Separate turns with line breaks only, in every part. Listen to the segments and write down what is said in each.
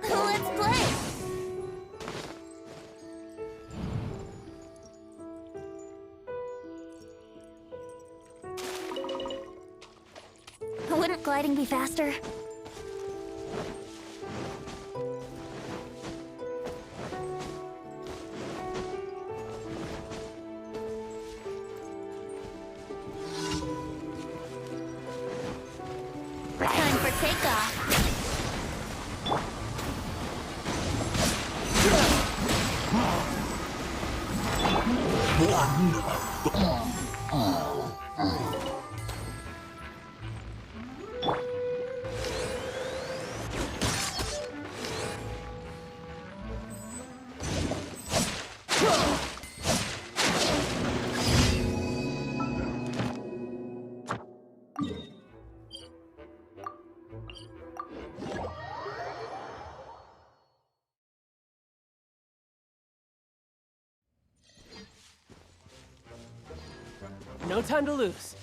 Let's play! Wouldn't gliding be faster? Time for takeoff!
No time to lose.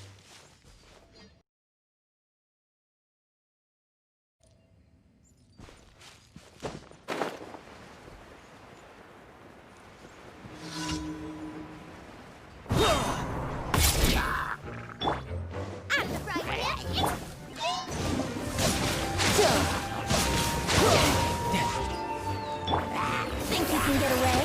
Think you can get away?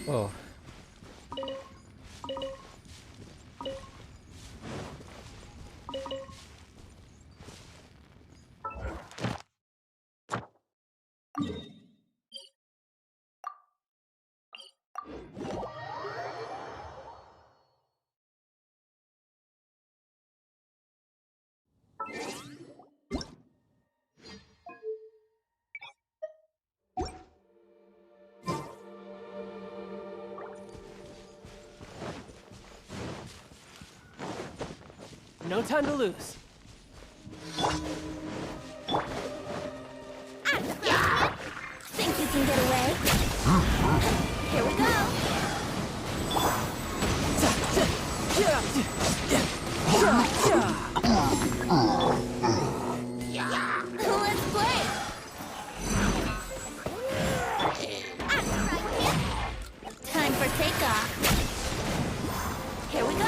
Oh.
No time to lose.
Think you can get away? Here we go. Let's play. Time for takeoff. Here we go.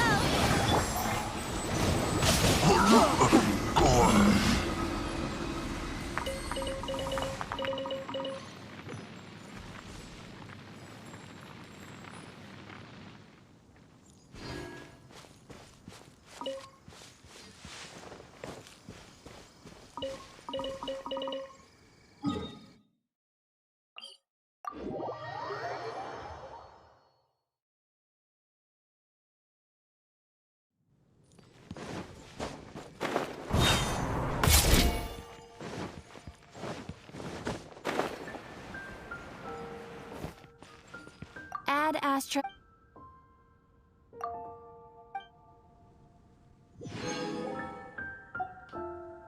Add Astra.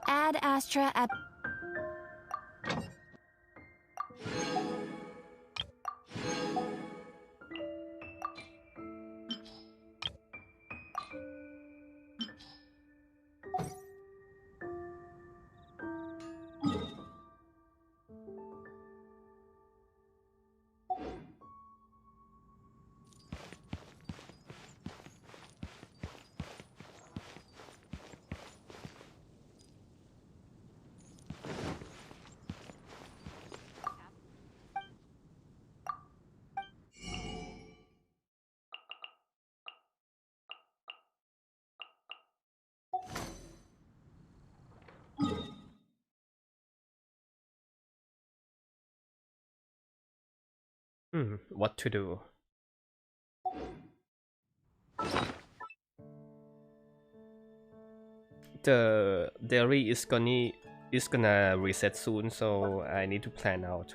Add Astra at.
What to do? The dairy is gonna reset soon, so I need to plan out.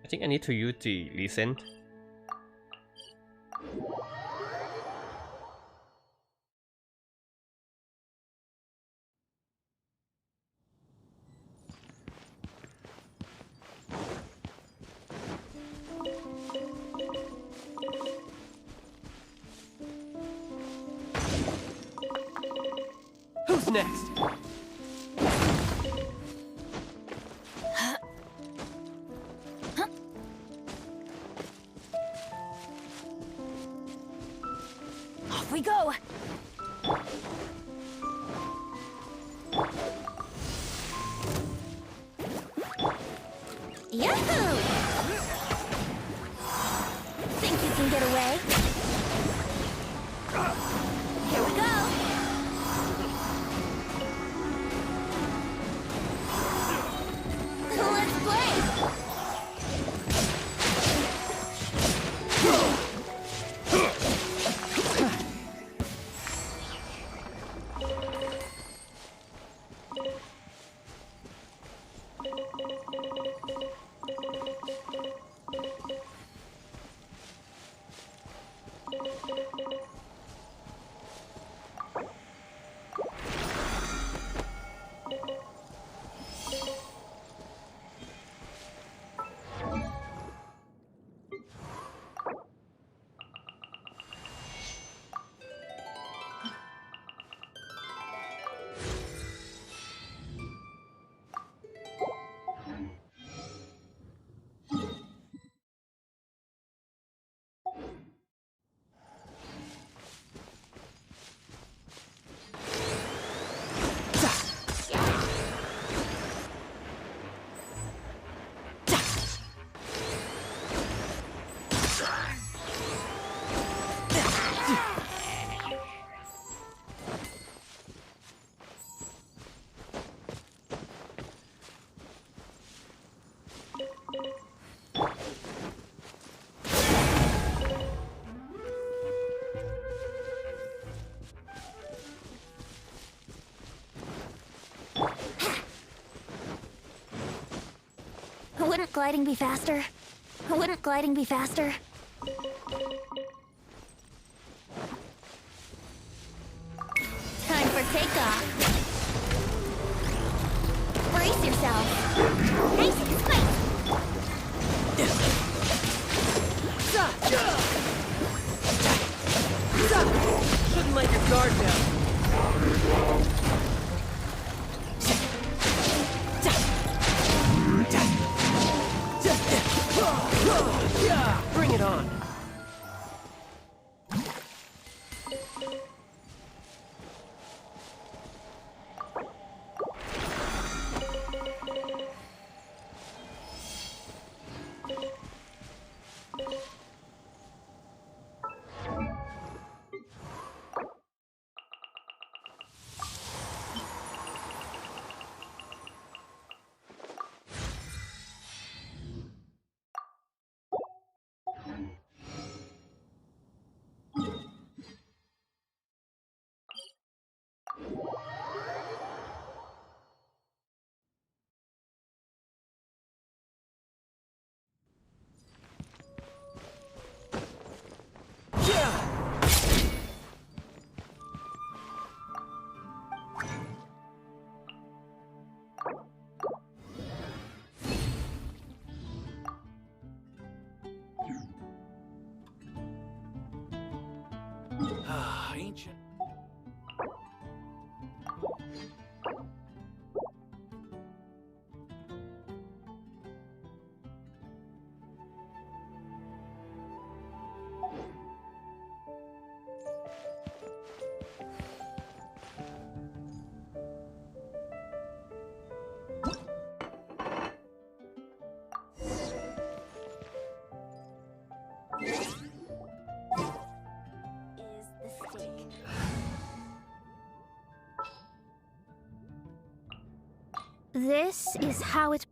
I think I need to use the recent.
Who's next?
Off we go. Yahoo! Think you can get away? Here we go. gliding be faster? Wouldn't gliding be faster? Time for takeoff. Brace yourself. Nice and spike.
Shouldn't let your guard down. Yeah, bring it on.
Ancient.
Is the stake. This is how it.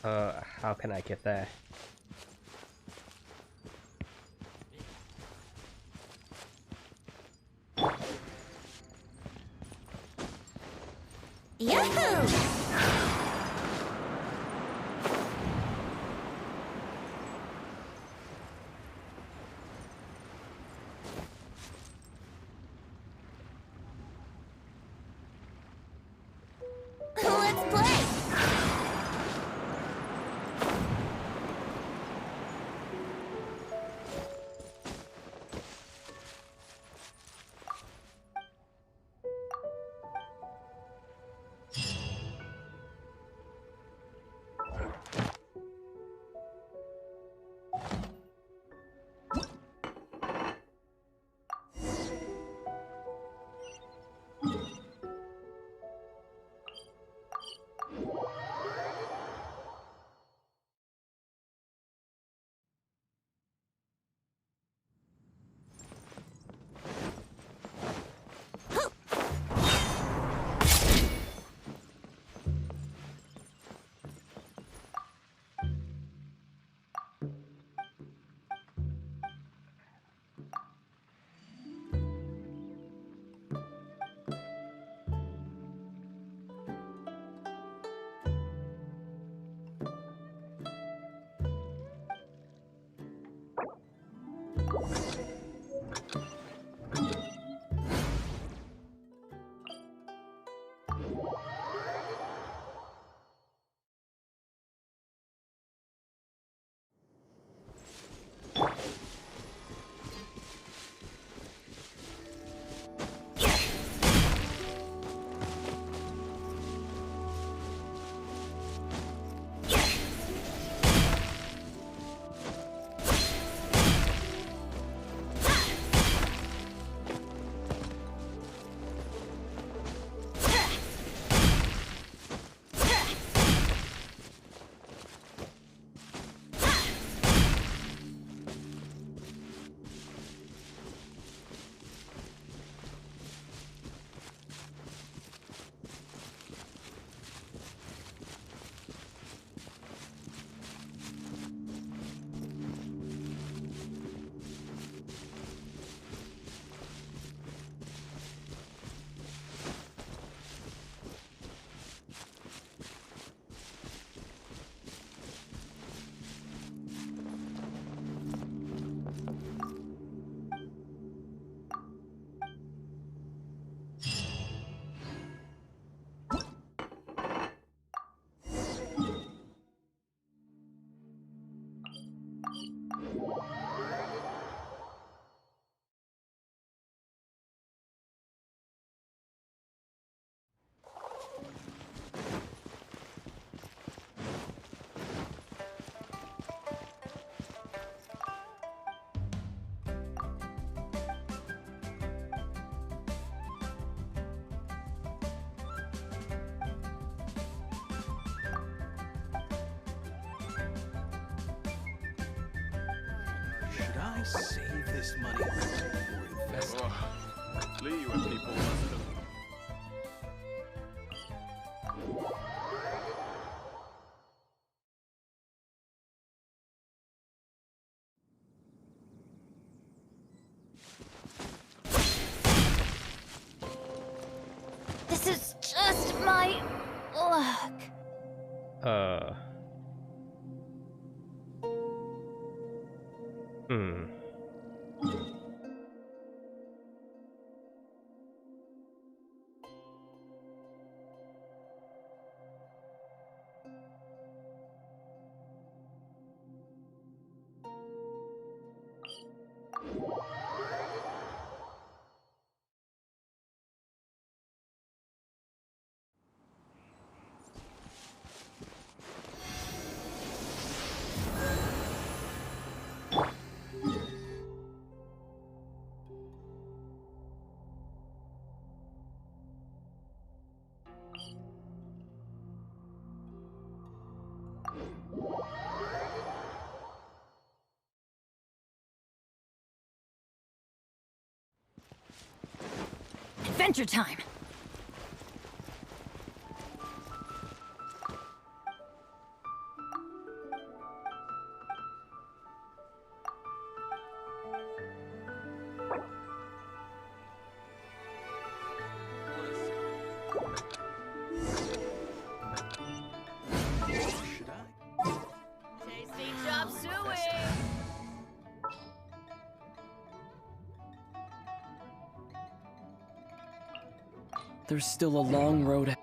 How can I get there?
Yahoo! Let's play!
Should I save this money or invest it?
Lee and people must have.
This is just my luck. Adventure time!
Should I?
Tasty chop suey!
There's still a long road ahead.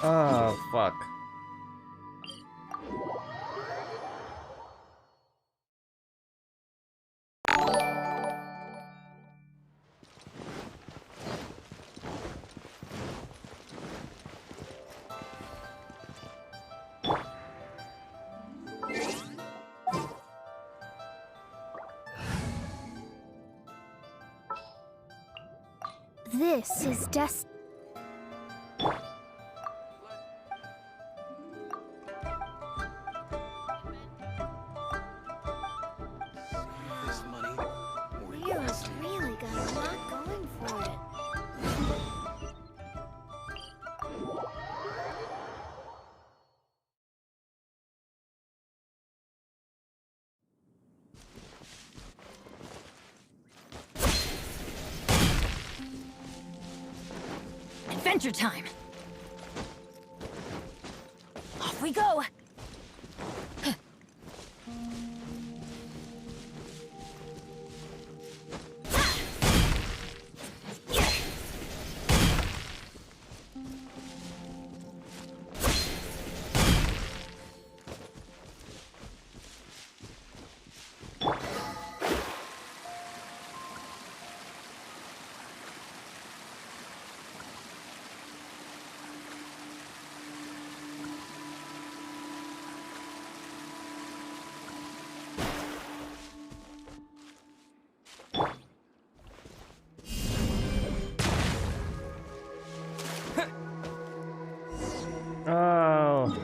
Ah, fuck.
This is Adventure time! Off we go!
Oh.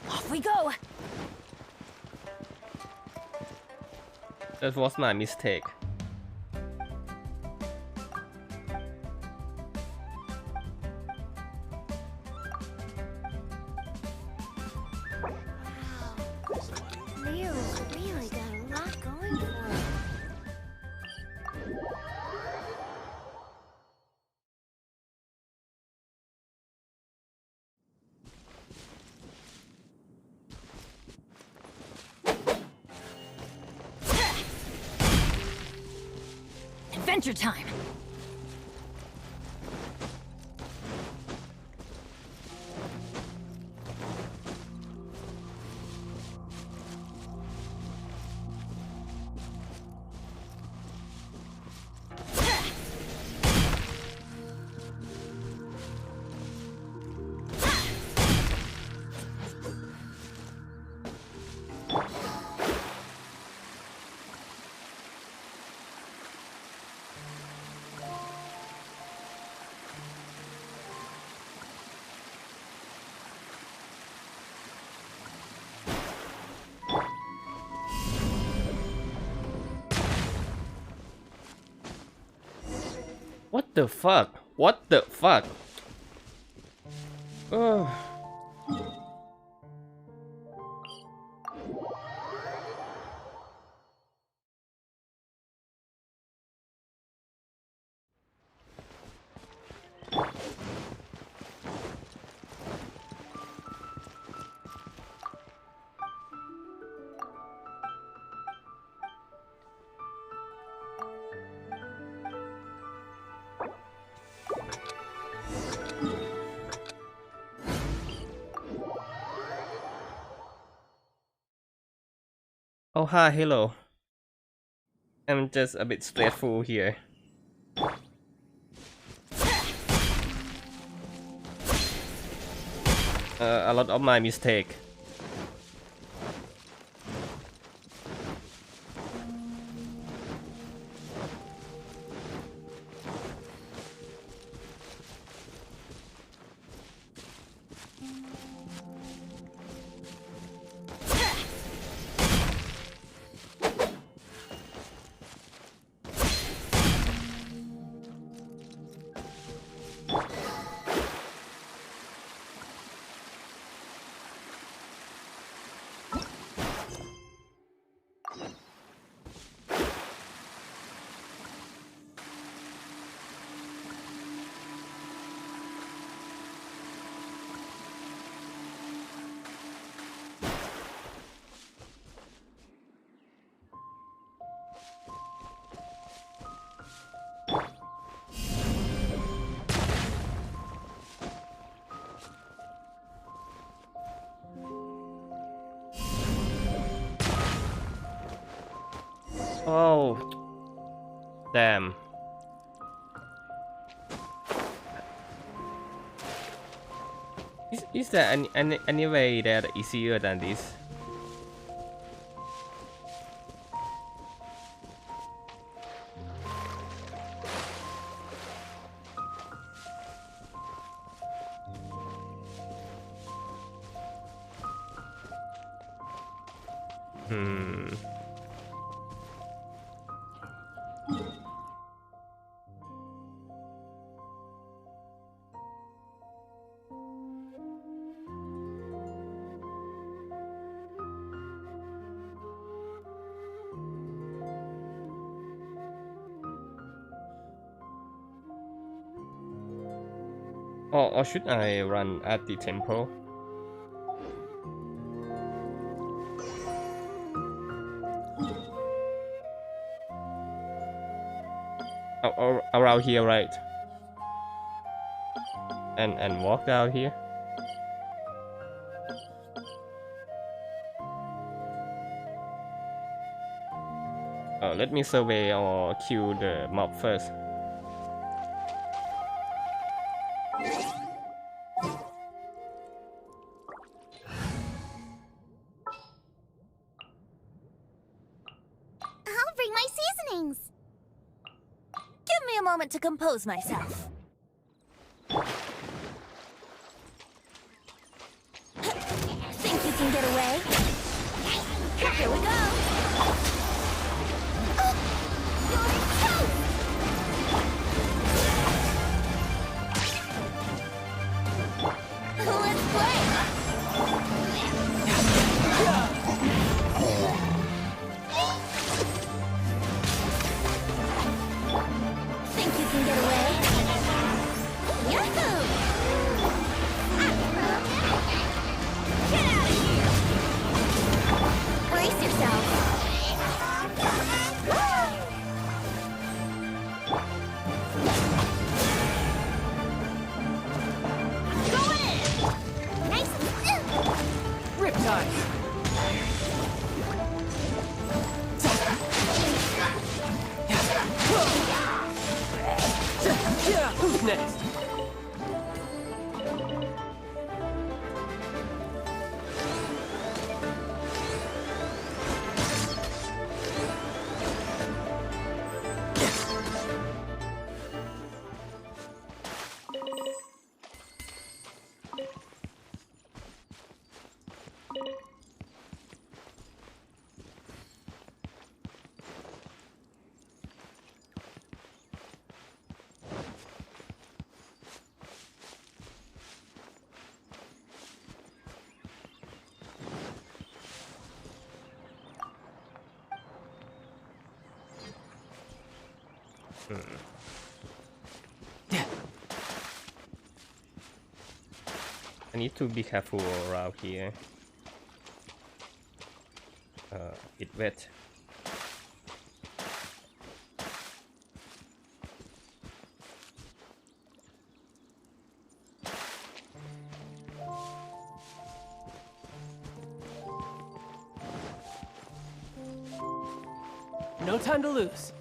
Off we go!
That was my mistake.
Leo's really got a lot going for him. Adventure time!
What the fuck? What the fuck? Ugh. Oh hi, hello. I'm just a bit stressful here. A lot of my mistake. Oh, damn. Is there any way that easier than this? Hmm. Or should I run at the temple? Around here, right? And walk down here. Let me survey or kill the mob first.
I'll bring my seasonings. Give me a moment to compose myself. Think you can get away? Here we go. Let's play. Think you can get away? Yahoo! Get out of here! Brace yourself. Go in! Nice.
Riptide! Who's next?
I need to be careful around here. It's wet.
No time to lose.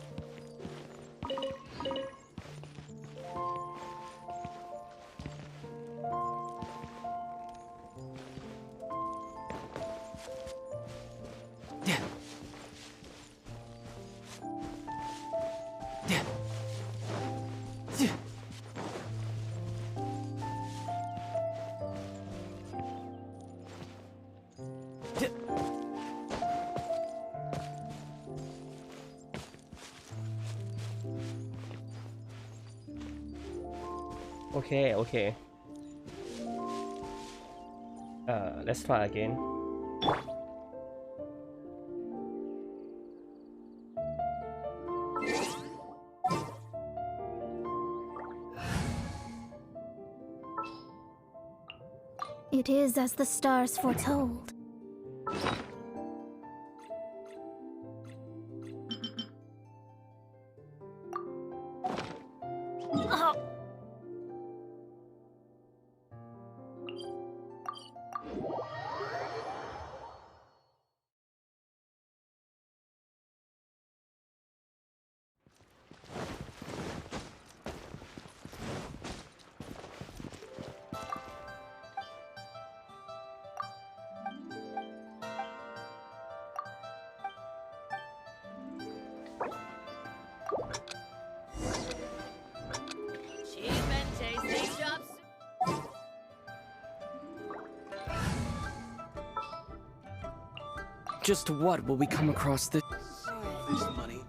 Okay. Let's try again.
It is as the stars foretold.
Just what will we come across this?
Save this money.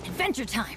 Adventure time.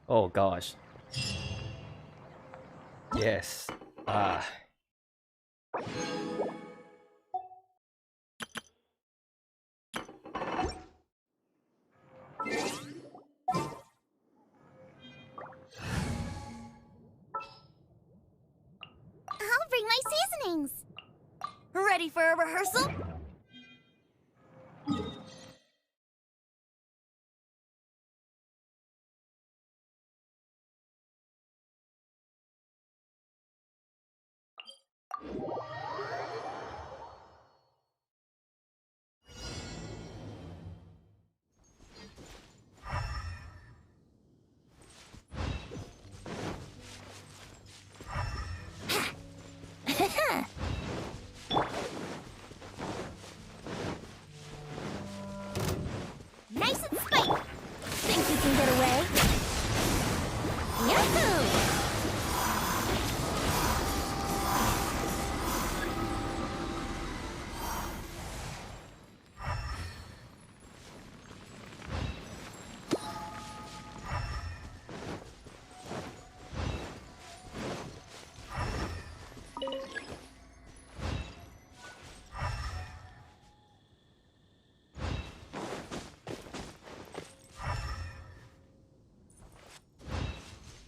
Oh gosh. Yes. Ah.
I'll bring my seasonings. Ready for a rehearsal? Nice and spiky. Think you can get away? Yahoo!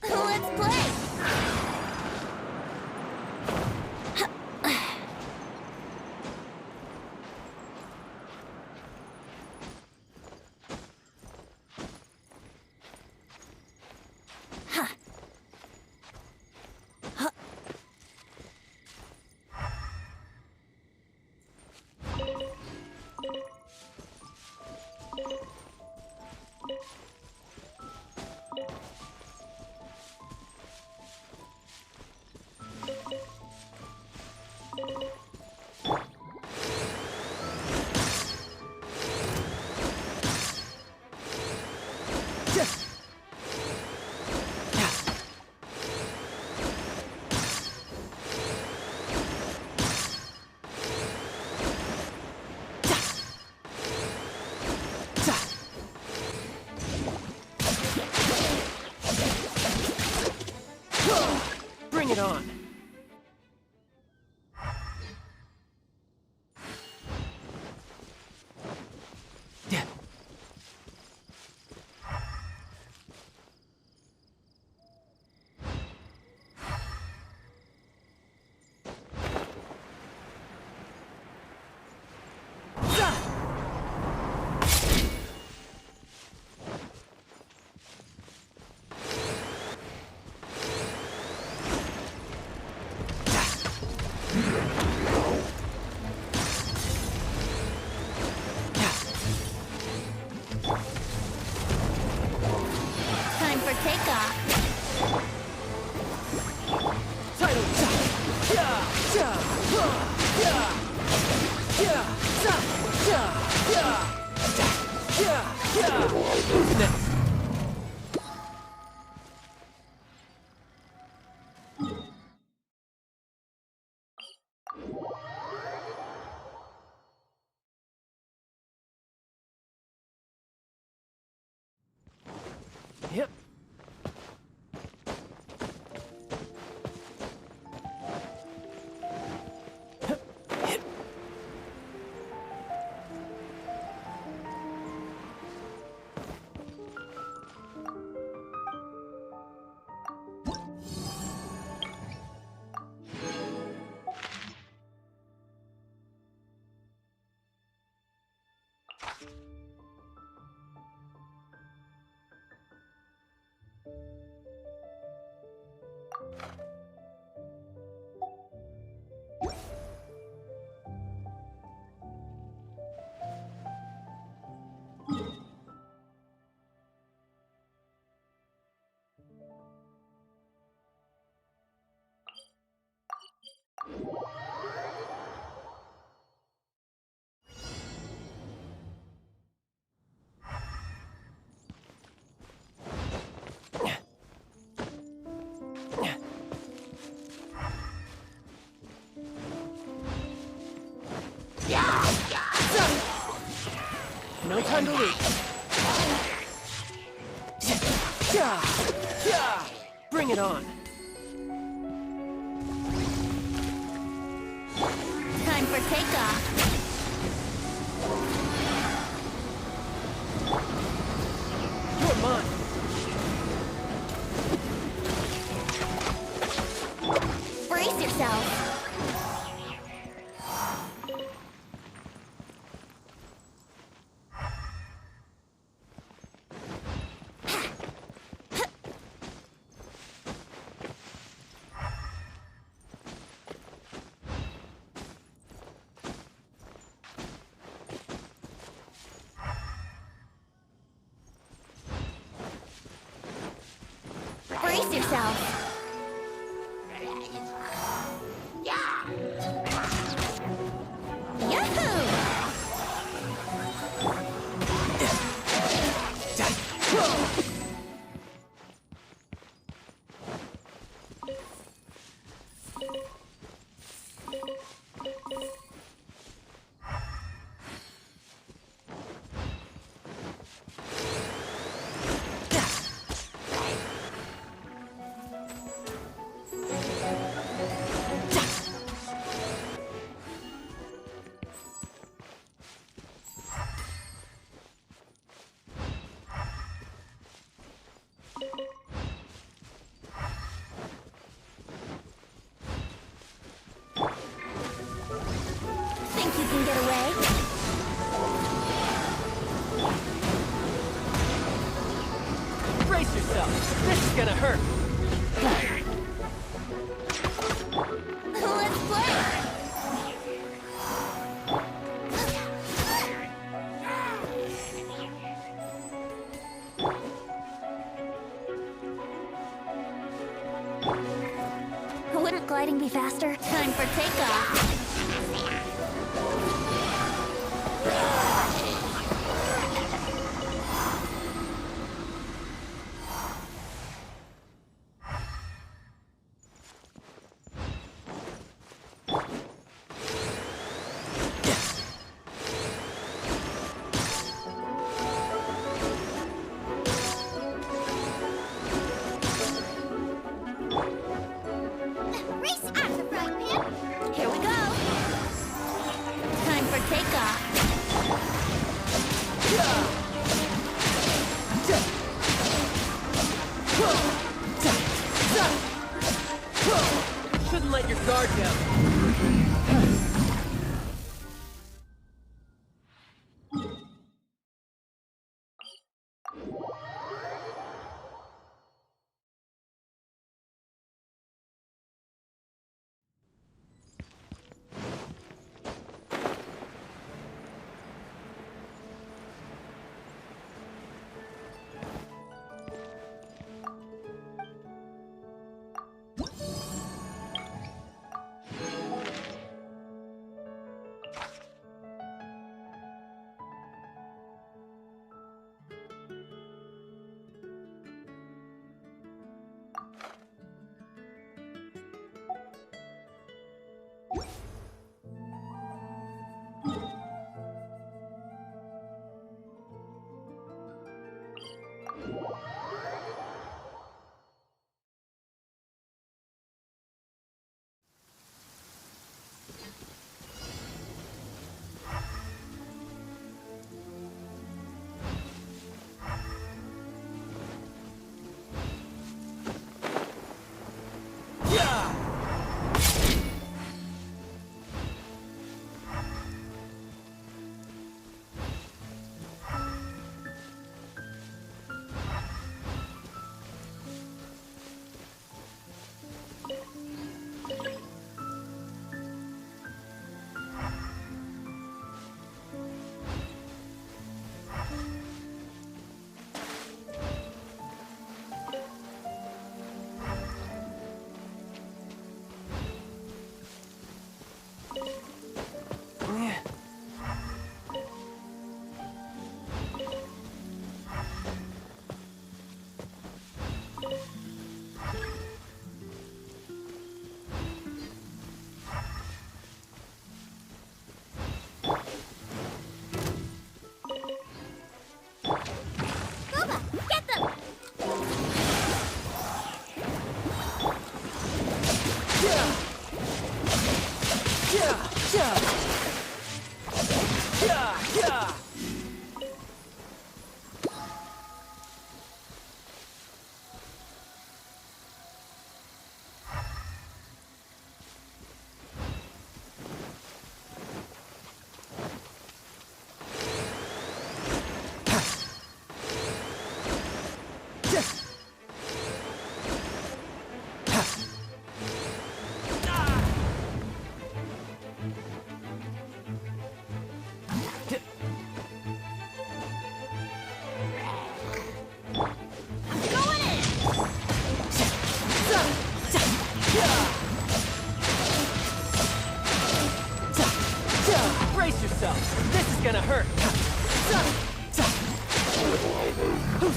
Let's play!
Bring it on. Yeah.
Time for takeoff.
Title. Yeah. Yeah. Yeah. Yeah. Yeah. Yeah. Yeah. Yeah. Who's next? Yep. No time to lose. Yeah. Bring it on.
Time for takeoff.
You're mine.
Brace yourself. Brace yourself. Yahoo! Think you can get away?
Brace yourself. This is gonna hurt.
Let's play! Wouldn't gliding be faster? Time for takeoff. Race at the frying pan. Here we go. Time for takeoff.
Shouldn't let your guard down.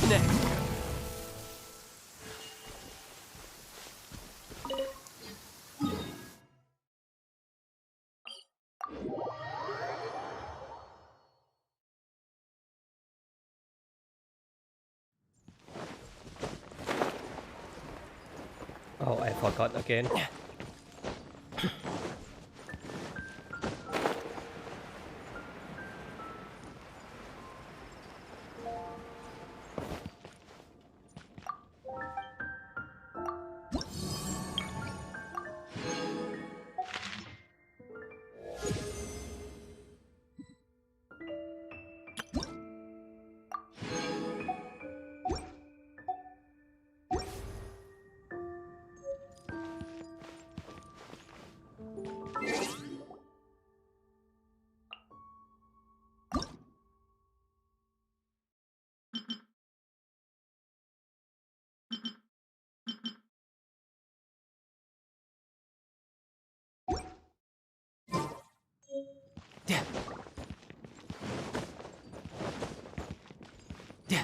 What's next?
Oh, I forgot again.
Yeah. Yeah.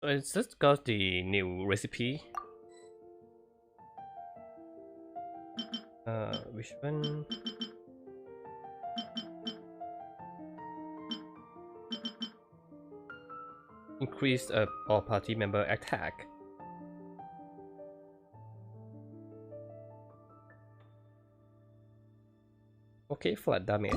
It's just got the new recipe. Which one? Increase all party member attack. Okay, flat damage.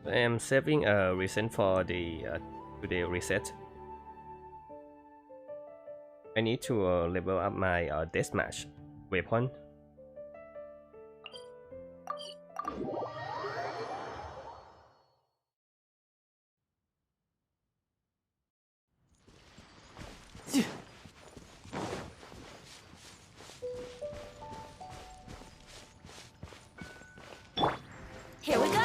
I am saving a reason for the today reset. I need to level up my deathmatch weapon.
Here we go.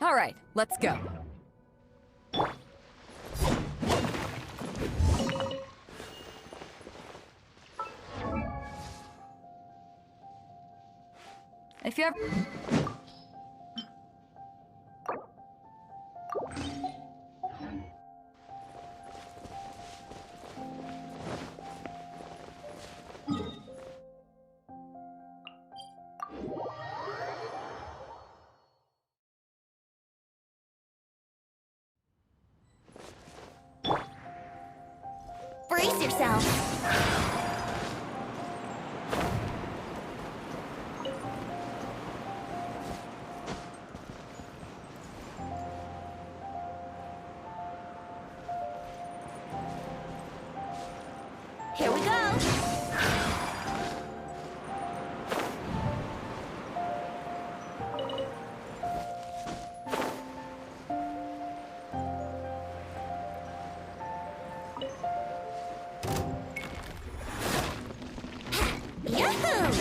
All right, let's go. If you ever...
Brace yourself. Here we go. Yahoo!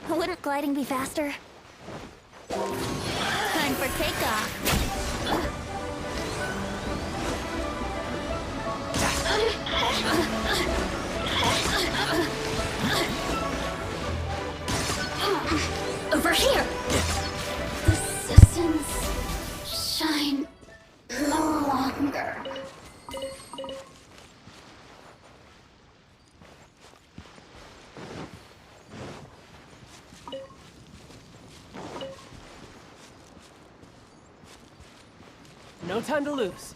Wouldn't gliding be faster? Time for takeoff. Over here! The systems shine no longer.
No time to lose.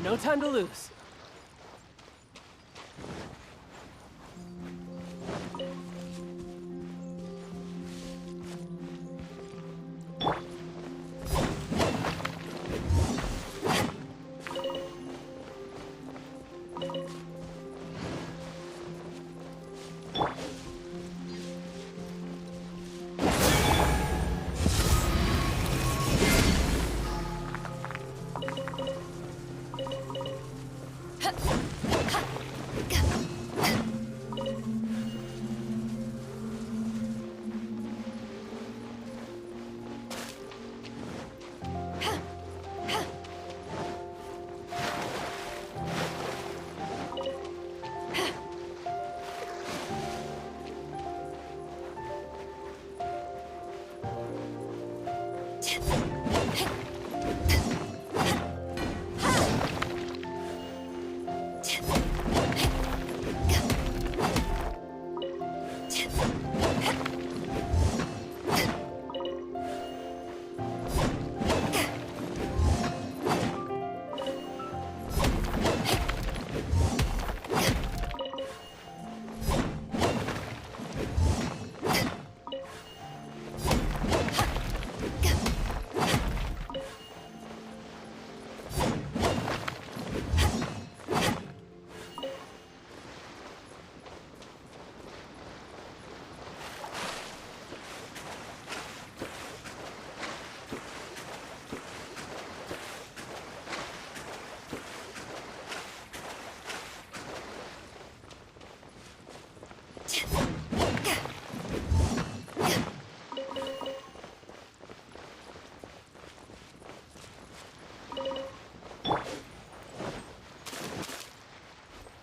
No time to lose.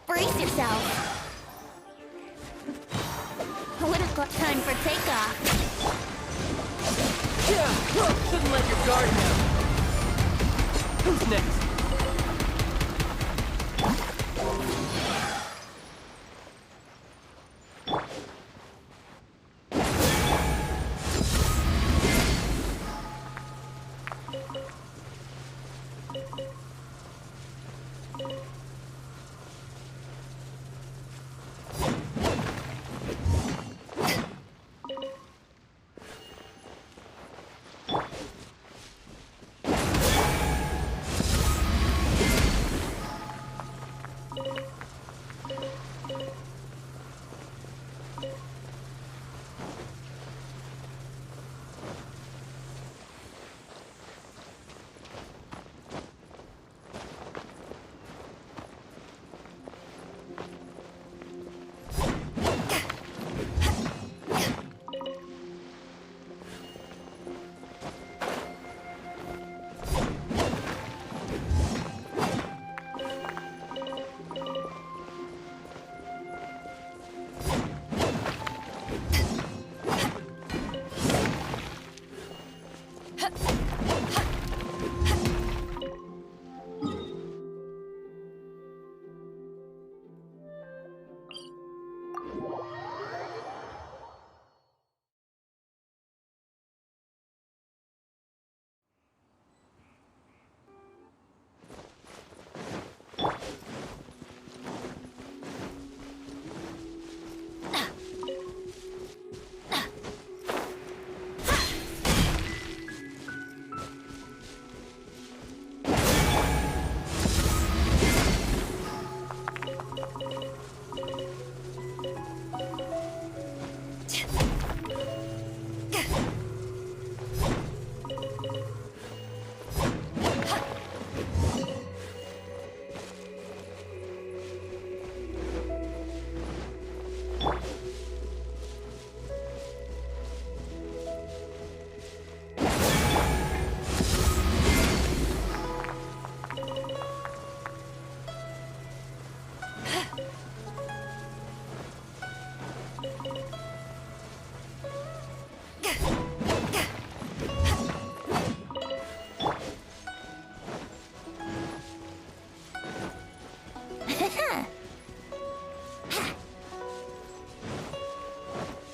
Brace yourself. What a good time for takeoff.
Yeah! Shouldn't let your guard down. Who's next?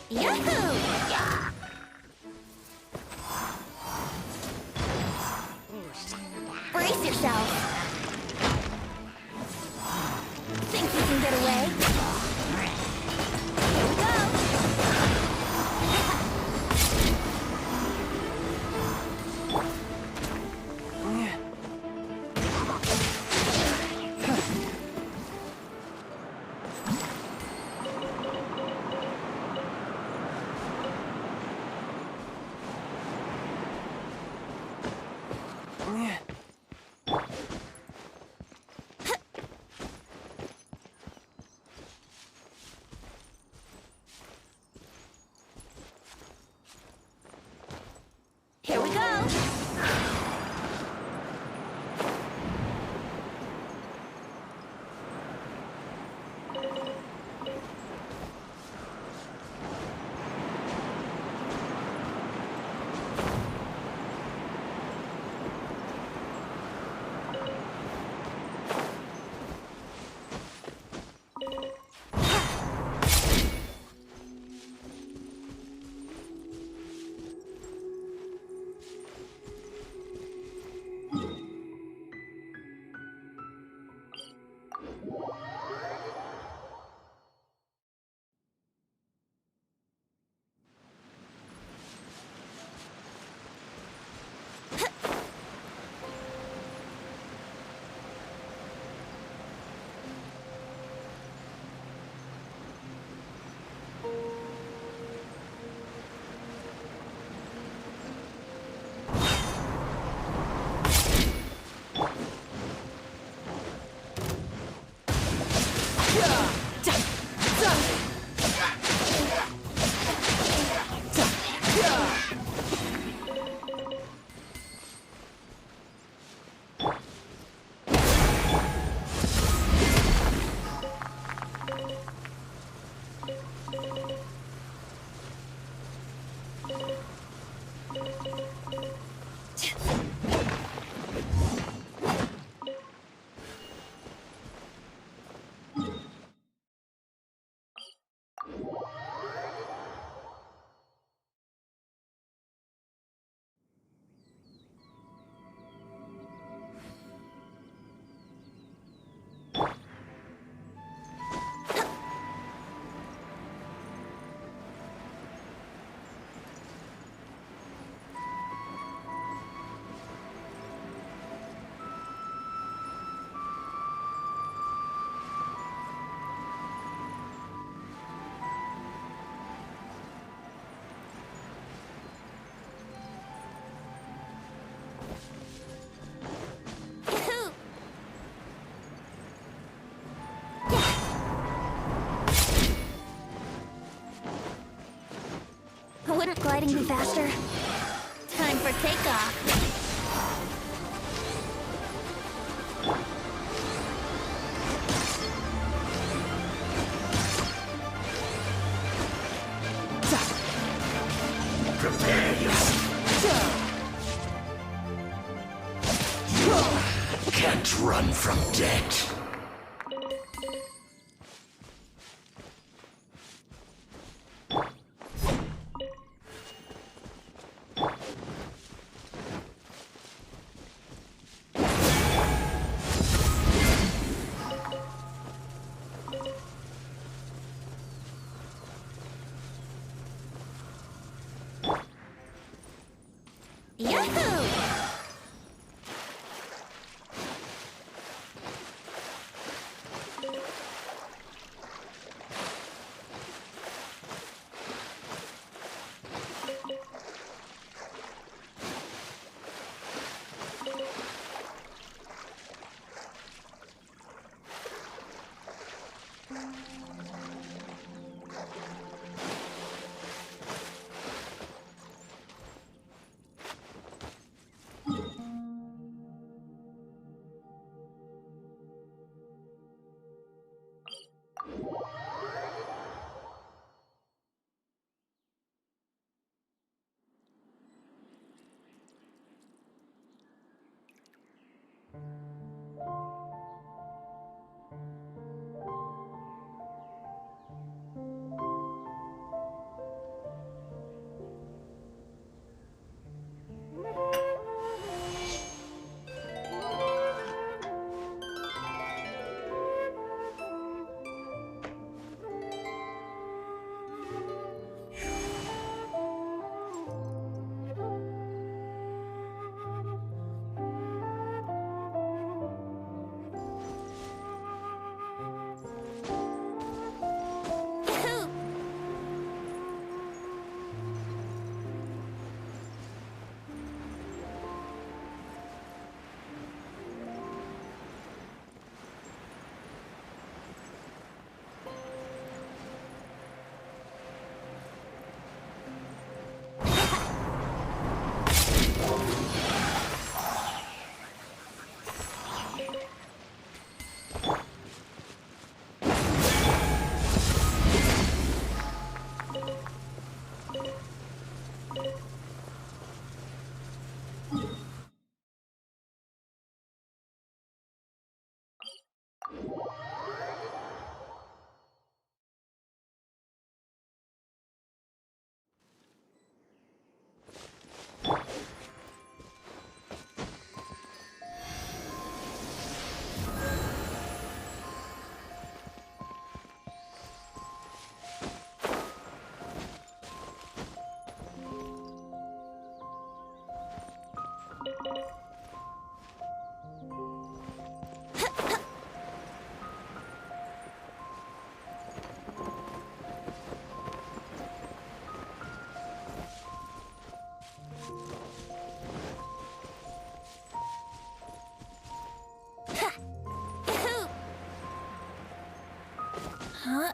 Yahoo! Brace yourself. Think you can get away? Here we go. Here we go. Wouldn't gliding be faster? Time for takeoff.
Prepare yourself. can't run from debt.
Yahoo! Huh?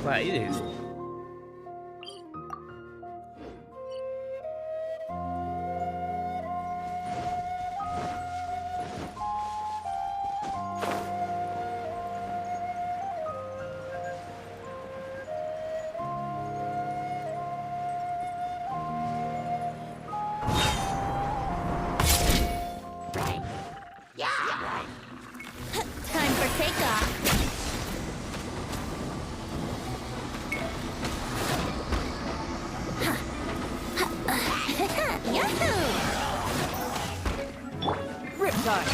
Why it is?
Time for takeoff. Yahoo!
Riptide.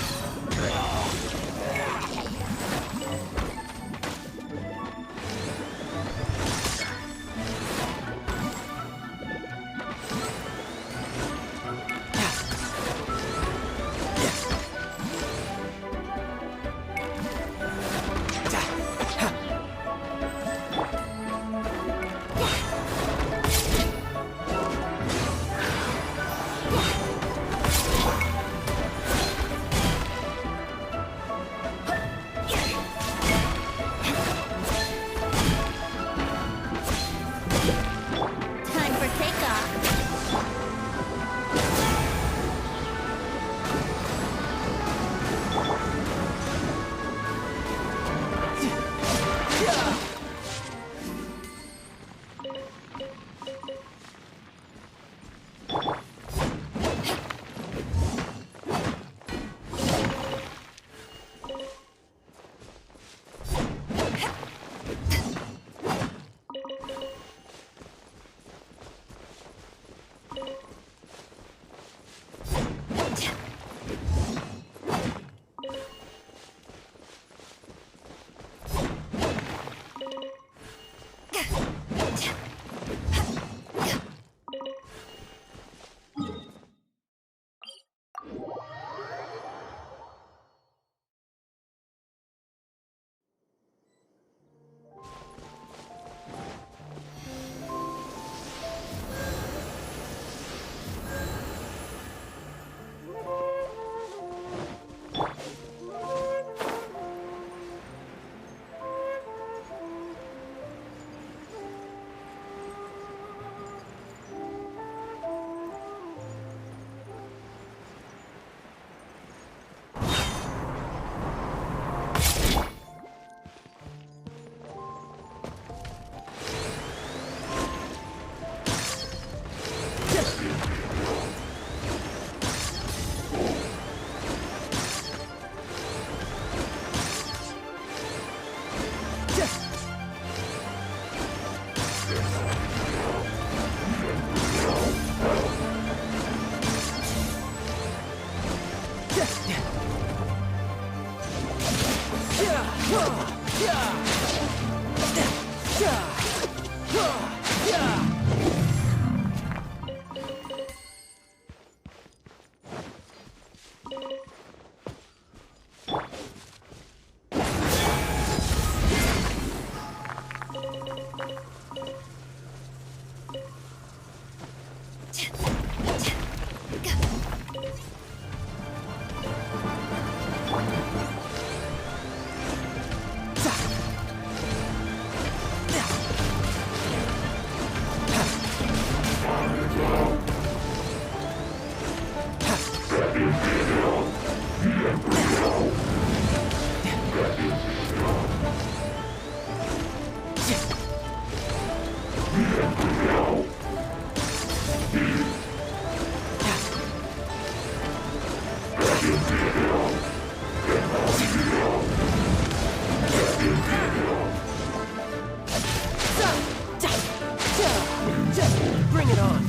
Bring it on.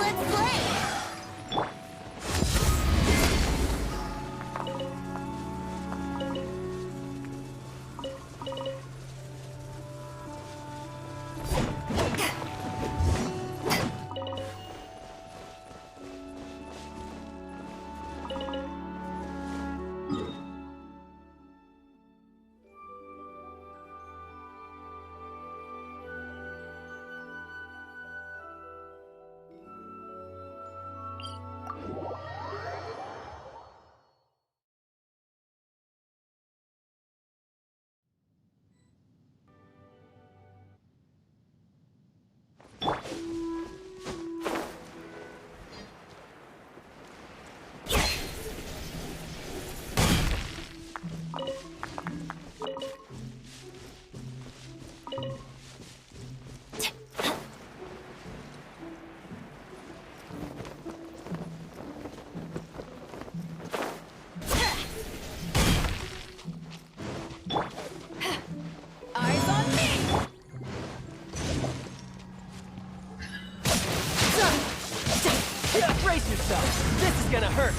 Let's play!
Eyes on me!
Brace yourself. This is gonna hurt.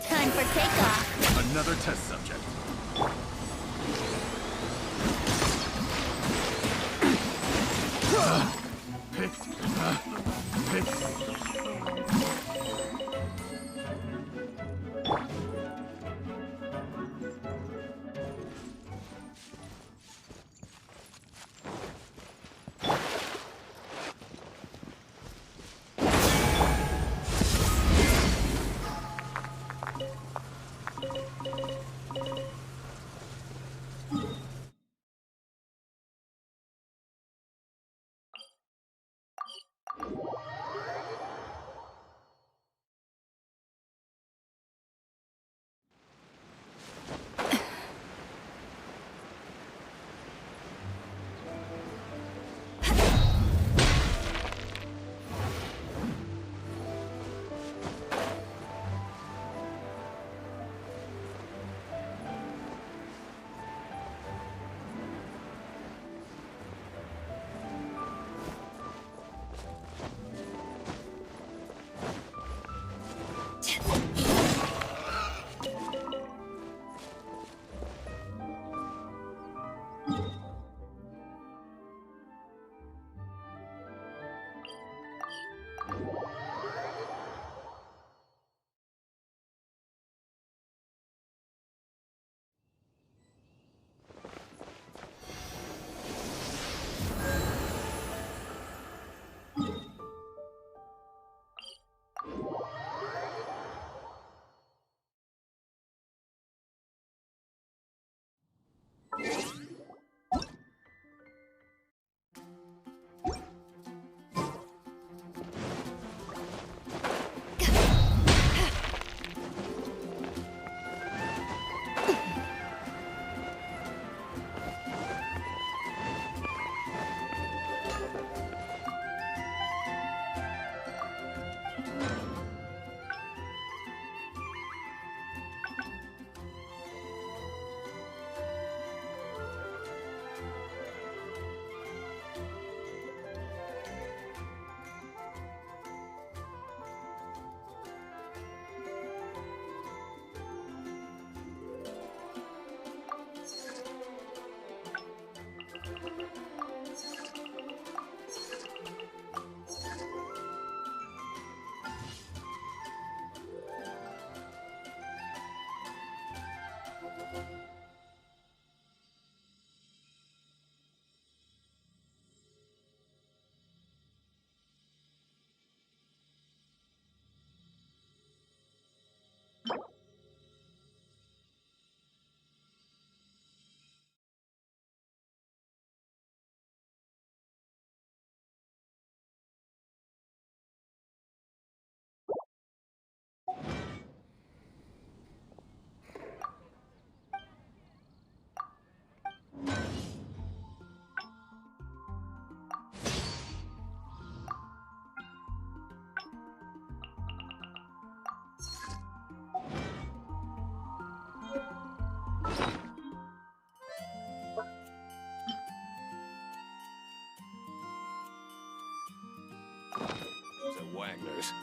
Time for takeoff.
Another test subject. Wagner's.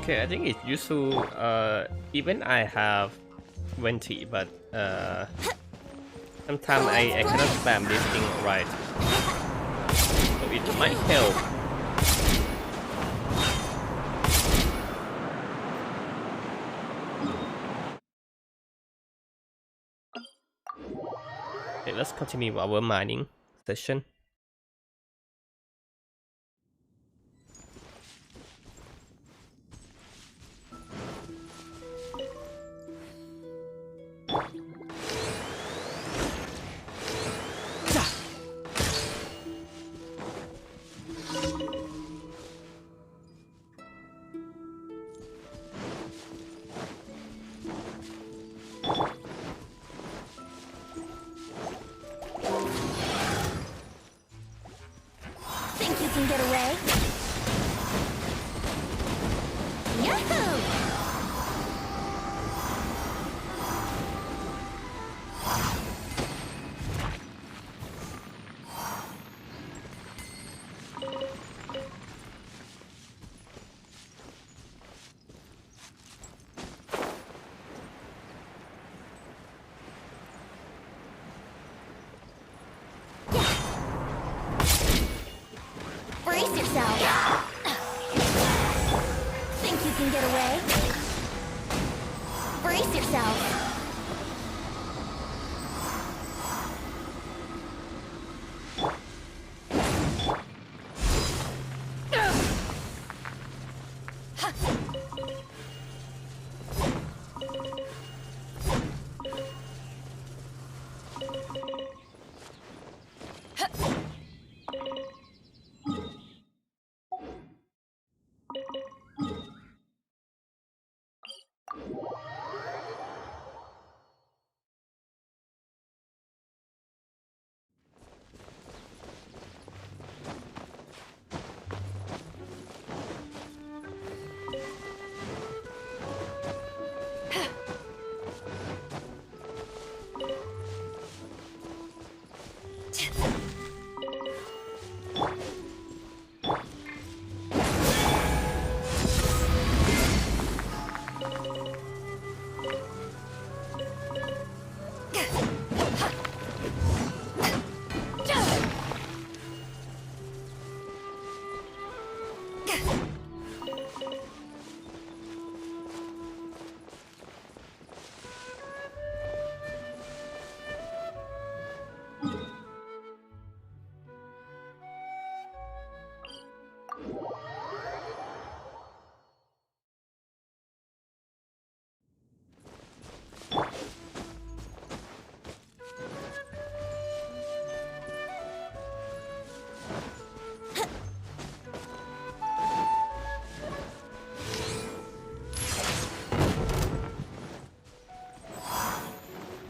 Okay, I think it used to even I have 20, but sometimes I cannot spam this thing right, so it might help. Okay, let's continue our mining session.
Think you can get away? Yahoo! Brace yourself! Think you can get away? Brace yourself!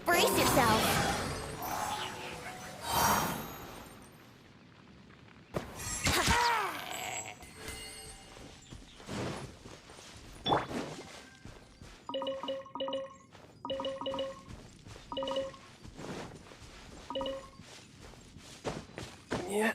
Brace yourself!
Yeah.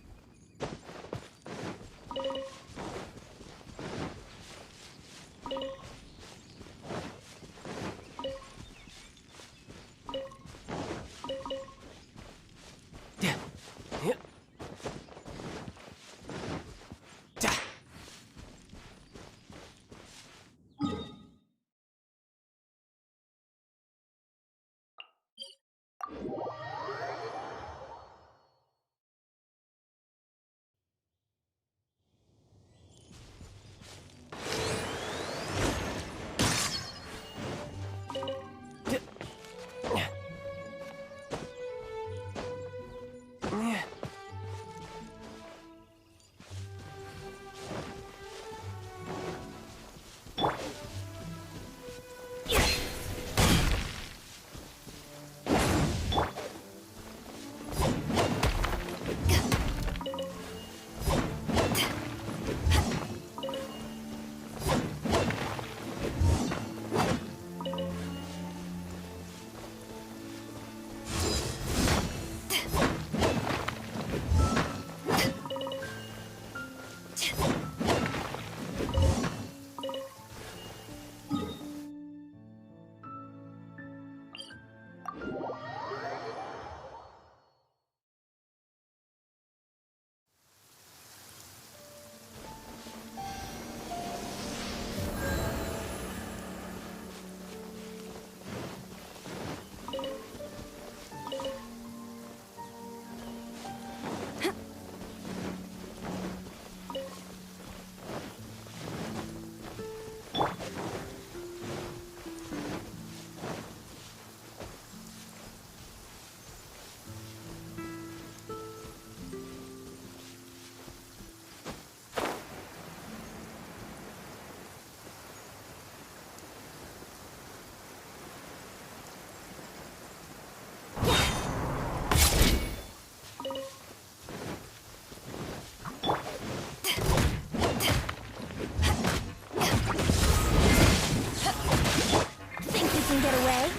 can get away?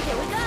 Here we go!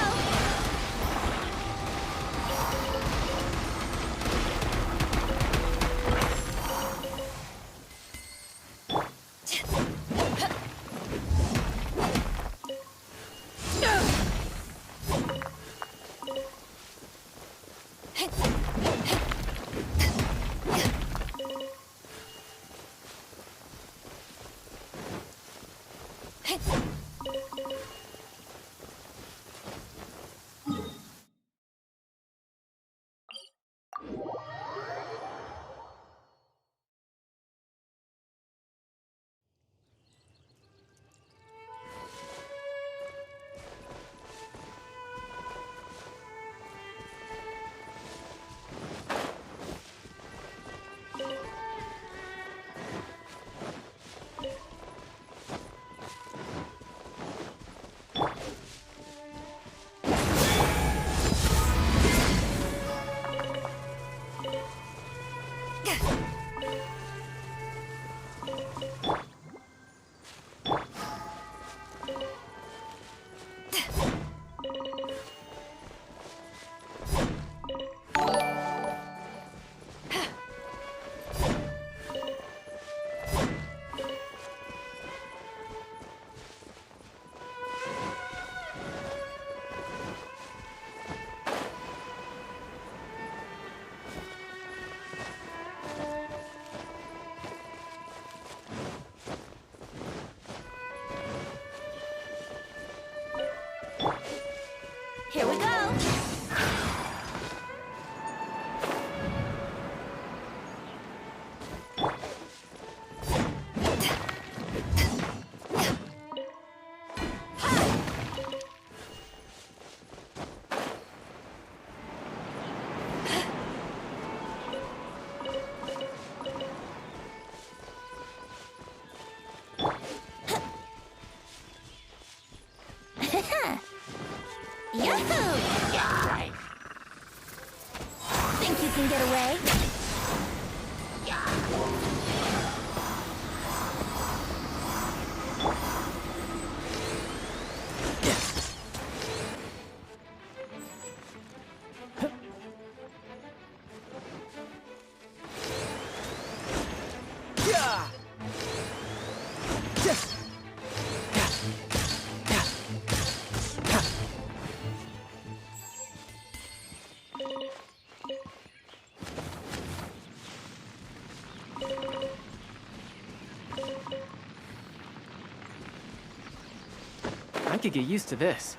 Here we go! Yahoo! Think you can get away?
I could get used to this.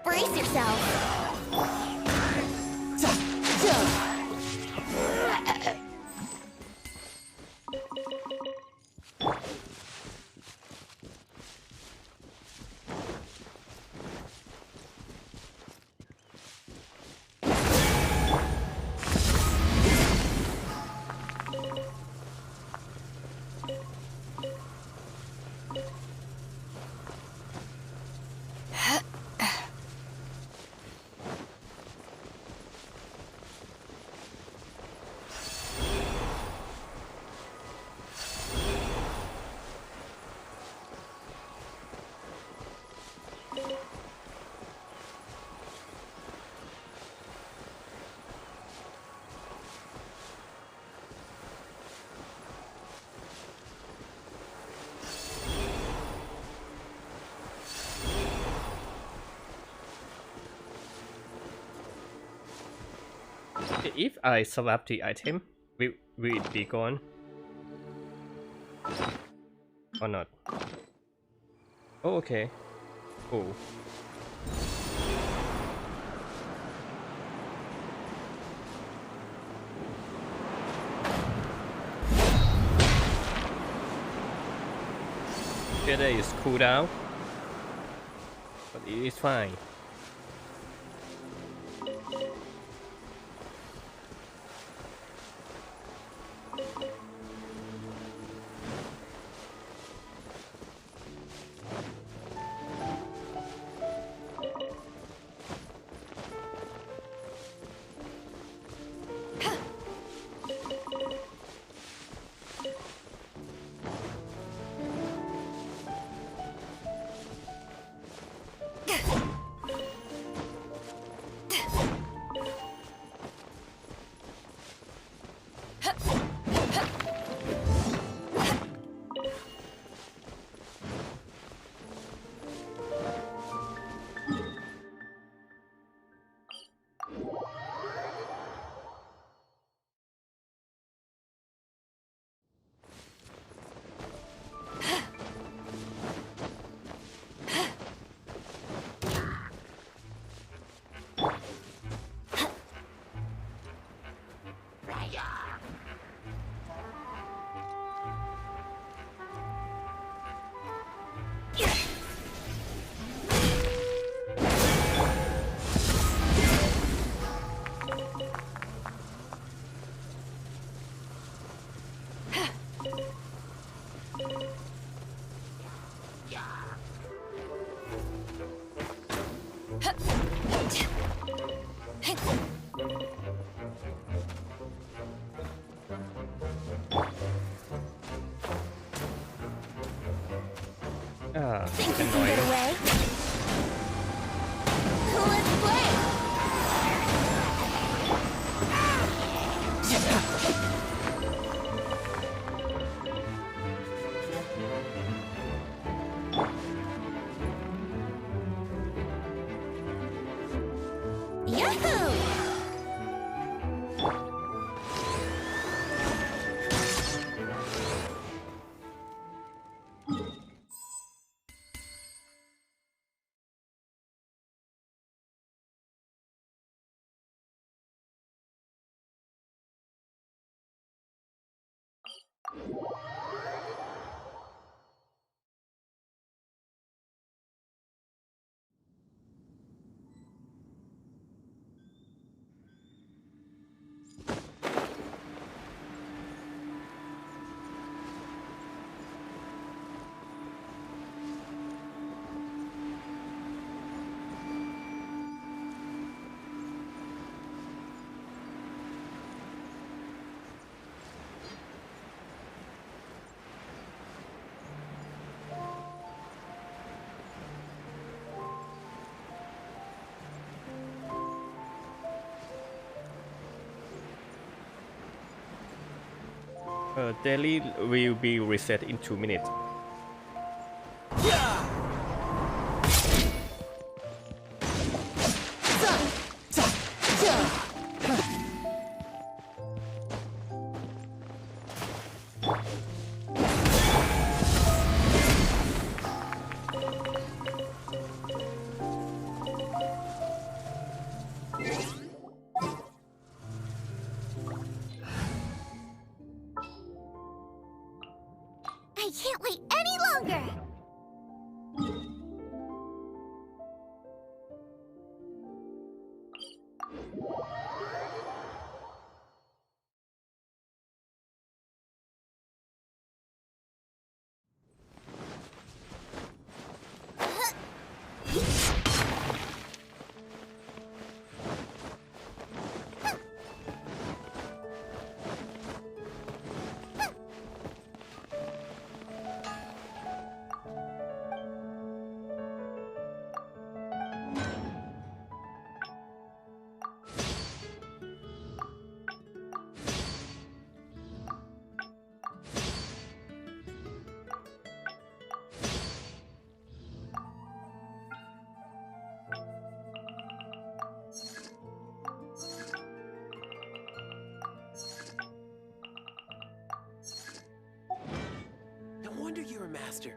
Brace yourself!
if I swap the item, will it be gone? Or not? Oh, okay. Cool. Yeah, there is cooldown, but it is fine. Ah,
Think you can get
annoying.
away? Let's play! Yahoo!
Daily will be reset in 2 minutes.
I can't wait any longer!
you're a master.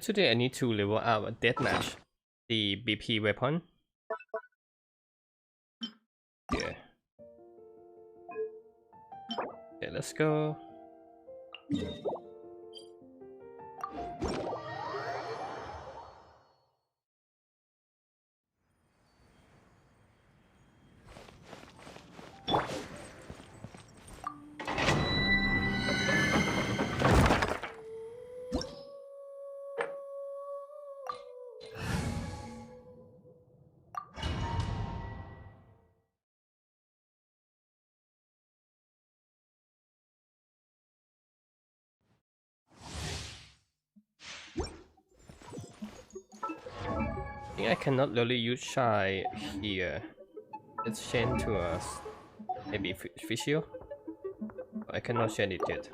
Today I need to level up a deathmatch, the BP weapon. Yeah. Okay, let's go. I think I cannot really use shy here. Let's change to a maybe official. I cannot change it yet.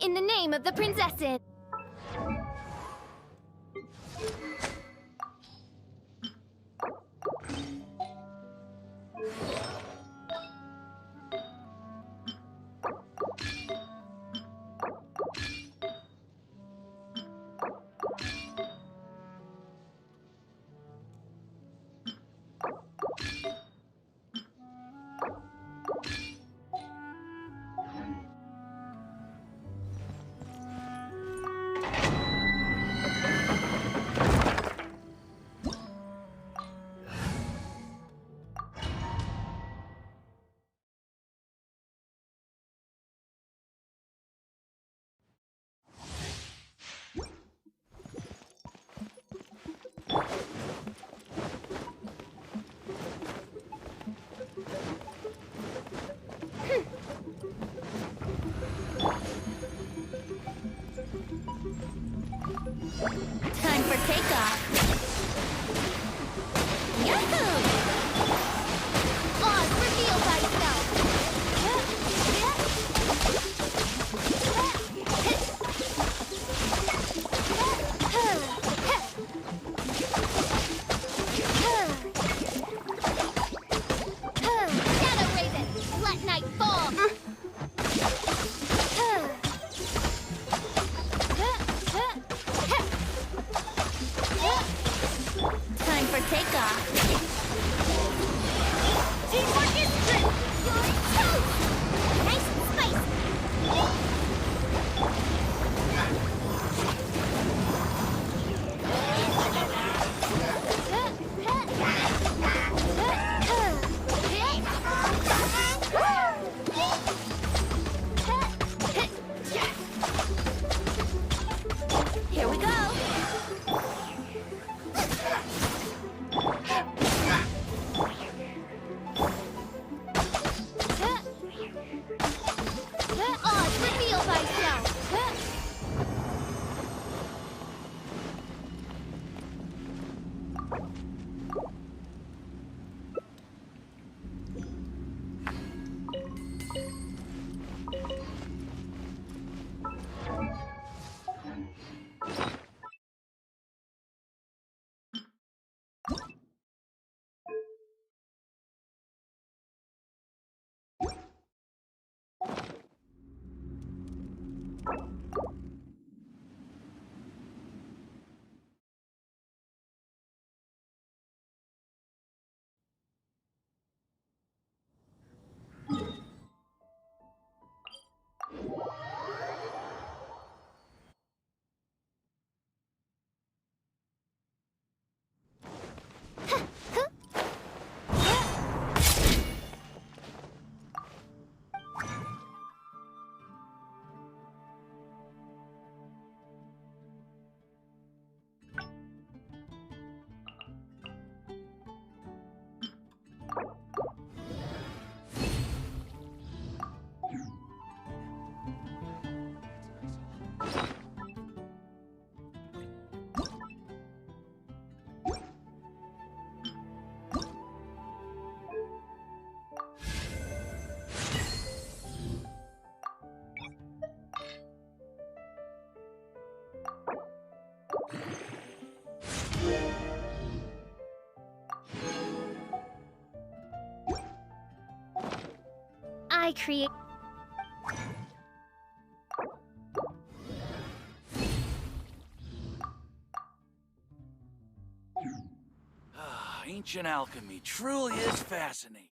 In the name of the princesses. Time for takeoff. Yahoo! Oz, reveal thyself. Shadow Raven, let night fall. I create.
Ancient alchemy truly is fascinating.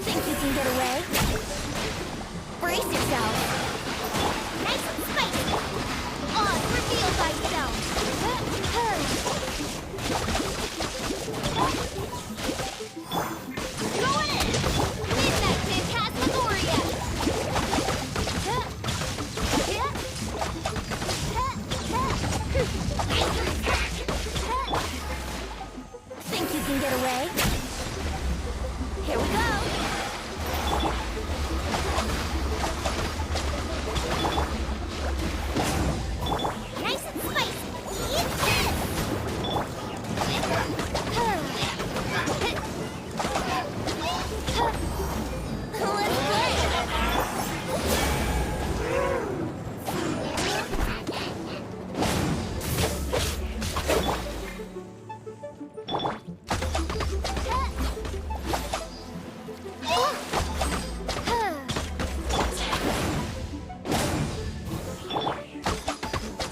Think you can get away? Brace yourself. Nice and spicy. On, reveal thyself. Going in. Midnight Phantasmagoria. Think you can get away? Here we go! Nice and spicy! Eat this!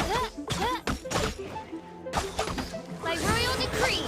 Let's play! By royal decree!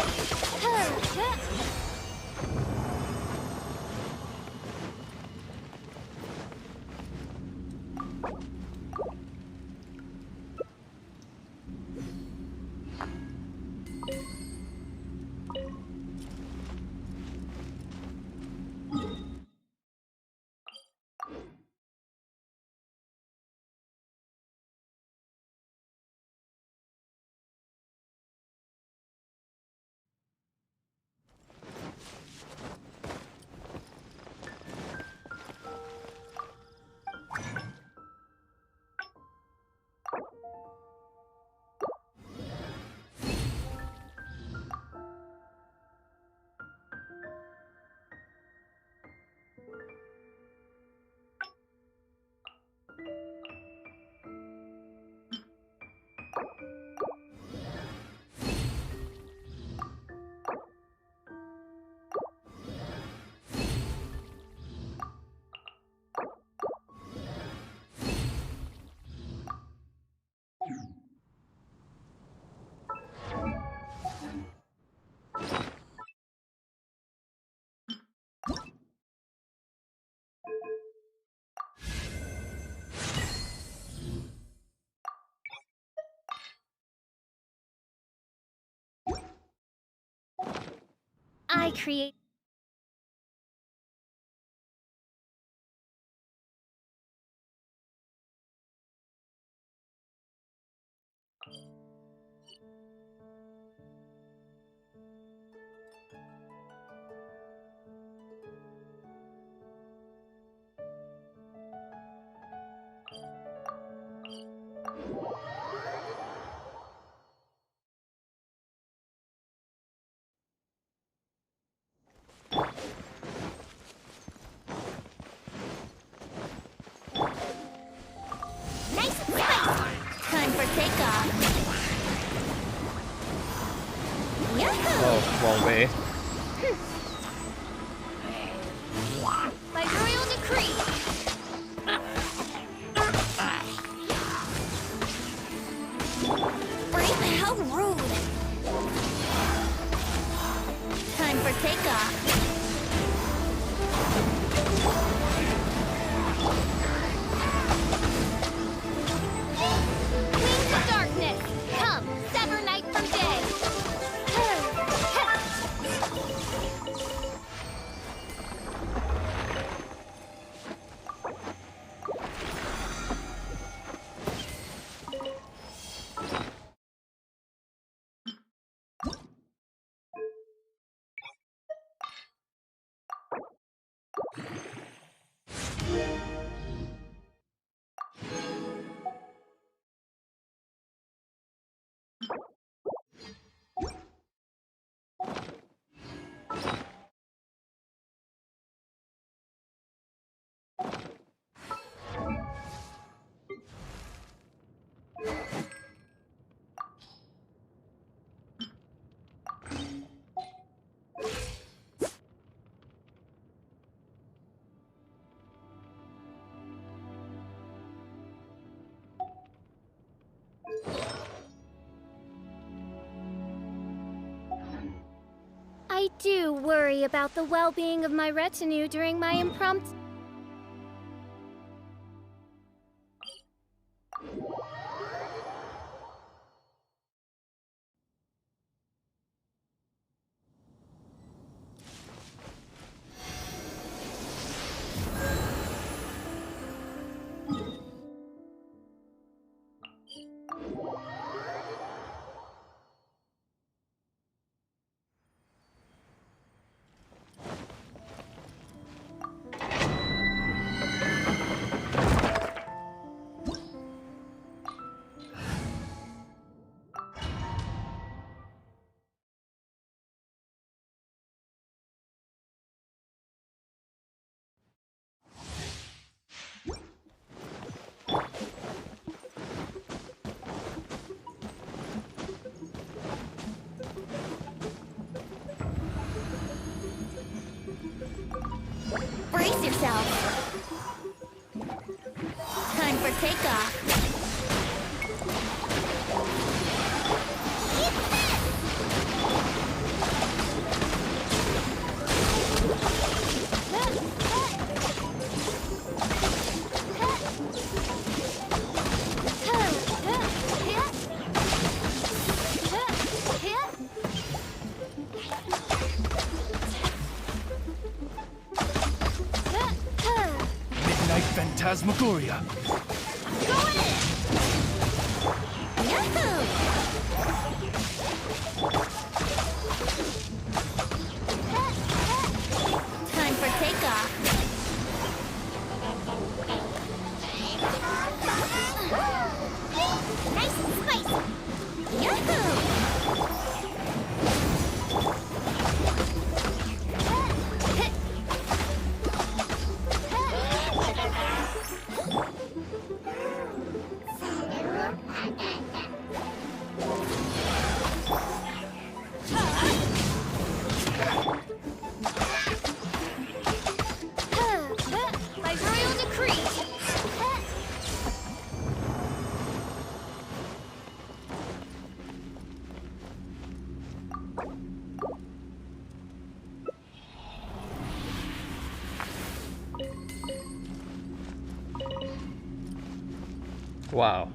I create. Nice and spicy! Time for takeoff! Yahoo!
Oh, wrong way.
By royal decree! Brave, how rude! Time for takeoff! I do worry about the well-being of my retinue during my impromptu... Brace yourself! Time for takeoff!
Midnight Phantasmagoria.
Time for takeoff! Nice and spicy! Yahoo! By royal decree!
Wow.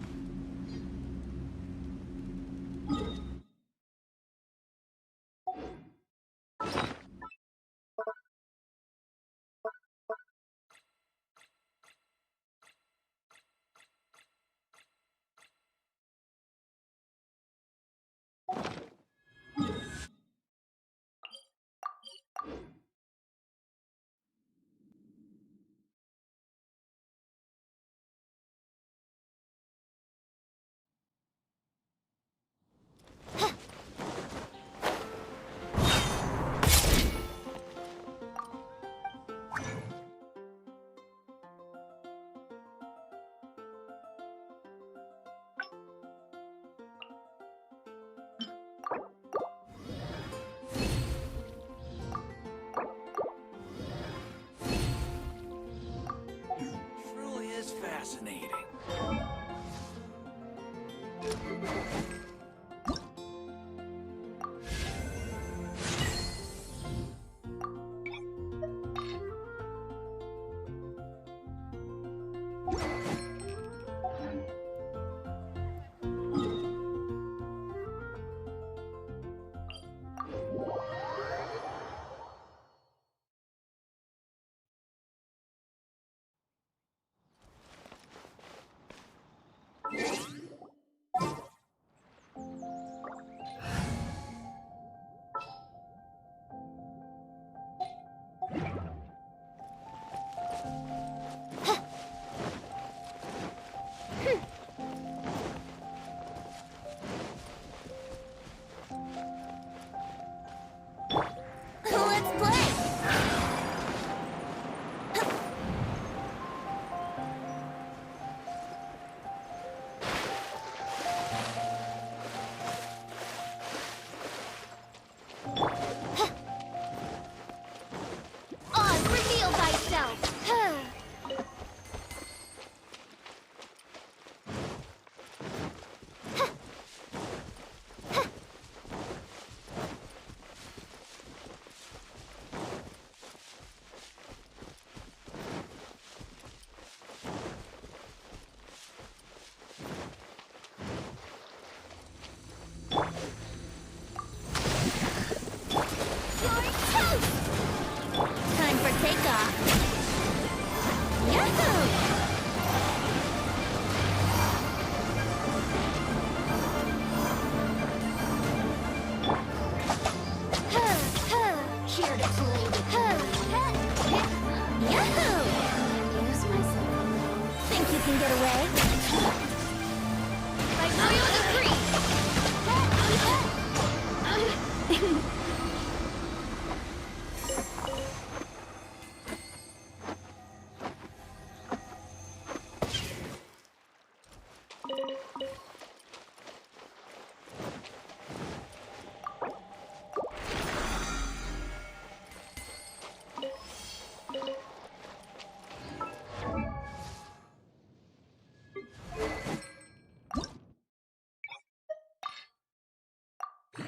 I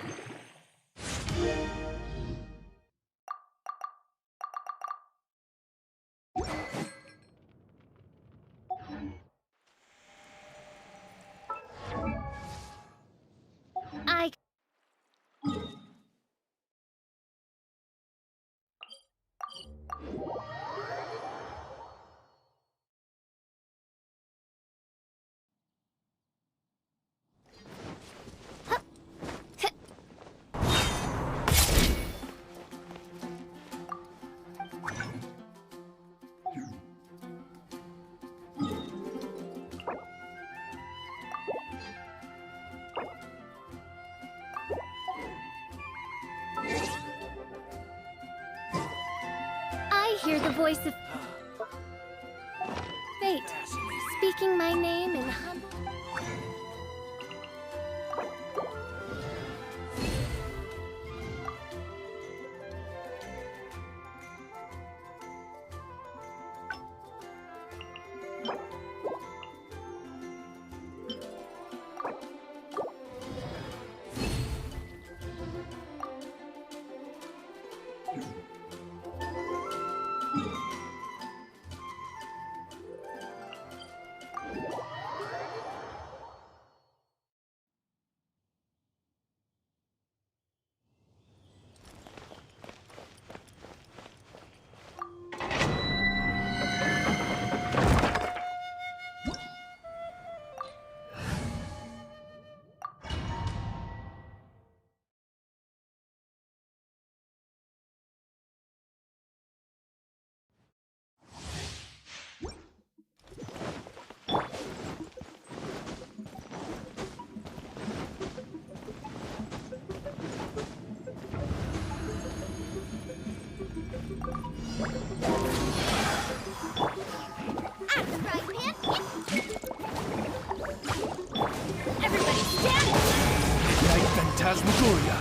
hear the voice of fate speaking my name in humble. Everybody stand!
Midnight Phantasmagoria.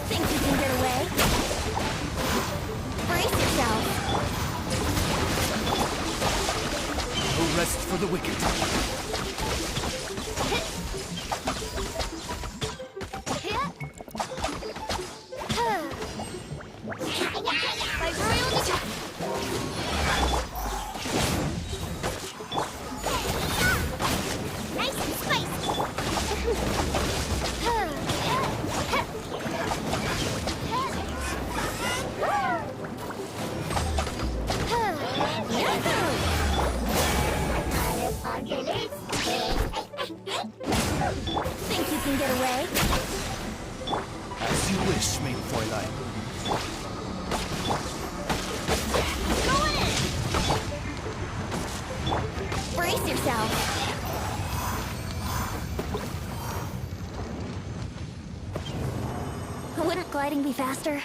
Think you can get away? Brace yourself.
No rest for the wicked.
My royal decree. Nice and spicy. Think you can get away?
As you wish, mein Fräulein.
Go in! Brace yourself. Wouldn't gliding be faster?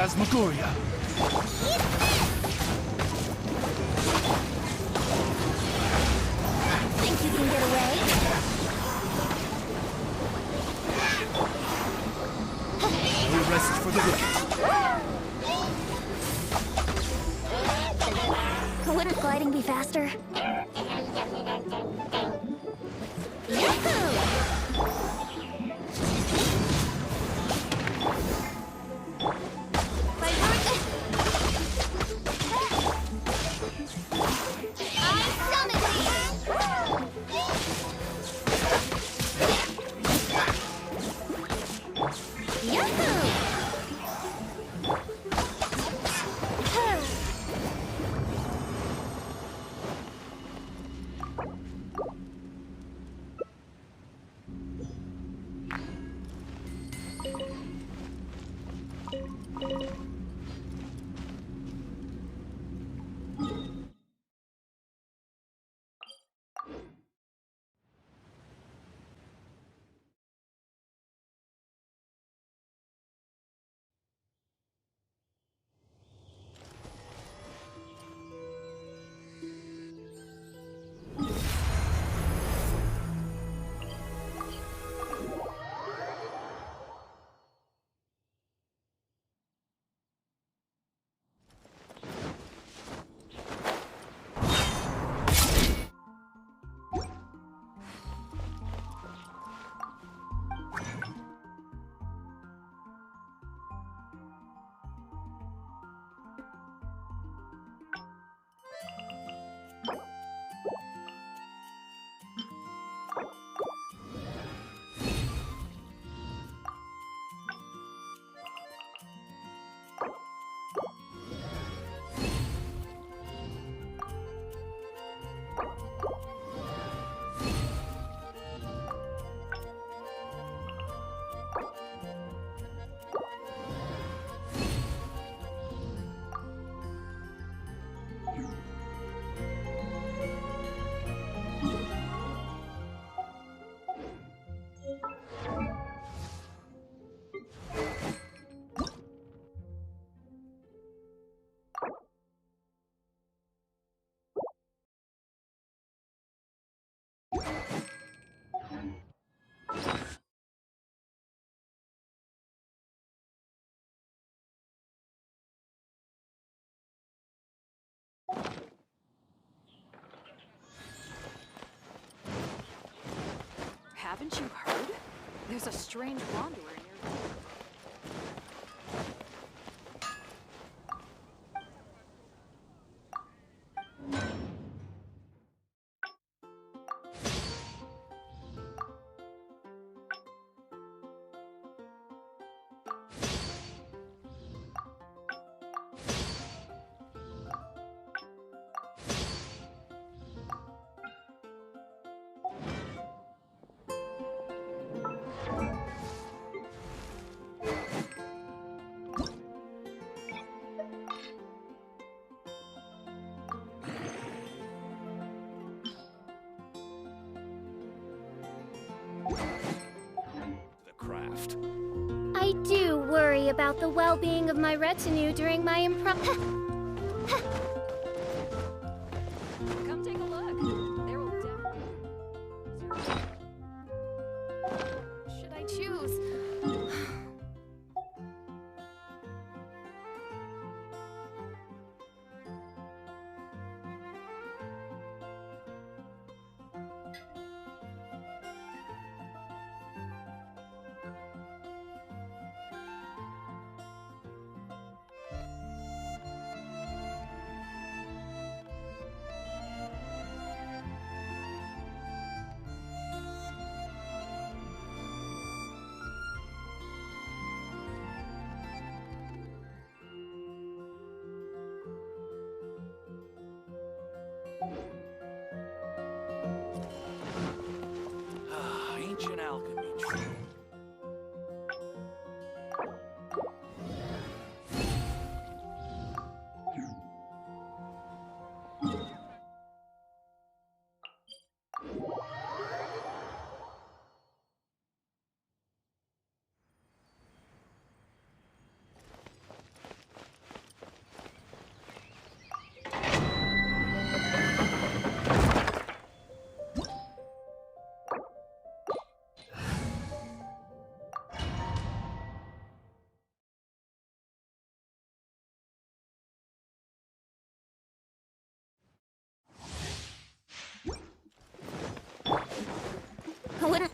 Phantasmagoria.
Think you can get away?
No rest for the wicked.
Wouldn't gliding be faster? Yahoo!
Haven't you heard? There's a strange wanderer near.
The craft.
I do worry about the well-being of my retinue during my
Come take a look. There will
Should I choose?
Ancient alchemy true.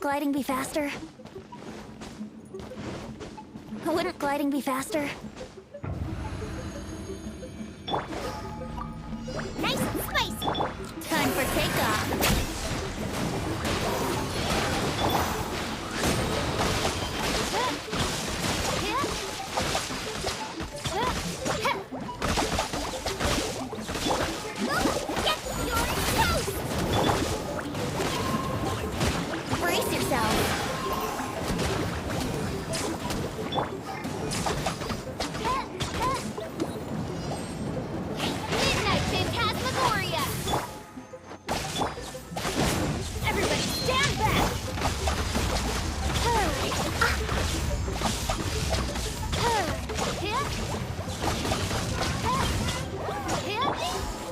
gliding be faster? Wouldn't gliding be faster? Nice and spicy! Time for takeoff! Brace yourself! Midnight Phantasmagoria! Everybody stand back!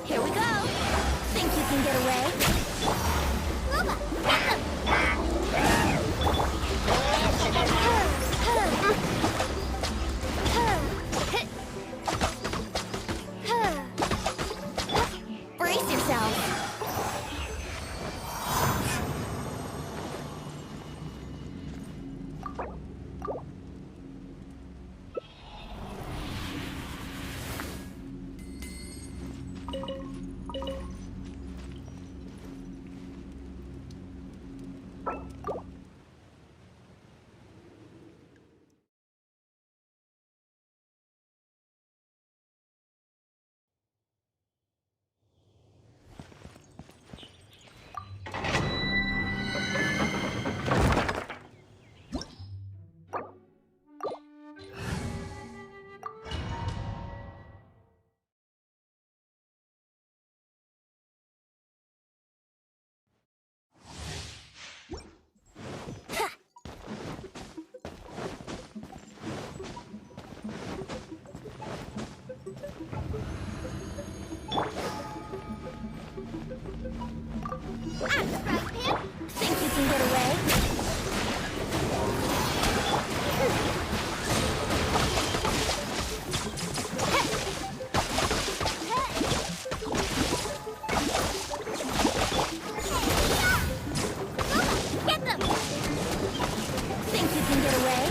Here we go! Think you can get away? Luma, get them! Brace yourself! Think you can get away? Get them! Think you can get away?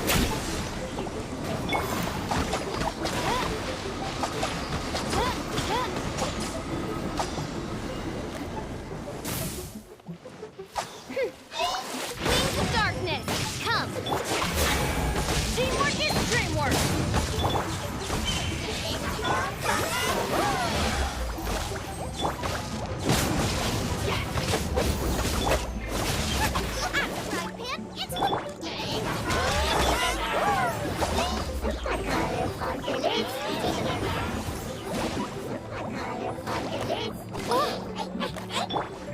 Wings of darkness, come! Teamwork is dreamwork!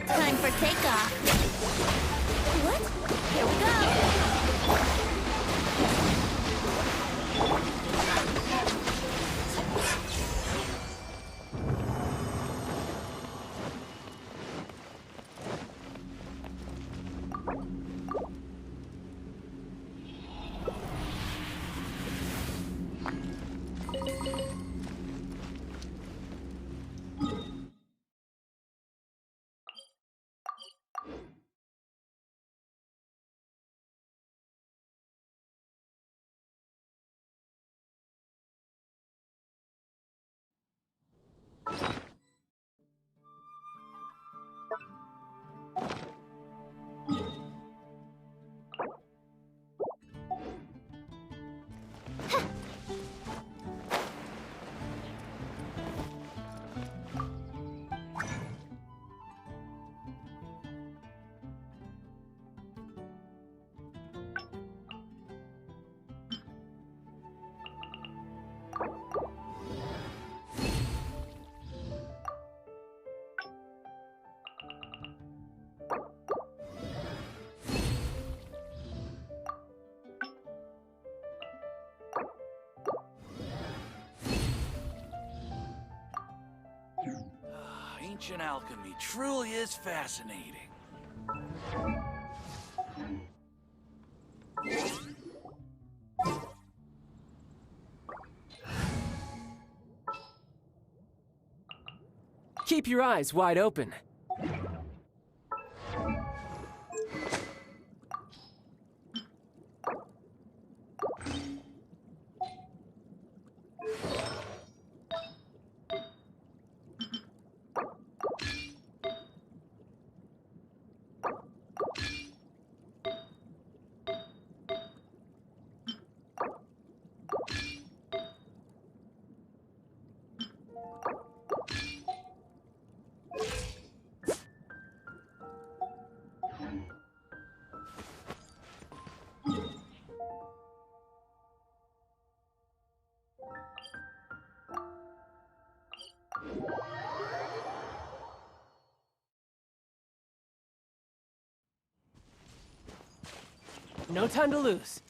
Time for takeoff. What? Here we go.
Ancient alchemy truly is fascinating.
Keep your eyes wide open. No time to lose.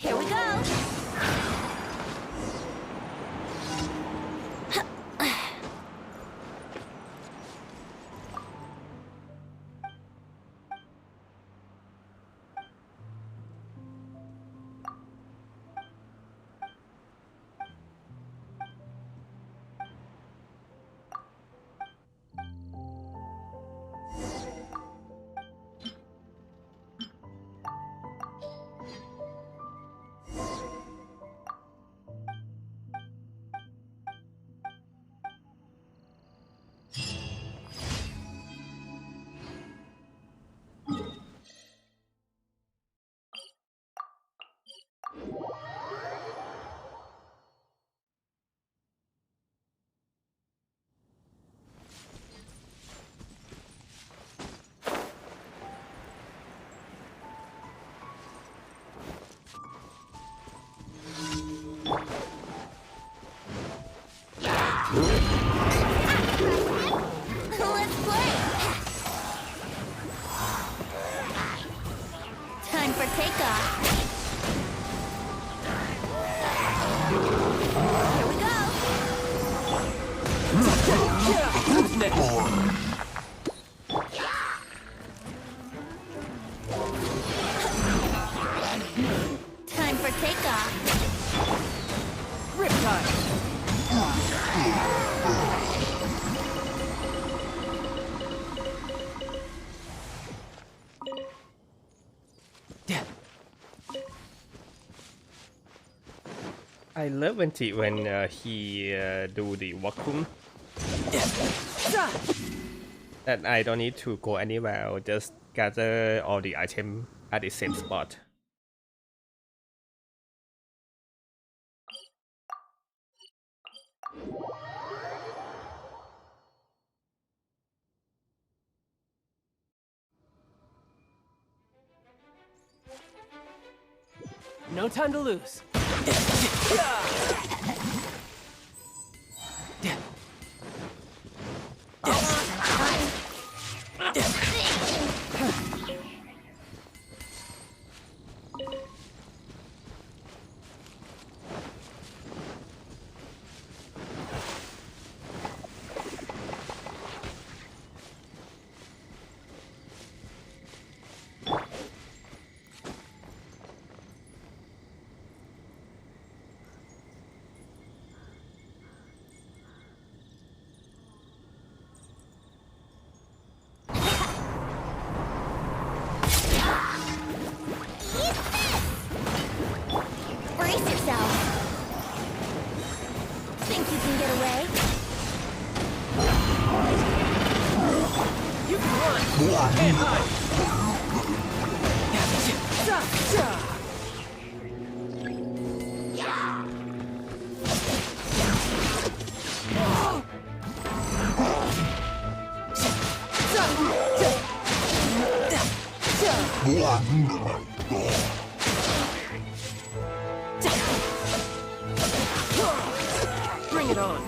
Here we go. Let's play. Time for takeoff. Here we go.
Who's next?
Time for takeoff.
Riptide.
I love when he do the vacuum. That I don't need to go anywhere. I'll just gather all the item at the same spot.
No time to lose.
Brace yourself. Think you can get away?
You can run. Can't hide. Bring it on.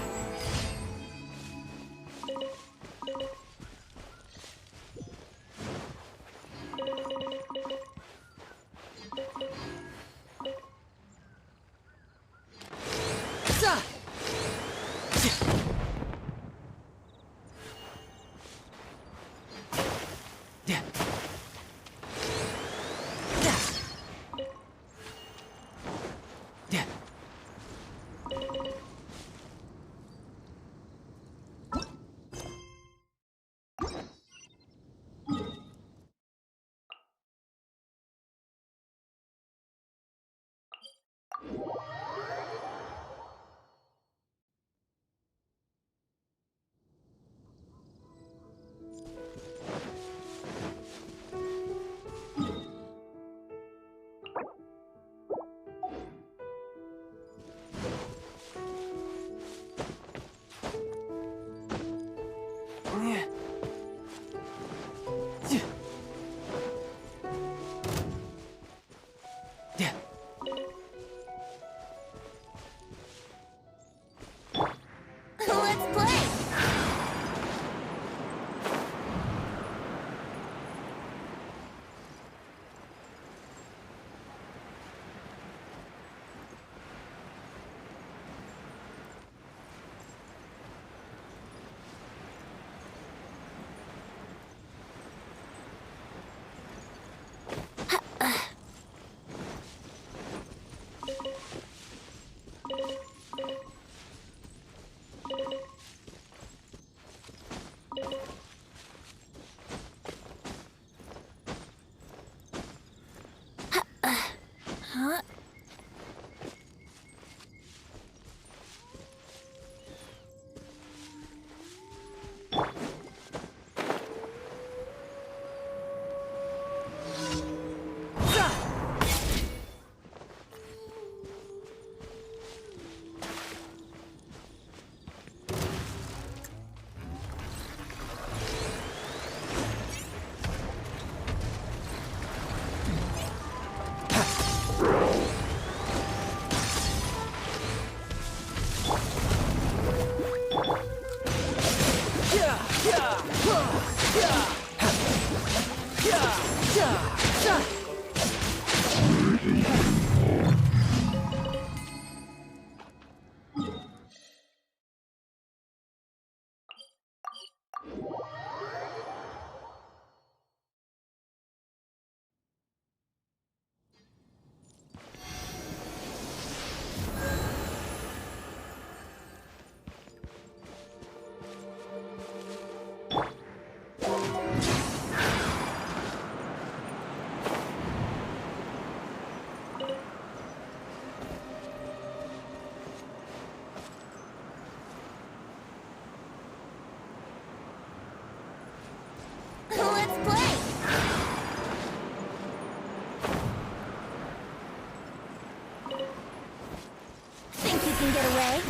can get away?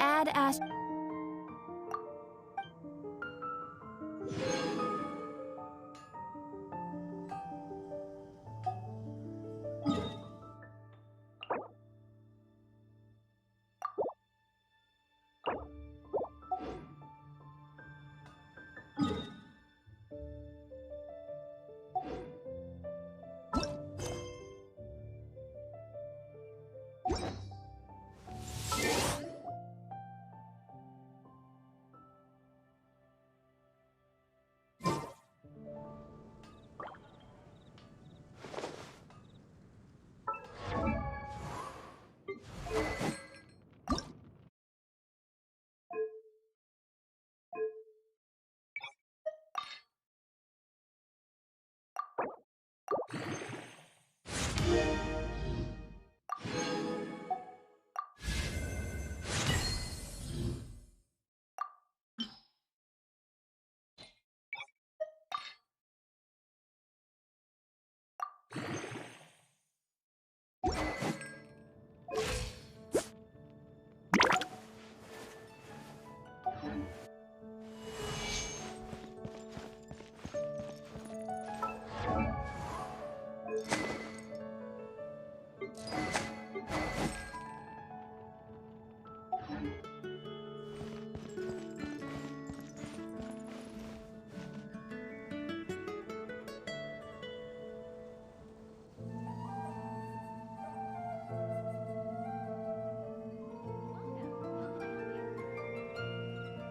Add Ash.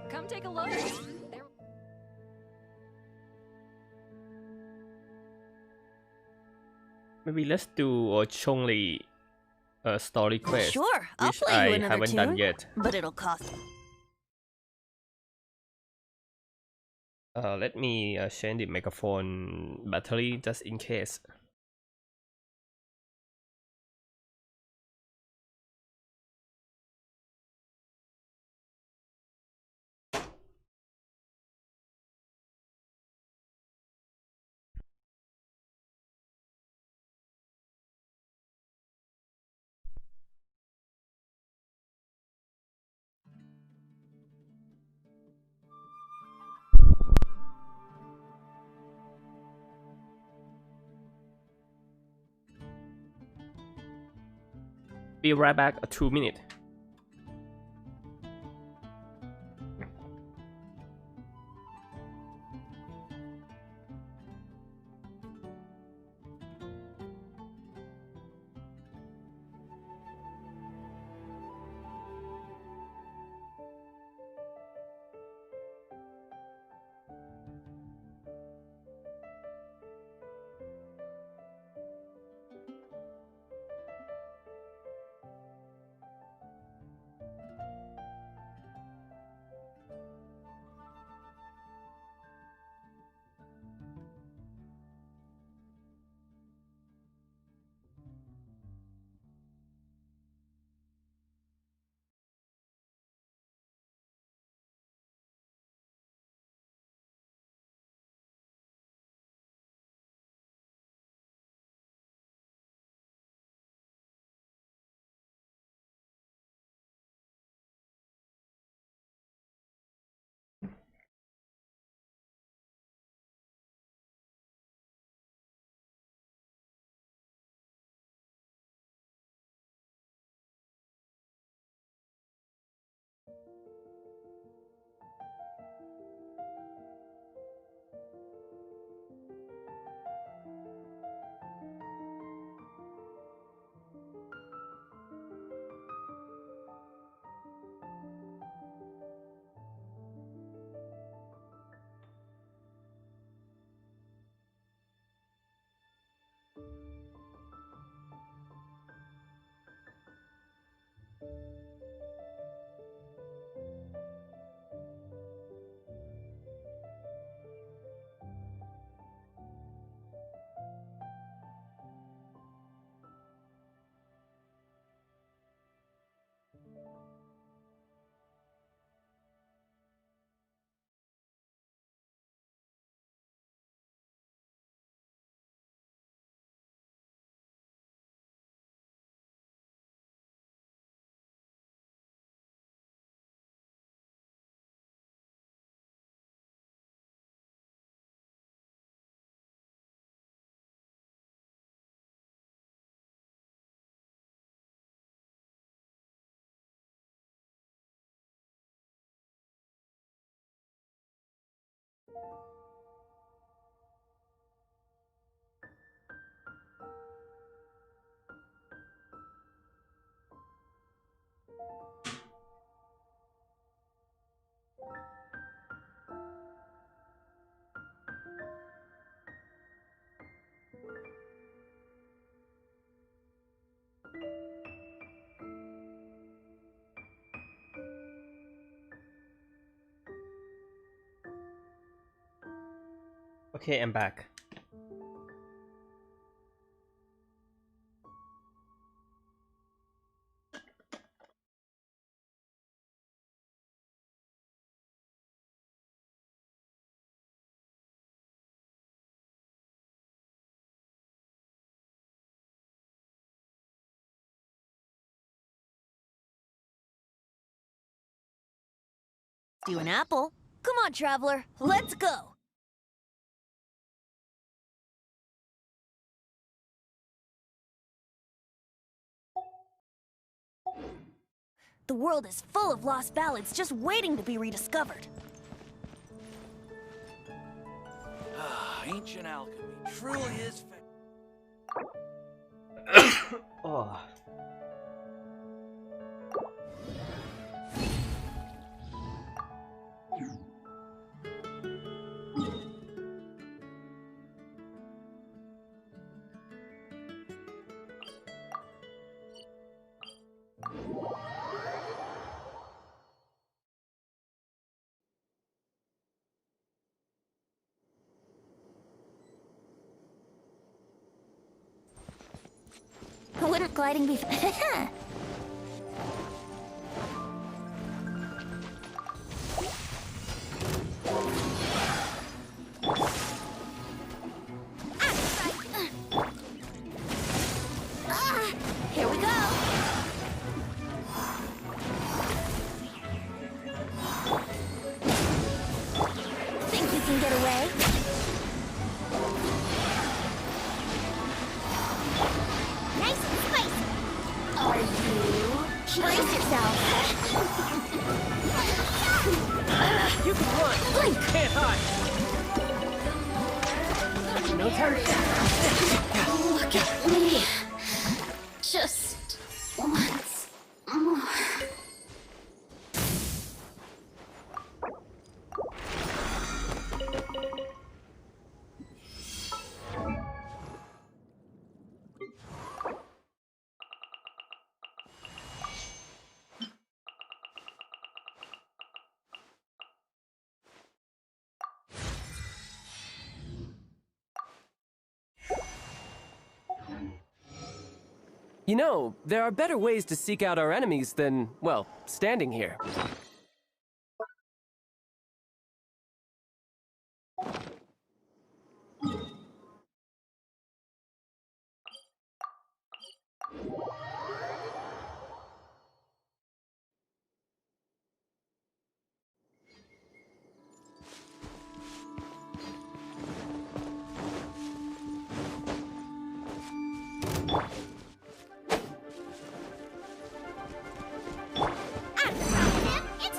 Come take a look. There-
Maybe let's do a Chongli story quest,
Sure, I'll
which
play you
I
another
haven't done
tune,
yet.
but it'll cost.
Let me change the microphone battery just in case. Be right back, 2 minutes. Okay, I'm back.
Do an apple. Come on, traveler. Let's go. The world is full of lost ballads just waiting to be rediscovered.
Ancient alchemy truly is
Oh.
Wouldn't gliding be... Here we go. Think you can get away? Nice and spicy. Are you? Brace yourself.
You can run!
Blink.
Can't hide! No time to...
Look at me. Just once more.
You know, there are better ways to seek out our enemies than, well, standing here.
It's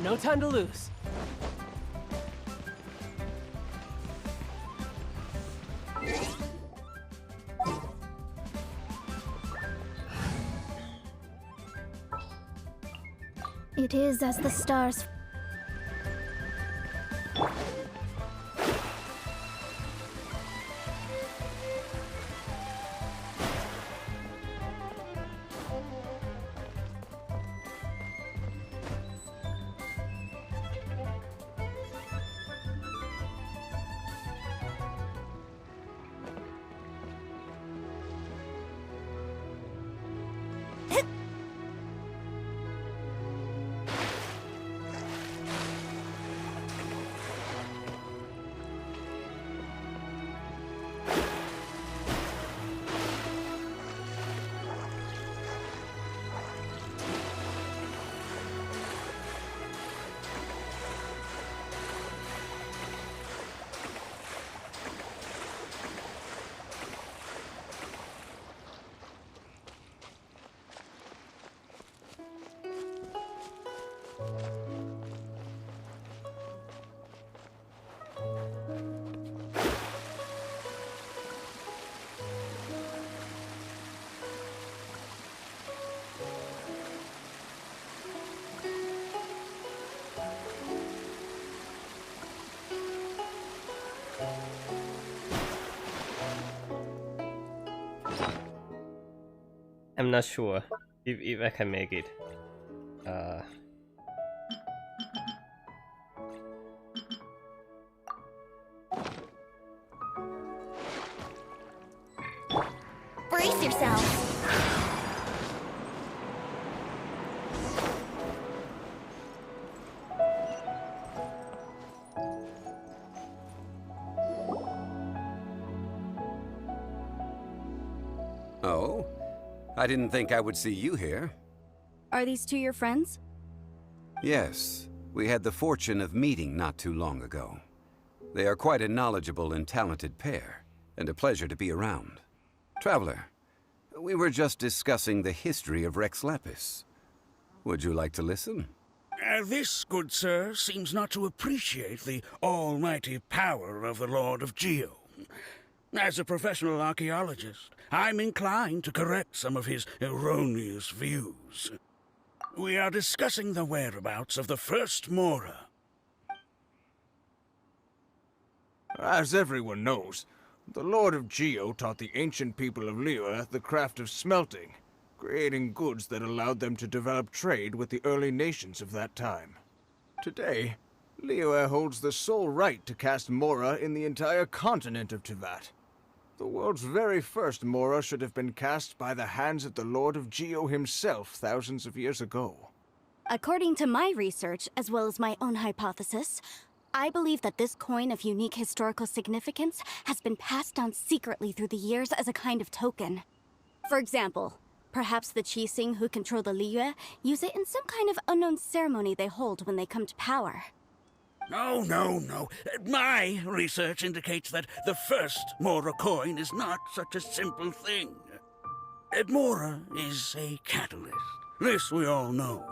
No time to lose.
It is as the stars.
I'm not sure if I can make it.
Brace yourself.
Oh? I didn't think I would see you here.
Are these two your friends?
Yes, we had the fortune of meeting not too long ago. They are quite a knowledgeable and talented pair, and a pleasure to be around. Traveler, we were just discussing the history of Rex Lapis. Would you like to listen?
This, good sir, seems not to appreciate the almighty power of the Lord of Geo. As a professional archaeologist, I'm inclined to correct some of his erroneous views. We are discussing the whereabouts of the first Mora.
As everyone knows, the Lord of Geo taught the ancient people of Liyue the craft of smelting, creating goods that allowed them to develop trade with the early nations of that time. Today, Liyue holds the sole right to cast Mora in the entire continent of Teyvat. The world's very first Mora should have been cast by the hands of the Lord of Geo himself thousands of years ago.
According to my research, as well as my own hypothesis, I believe that this coin of unique historical significance has been passed down secretly through the years as a kind of token. For example, perhaps the Qixing who control the Liyue use it in some kind of unknown ceremony they hold when they come to power.
No. My research indicates that the first Mora coin is not such a simple thing. Mora is a catalyst. This we all know.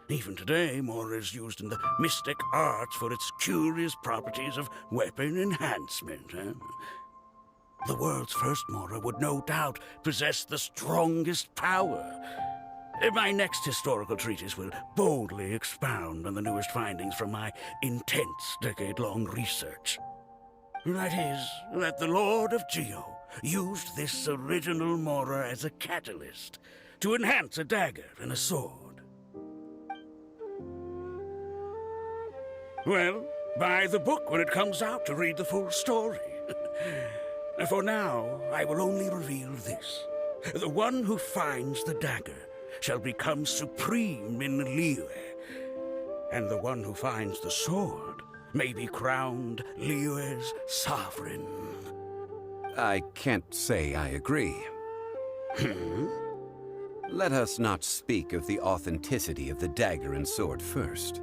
Even today, Mora is used in the mystic arts for its curious properties of weapon enhancement. The world's first Mora would no doubt possess the strongest power. My next historical treatise will boldly expound on the newest findings from my intense decade-long research. That is, that the Lord of Geo used this original Mora as a catalyst to enhance a dagger and a sword. Well, buy the book when it comes out to read the full story. For now, I will only reveal this. The one who finds the dagger shall become supreme in Liyue, and the one who finds the sword may be crowned Liyue's sovereign.
I can't say I agree. Let us not speak of the authenticity of the dagger and sword first.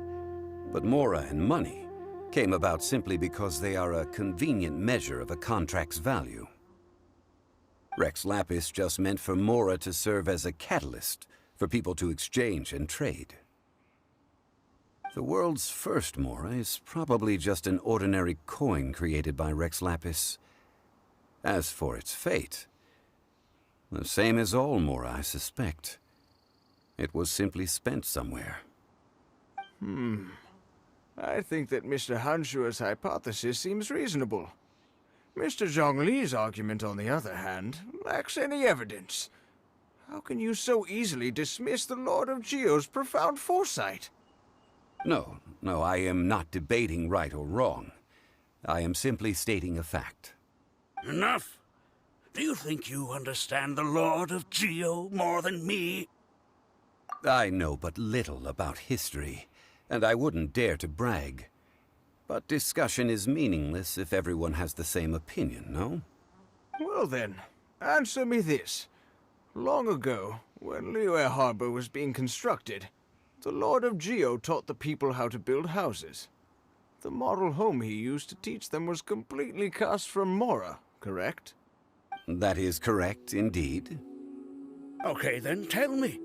But Mora and money came about simply because they are a convenient measure of a contract's value. Rex Lapis just meant for Mora to serve as a catalyst for people to exchange and trade. The world's first Mora is probably just an ordinary coin created by Rex Lapis. As for its fate, the same as all Mora, I suspect. It was simply spent somewhere.
I think that Mr. Hanshua's hypothesis seems reasonable. Mr. Zhongli's argument, on the other hand, lacks any evidence. How can you so easily dismiss the Lord of Geo's profound foresight?
No, I am not debating right or wrong. I am simply stating a fact.
Enough! Do you think you understand the Lord of Geo more than me?
I know but little about history, and I wouldn't dare to brag. But discussion is meaningless if everyone has the same opinion, no?
Well then, answer me this. Long ago, when Liyue Harbor was being constructed, the Lord of Geo taught the people how to build houses. The model home he used to teach them was completely cast from Mora, correct?
That is correct, indeed.
Okay, then tell me.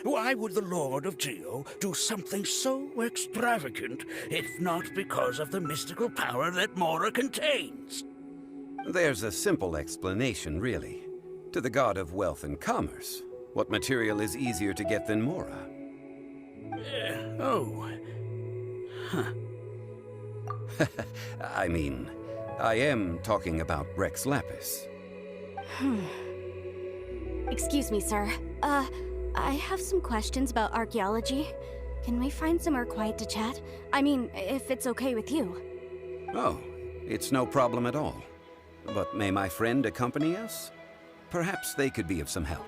Why would the Lord of Geo do something so extravagant, if not because of the mystical power that Mora contains?
There's a simple explanation, really. To the god of wealth and commerce, what material is easier to get than Mora? I mean, I am talking about Rex Lapis.
Excuse me, sir. I have some questions about archaeology. Can we find somewhere quiet to chat? I mean, if it's okay with you.
Oh, it's no problem at all. But may my friend accompany us? Perhaps they could be of some help.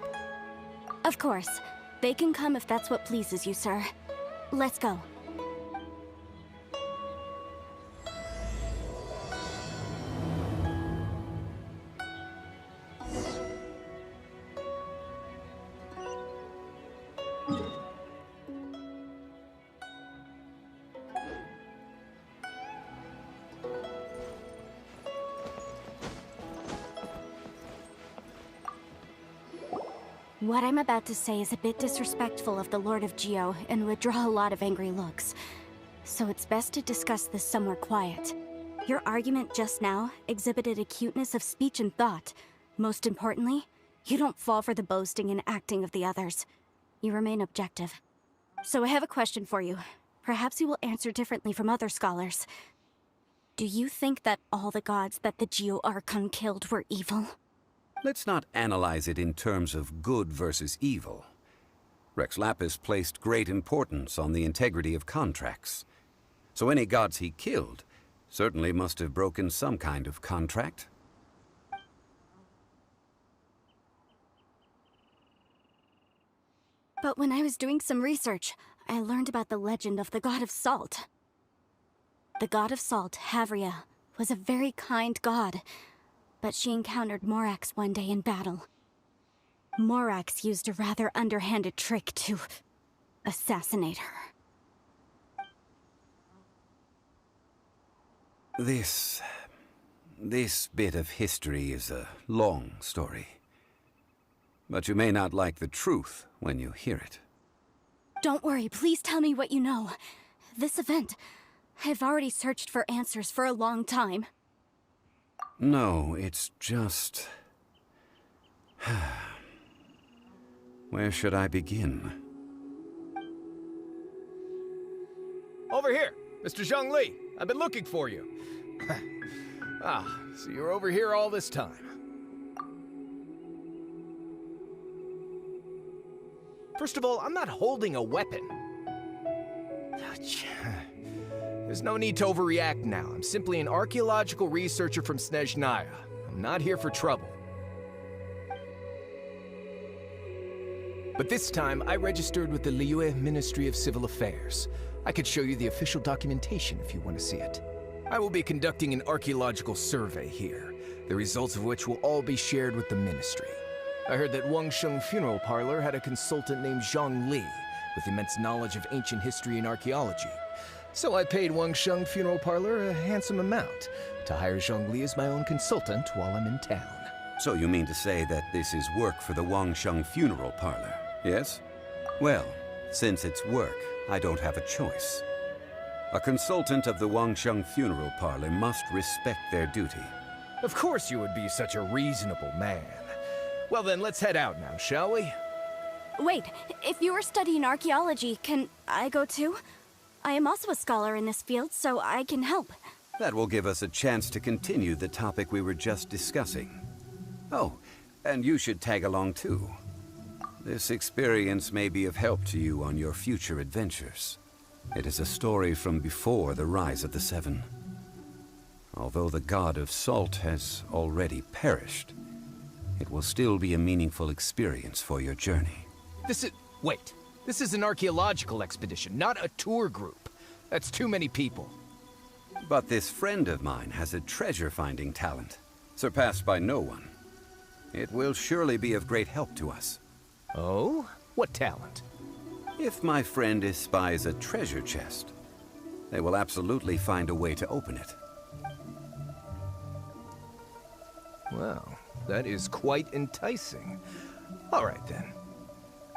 Of course. They can come if that's what pleases you, sir. Let's go. What I'm about to say is a bit disrespectful of the Lord of Geo and would draw a lot of angry looks. So it's best to discuss this somewhere quiet. Your argument just now exhibited acuteness of speech and thought. Most importantly, you don't fall for the boasting and acting of the others. You remain objective. So I have a question for you. Perhaps you will answer differently from other scholars. Do you think that all the gods that the Geo Archon killed were evil?
Let's not analyze it in terms of good versus evil. Rex Lapis placed great importance on the integrity of contracts. So any gods he killed certainly must have broken some kind of contract.
But when I was doing some research, I learned about the legend of the god of salt. The god of salt, Havria, was a very kind god, but she encountered Morax one day in battle. Morax used a rather underhanded trick to assassinate her.
This bit of history is a long story. But you may not like the truth when you hear it.
Don't worry, please tell me what you know. This event, I've already searched for answers for a long time.
No, it's just... Where should I begin?
Over here, Mr. Zhongli. I've been looking for you. So you're over here all this time. First of all, I'm not holding a weapon. There's no need to overreact now. I'm simply an archaeological researcher from Snezhnaya. I'm not here for trouble. But this time, I registered with the Liyue Ministry of Civil Affairs. I could show you the official documentation if you want to see it. I will be conducting an archaeological survey here, the results of which will all be shared with the ministry. I heard that Wangsheng Funeral Parlor had a consultant named Zhang Li, with immense knowledge of ancient history and archaeology. So I paid Wangsheng Funeral Parlor a handsome amount to hire Zhang Li as my own consultant while I'm in town.
So you mean to say that this is work for the Wangsheng Funeral Parlor, yes? Well, since it's work, I don't have a choice. A consultant of the Wangsheng funeral parlor must respect their duty.
Of course you would be such a reasonable man. Well then, let's head out now, shall we?
Wait, if you are studying archaeology, can I go too? I am also a scholar in this field, so I can help.
That will give us a chance to continue the topic we were just discussing. Oh, and you should tag along too. This experience may be of help to you on your future adventures. It is a story from before the rise of the Seven. Although the god of salt has already perished, it will still be a meaningful experience for your journey.
Wait. This is an archaeological expedition, not a tour group. That's too many people.
But this friend of mine has a treasure-finding talent, surpassed by no one. It will surely be of great help to us.
Oh? What talent?
If my friend espies a treasure chest, they will absolutely find a way to open it.
Well, that is quite enticing. All right then.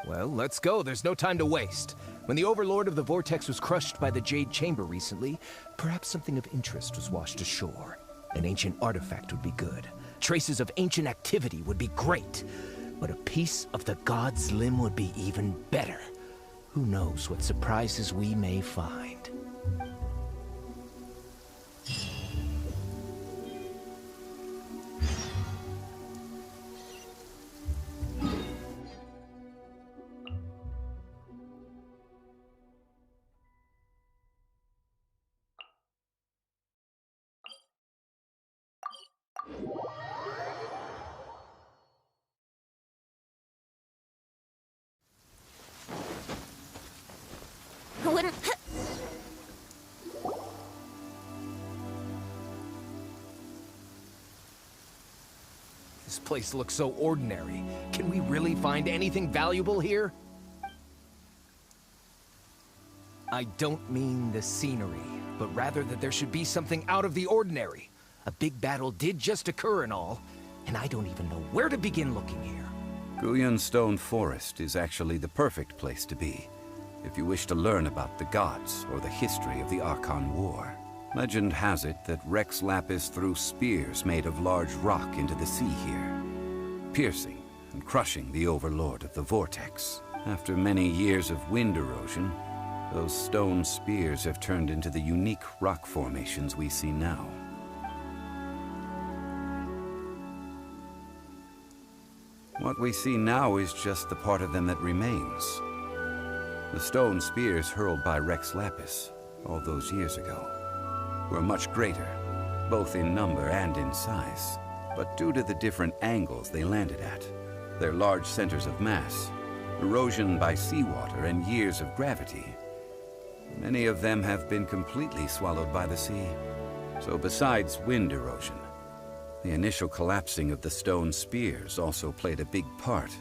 Well, let's go. There's no time to waste. When the Overlord of the Vortex was crushed by the Jade Chamber recently, perhaps something of interest was washed ashore. An ancient artifact would be good. Traces of ancient activity would be great. But a piece of the god's limb would be even better. Who knows what surprises we may find. This place looks so ordinary. Can we really find anything valuable here? I don't mean the scenery, but rather that there should be something out of the ordinary. A big battle did just occur and all, and I don't even know where to begin looking here.
Guyan Stone Forest is actually the perfect place to be, if you wish to learn about the gods or the history of the Archon War. Legend has it that Rex Lapis threw spears made of large rock into the sea here, piercing and crushing the Overlord of the Vortex. After many years of wind erosion, those stone spears have turned into the unique rock formations we see now. What we see now is just the part of them that remains. The stone spears hurled by Rex Lapis all those years ago were much greater, both in number and in size. But due to the different angles they landed at, their large centers of mass, erosion by seawater, and years of gravity, many of them have been completely swallowed by the sea. So besides wind erosion, the initial collapsing of the stone spears also played a big part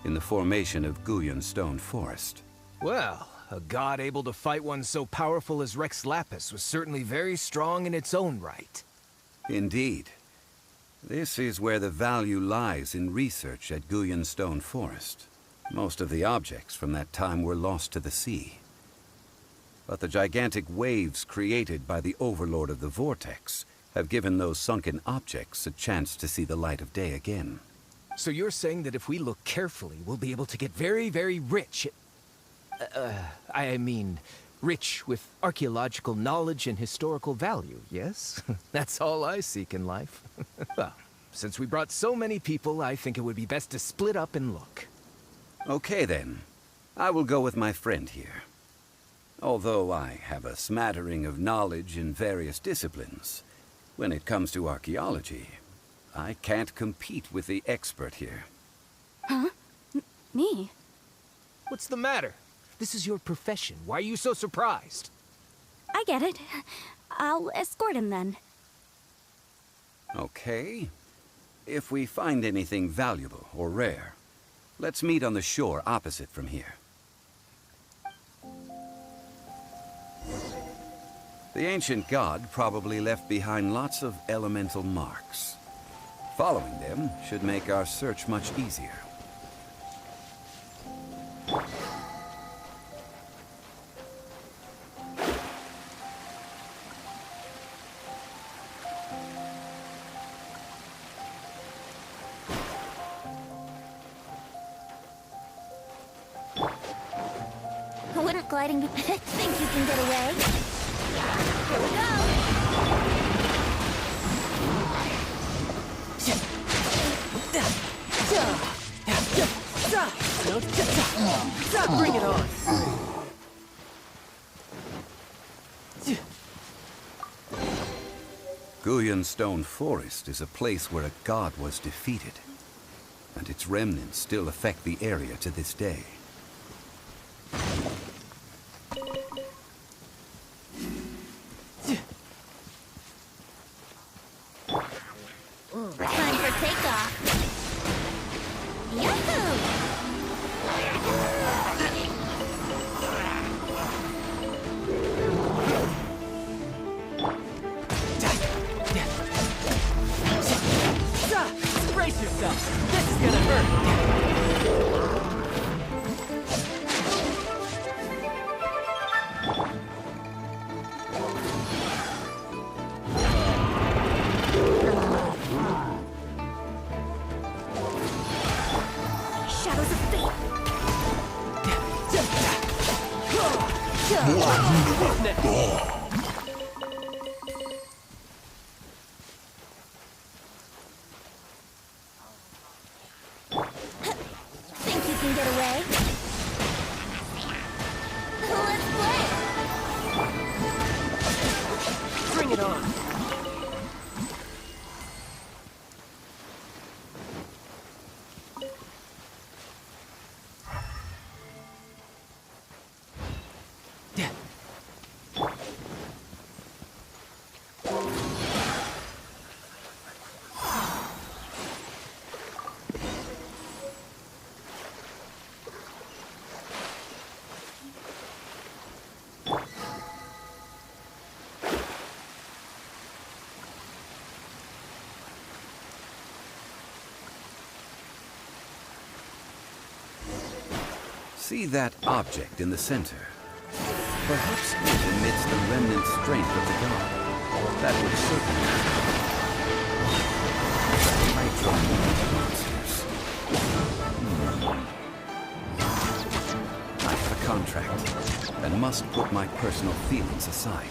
in the formation of Guyan Stone Forest.
Well, a god able to fight one so powerful as Rex Lapis was certainly very strong in its own right.
Indeed. This is where the value lies in research at Guyan Stone Forest. Most of the objects from that time were lost to the sea. But the gigantic waves created by the Overlord of the Vortex have given those sunken objects a chance to see the light of day again.
So you're saying that if we look carefully, we'll be able to get very, very rich I mean, rich with archaeological knowledge and historical value, yes? That's all I seek in life. Well, since we brought so many people, I think it would be best to split up and look.
Okay then. I will go with my friend here. Although I have a smattering of knowledge in various disciplines, when it comes to archaeology, I can't compete with the expert here.
Huh? Me?
What's the matter? This is your profession. Why are you so surprised?
I get it. I'll escort him then.
Okay. If we find anything valuable or rare, let's meet on the shore opposite from here. The ancient god probably left behind lots of elemental marks. Following them should make our search much easier.
gliding. Think you can get away? Here we go!
Bring it on!
Guyan Stone Forest is a place where a god was defeated, and its remnants still affect the area to this day.
Time for takeoff. Yahoo!
Brace yourself! This is gonna hurt!
Shadows of fate!
What's next?
Think you can get away? Let's play!
Bring it on!
See that object in the center? Perhaps it emits the remnant strength of the god. That would certainly Hydro monsters. I have a contract and must put my personal feelings aside.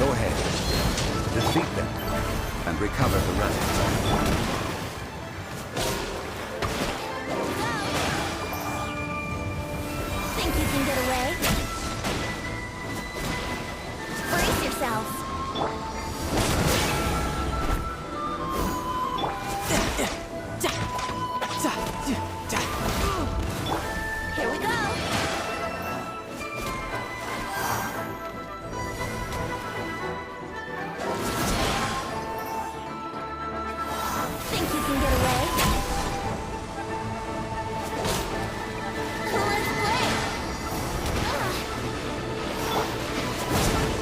Go ahead, defeat them, and recover the relics.
Think you can get away? Brace yourself! Here we go! Think you can get away? Let's play!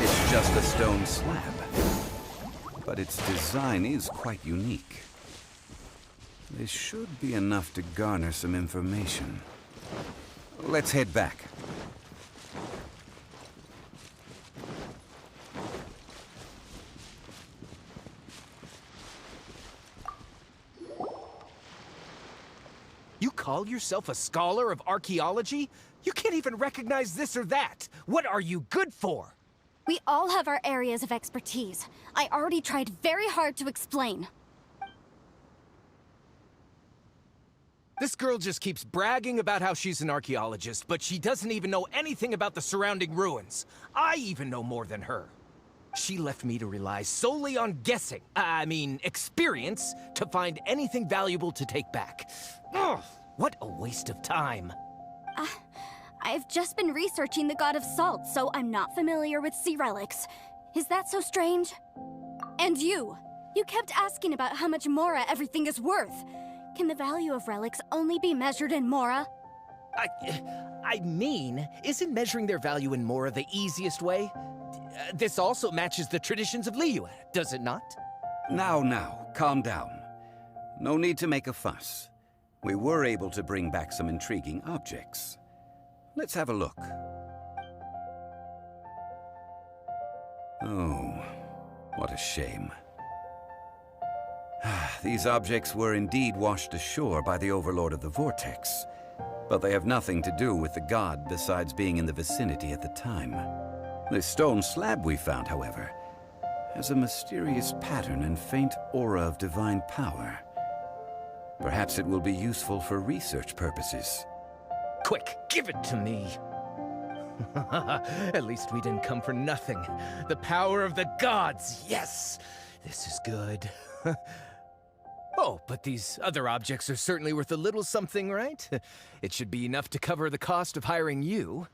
It's just a stone slab, but its design is quite unique. This should be enough to garner some information. Let's head back.
You call yourself a scholar of archaeology? You can't even recognize this or that. What are you good for?
We all have our areas of expertise. I already tried very hard to explain.
This girl just keeps bragging about how she's an archaeologist, but she doesn't even know anything about the surrounding ruins. I even know more than her. She left me to rely solely on guessing, experience, to find anything valuable to take back. Ugh, what a waste of time.
I've just been researching the god of salt, so I'm not familiar with sea relics. Is that so strange? And you kept asking about how much Mora everything is worth. Can the value of relics only be measured in Mora?
Isn't measuring their value in Mora the easiest way? This also matches the traditions of LiVE, does it not?
Now, calm down. No need to make a fuss. We were able to bring back some intriguing objects. Let's have a look. Oh, what a shame. These objects were indeed washed ashore by the Overlord of the Vortex. but they have nothing to do with the god besides being in the vicinity at the time. This stone slab we found, however, has a mysterious pattern and faint aura of divine power. Perhaps it will be useful for research purposes.
Quick, give it to me! At least we didn't come for nothing. The power of the gods, yes! This is good. Oh, but these other objects are certainly worth a little something, right? It should be enough to cover the cost of hiring you.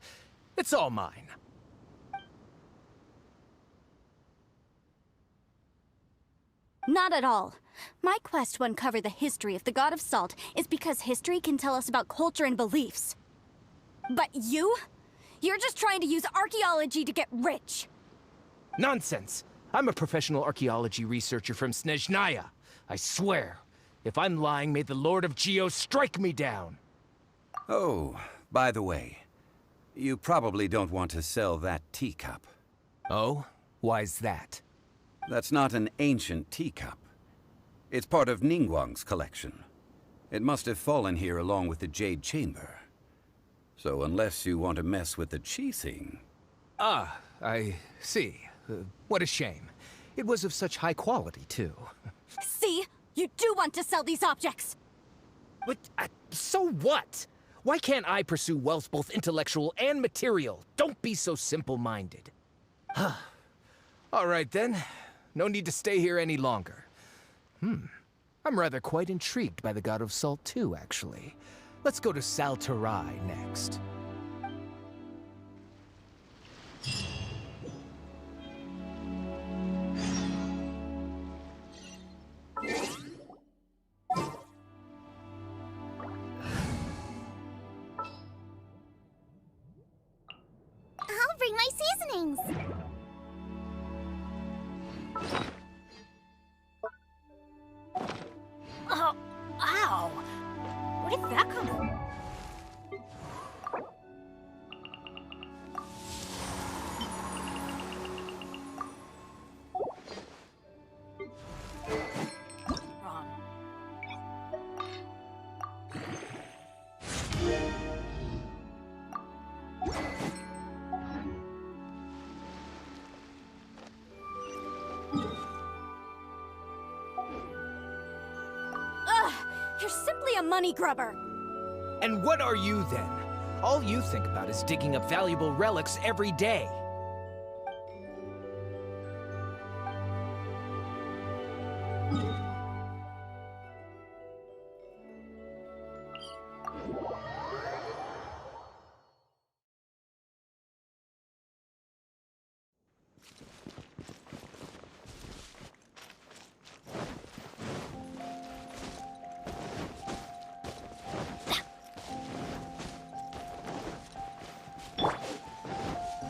It's all mine.
Not at all. My quest to uncover the history of the God of Salt is because history can tell us about culture and beliefs. But you? You're just trying to use archaeology to get rich.
Nonsense! I'm a professional archaeology researcher from Snezhnaya. I swear, if I'm lying, may the Lord of Geo strike me down!
Oh, by the way, you probably don't want to sell that teacup.
Oh? Why's that?
That's not an ancient teacup. It's part of Ningguang's collection. It must have fallen here along with the Jade Chamber. So unless you want to mess with the Qixing...
Ah, I see. What a shame. It was of such high quality, too.
See? You do want to sell these objects!
But, so what? Why can't I pursue wealth both intellectual and material? Don't be so simple-minded. All right, then. No need to stay here any longer. I'm rather quite intrigued by the God of Salt, too, actually. Let's go to Sal Tarai next.
I'll bring my seasonings! Oh, ow! Where did that come from? You're simply a money grubber!
And what are you, then? All you think about is digging up valuable relics every day.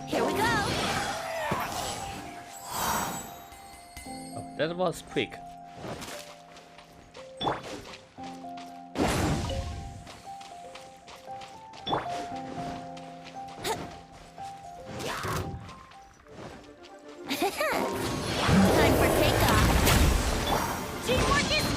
Here we go!
Oh, that was quick.
Time for takeoff! Teamwork is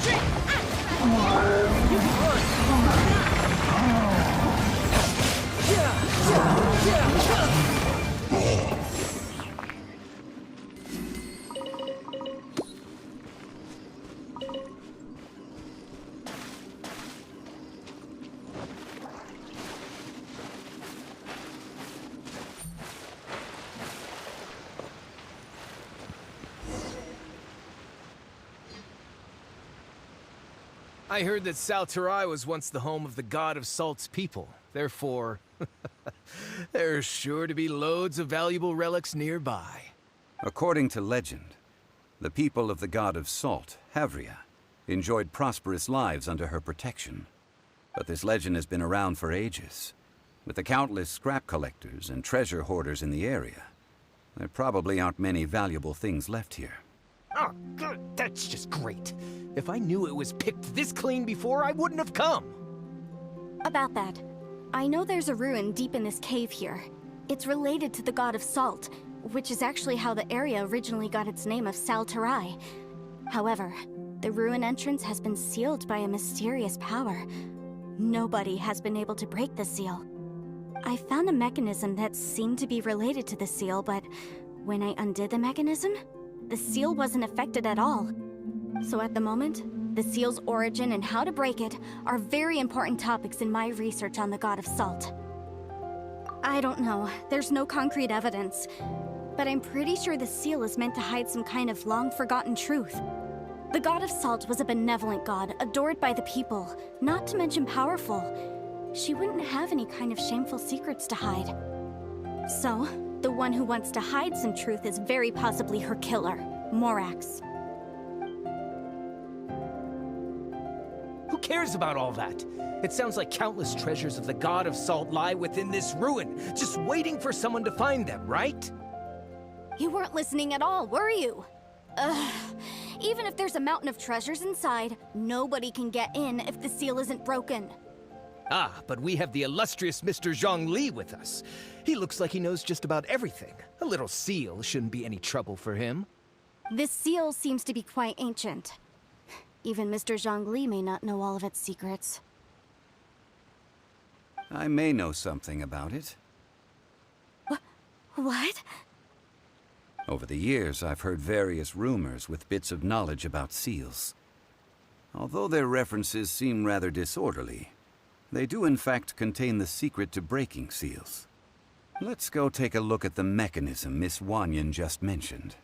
I heard that Sal Tarai was once the home of the God of Salt's people. Therefore, there's sure to be loads of valuable relics nearby.
According to legend, the people of the God of Salt, Havria, enjoyed prosperous lives under her protection. But this legend has been around for ages. With the countless scrap collectors and treasure hoarders in the area, there probably aren't many valuable things left here.
Oh, good. That's just great. If I knew it was picked this clean before, I wouldn't have come.
About that, I know there's a ruin deep in this cave here. It's related to the God of Salt, which is actually how the area originally got its name of Sal Tarai. However, the ruin entrance has been sealed by a mysterious power. nobody has been able to break the seal. I found a mechanism that seemed to be related to the seal, but when I undid the mechanism, the seal wasn't affected at all. So at the moment, the seal's origin and how to break it are very important topics in my research on the God of Salt. I don't know, there's no concrete evidence, but I'm pretty sure the seal is meant to hide some kind of long-forgotten truth. The God of Salt was a benevolent god, adored by the people, not to mention powerful. She wouldn't have any kind of shameful secrets to hide. So, the one who wants to hide some truth is very possibly her killer, Morax.
Who cares about all that? It sounds like countless treasures of the God of Salt lie within this ruin, just waiting for someone to find them, right?
You weren't listening at all, were you? Ugh. Even if there's a mountain of treasures inside, nobody can get in if the seal isn't broken.
Ah, but we have the illustrious Mr. Zhongli with us. He looks like he knows just about everything. A little seal shouldn't be any trouble for him.
This seal seems to be quite ancient. Even Mr. Zhongli may not know all of its secrets.
I may know something about it.
What?
Over the years, I've heard various rumors with bits of knowledge about seals. Although their references seem rather disorderly, they do in fact contain the secret to breaking seals. Let's go take a look at the mechanism Miss Wanyan just mentioned.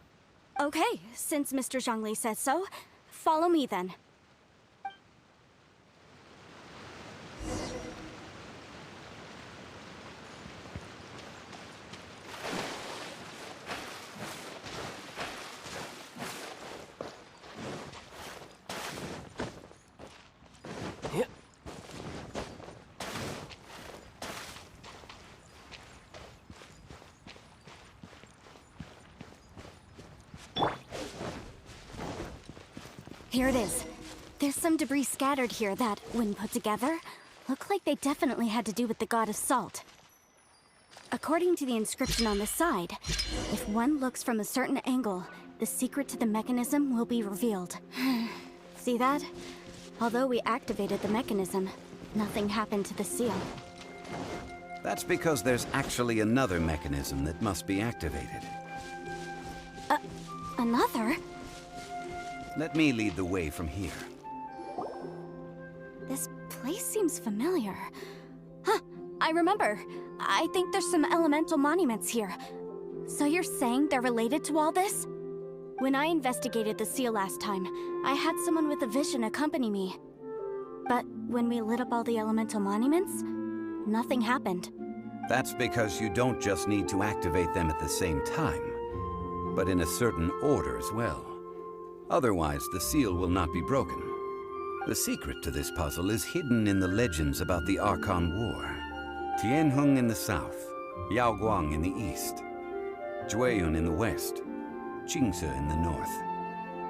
Okay, since Mr. Zhongli says so, follow me then. Here it is. There's some debris scattered here that, when put together, look like they definitely had to do with the God of Salt. According to the inscription on the side, if one looks from a certain angle, the secret to the mechanism will be revealed. See that? Although we activated the mechanism, nothing happened to the seal.
That's because there's actually another mechanism that must be activated.
Another?
Let me lead the way from here.
This place seems familiar. Huh, I remember. I think there's some elemental monuments here. So you're saying they're related to all this? When I investigated the seal last time, I had someone with a vision accompany me. But when we lit up all the elemental monuments, nothing happened.
That's because you don't just need to activate them at the same time, but in a certain order as well. Otherwise, the seal will not be broken. The secret to this puzzle is hidden in the legends about the Archon War. Tianheng in the south, Yaoguang in the east, Jueyun in the west, Qingce in the north.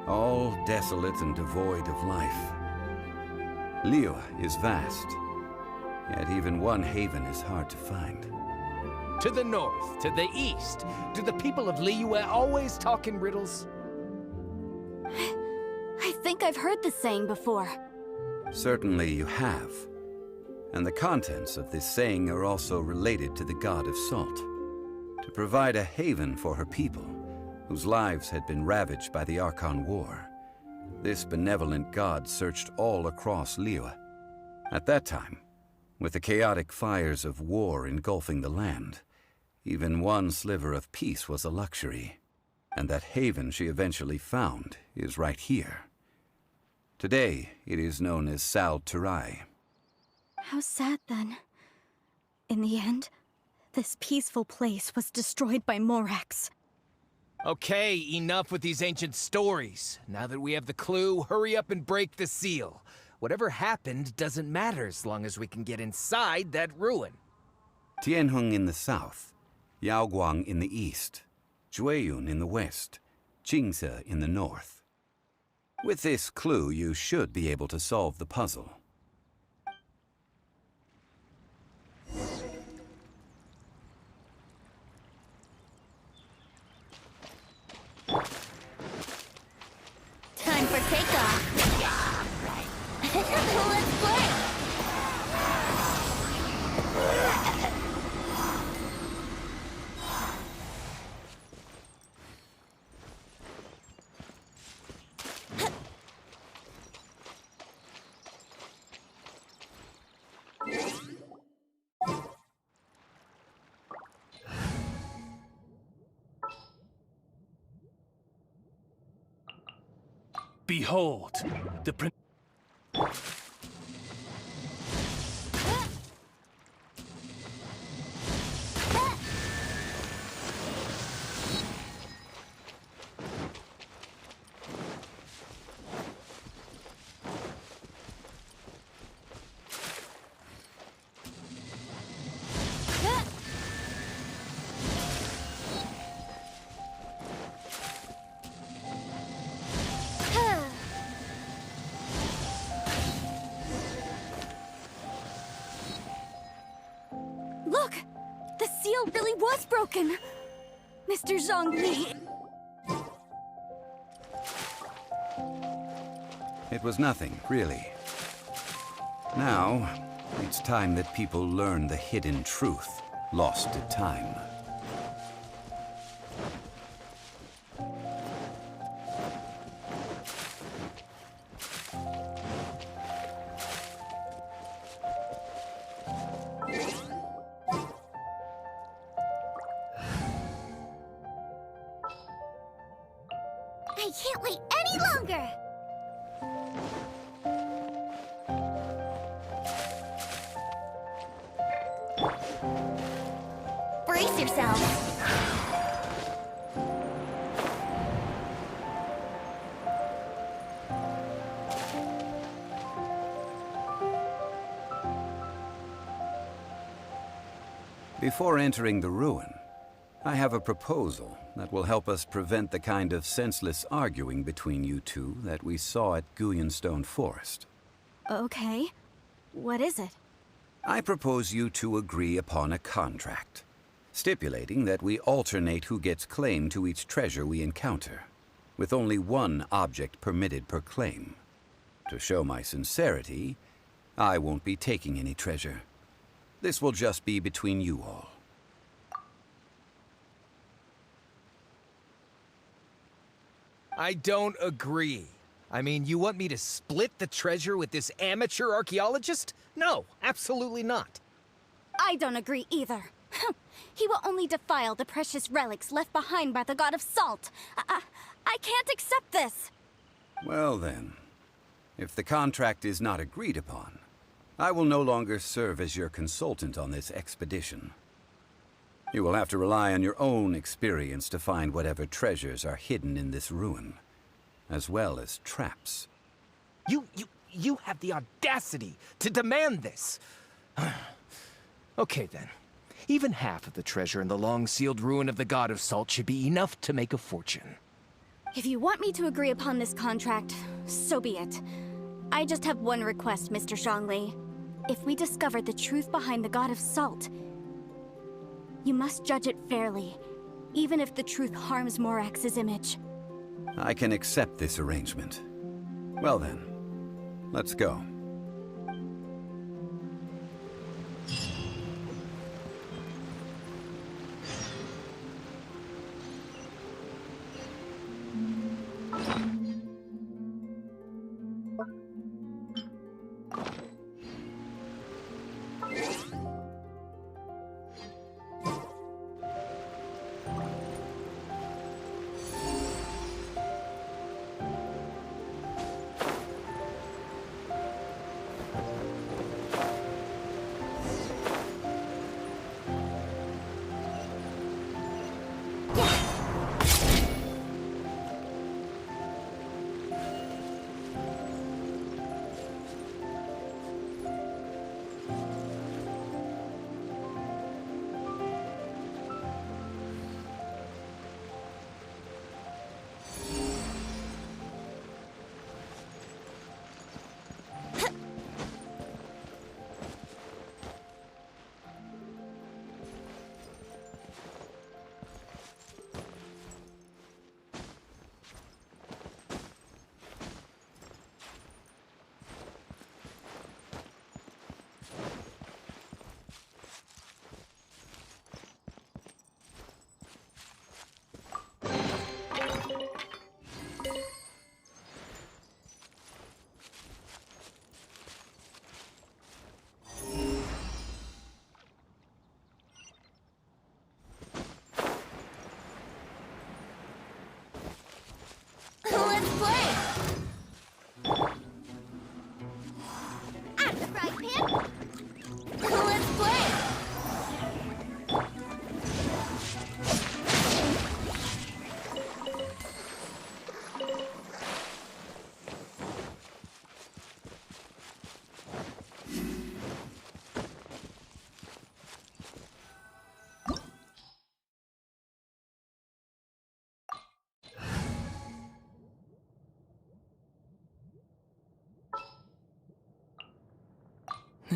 All desolate and devoid of life. Liyue is vast, yet even one haven is hard to find.
To the north, to the east. Do the people of Liyue always talk in riddles?
I think I've heard this saying before.
Certainly you have. And the contents of this saying are also related to the God of Salt. To provide a haven for her people, whose lives had been ravaged by the Archon War, this benevolent god searched all across Liyue. At that time, with the chaotic fires of war engulfing the land, even one sliver of peace was a luxury. And that haven she eventually found is right here. Today, it is known as Sal Turai.
How sad, then. In the end, this peaceful place was destroyed by Morax.
Okay, enough with these ancient stories. Now that we have the clue, hurry up and break the seal. Whatever happened doesn't matter as long as we can get inside that ruin.
Tianheng in the south, Yaoguang in the east, Jueyun in the west, Qingce in the north. With this clue, you should be able to solve the puzzle.
Time for takeoff. Let's play.
Behold, the prin-
Look! The seal really was broken! Mr. Zhongli.
It was nothing, really. Now, it's time that people learn the hidden truth lost to time.
I can't wait any longer! Brace yourselves!
Before entering the ruin, I have a proposal that will help us prevent the kind of senseless arguing between you two that we saw at Guyonstone Forest.
Okay. What is it?
I propose you two agree upon a contract, stipulating that we alternate who gets claim to each treasure we encounter, with only one object permitted per claim. To show my sincerity, I won't be taking any treasure. This will just be between you all.
I don't agree. I mean, you want me to split the treasure with this amateur archaeologist? No, absolutely not.
I don't agree either. He will only defile the precious relics left behind by the god of salt. I can't accept this.
Well then, if the contract is not agreed upon, I will no longer serve as your consultant on this expedition. You will have to rely on your own experience to find whatever treasures are hidden in this ruin, as well as traps.
You have the audacity to demand this. Okay then. Even half of the treasure in the long-sealed ruin of the God of Salt should be enough to make a fortune.
If you want me to agree upon this contract, so be it. I just have one request, Mr. Zhongli. If we discover the truth behind the God of Salt, you must judge it fairly, even if the truth harms Morax's image.
I can accept this arrangement. Well then, let's go.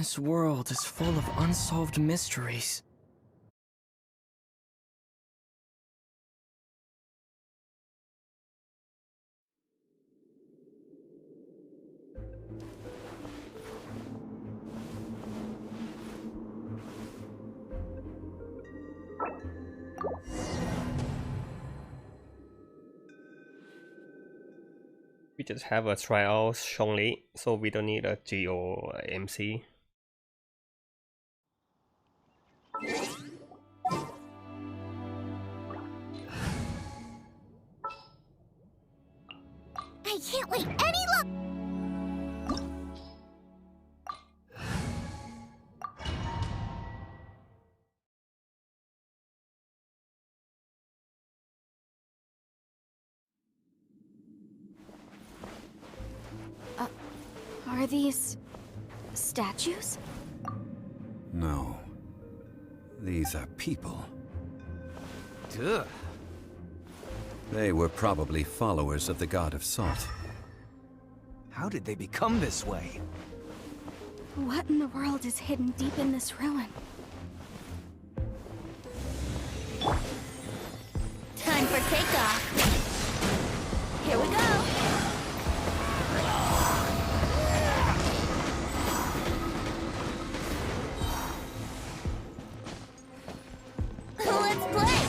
This world is full of unsolved mysteries.
We just have a trial Shongli, so we don't need a Geo MC.
I can't wait any look. Are these statues?
No. These are people.
Ugh.
They were probably followers of the god of salt.
How did they become this way?
What in the world is hidden deep in this ruin? Time for takeoff. Here we go. Let's play.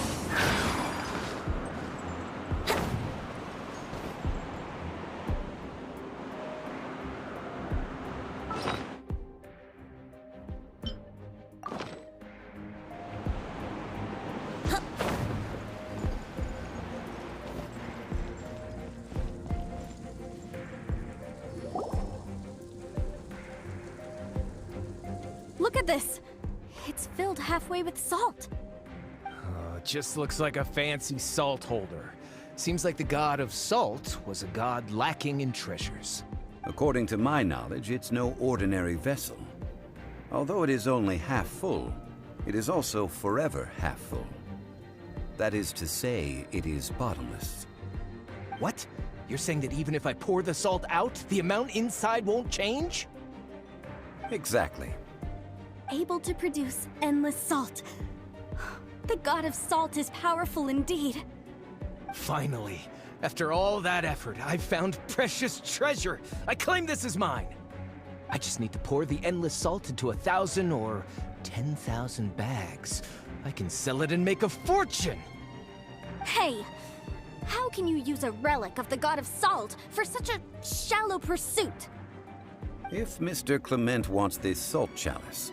Look at this. It's filled halfway with salt.
Just looks like a fancy salt holder. Seems like the god of salt was a god lacking in treasures.
According to my knowledge, it's no ordinary vessel. Although it is only half full, it is also forever half full. That is to say, it is bottomless.
What? You're saying that even if I pour the salt out, the amount inside won't change?
Exactly.
Able to produce endless salt. The god of salt is powerful indeed.
Finally, after all that effort, I've found precious treasure. I claim this as mine. I just need to pour the endless salt into 1,000 or 10,000 bags. I can sell it and make a fortune.
Hey, how can you use a relic of the god of salt for such a shallow pursuit?
If Mr. Clement wants this salt chalice,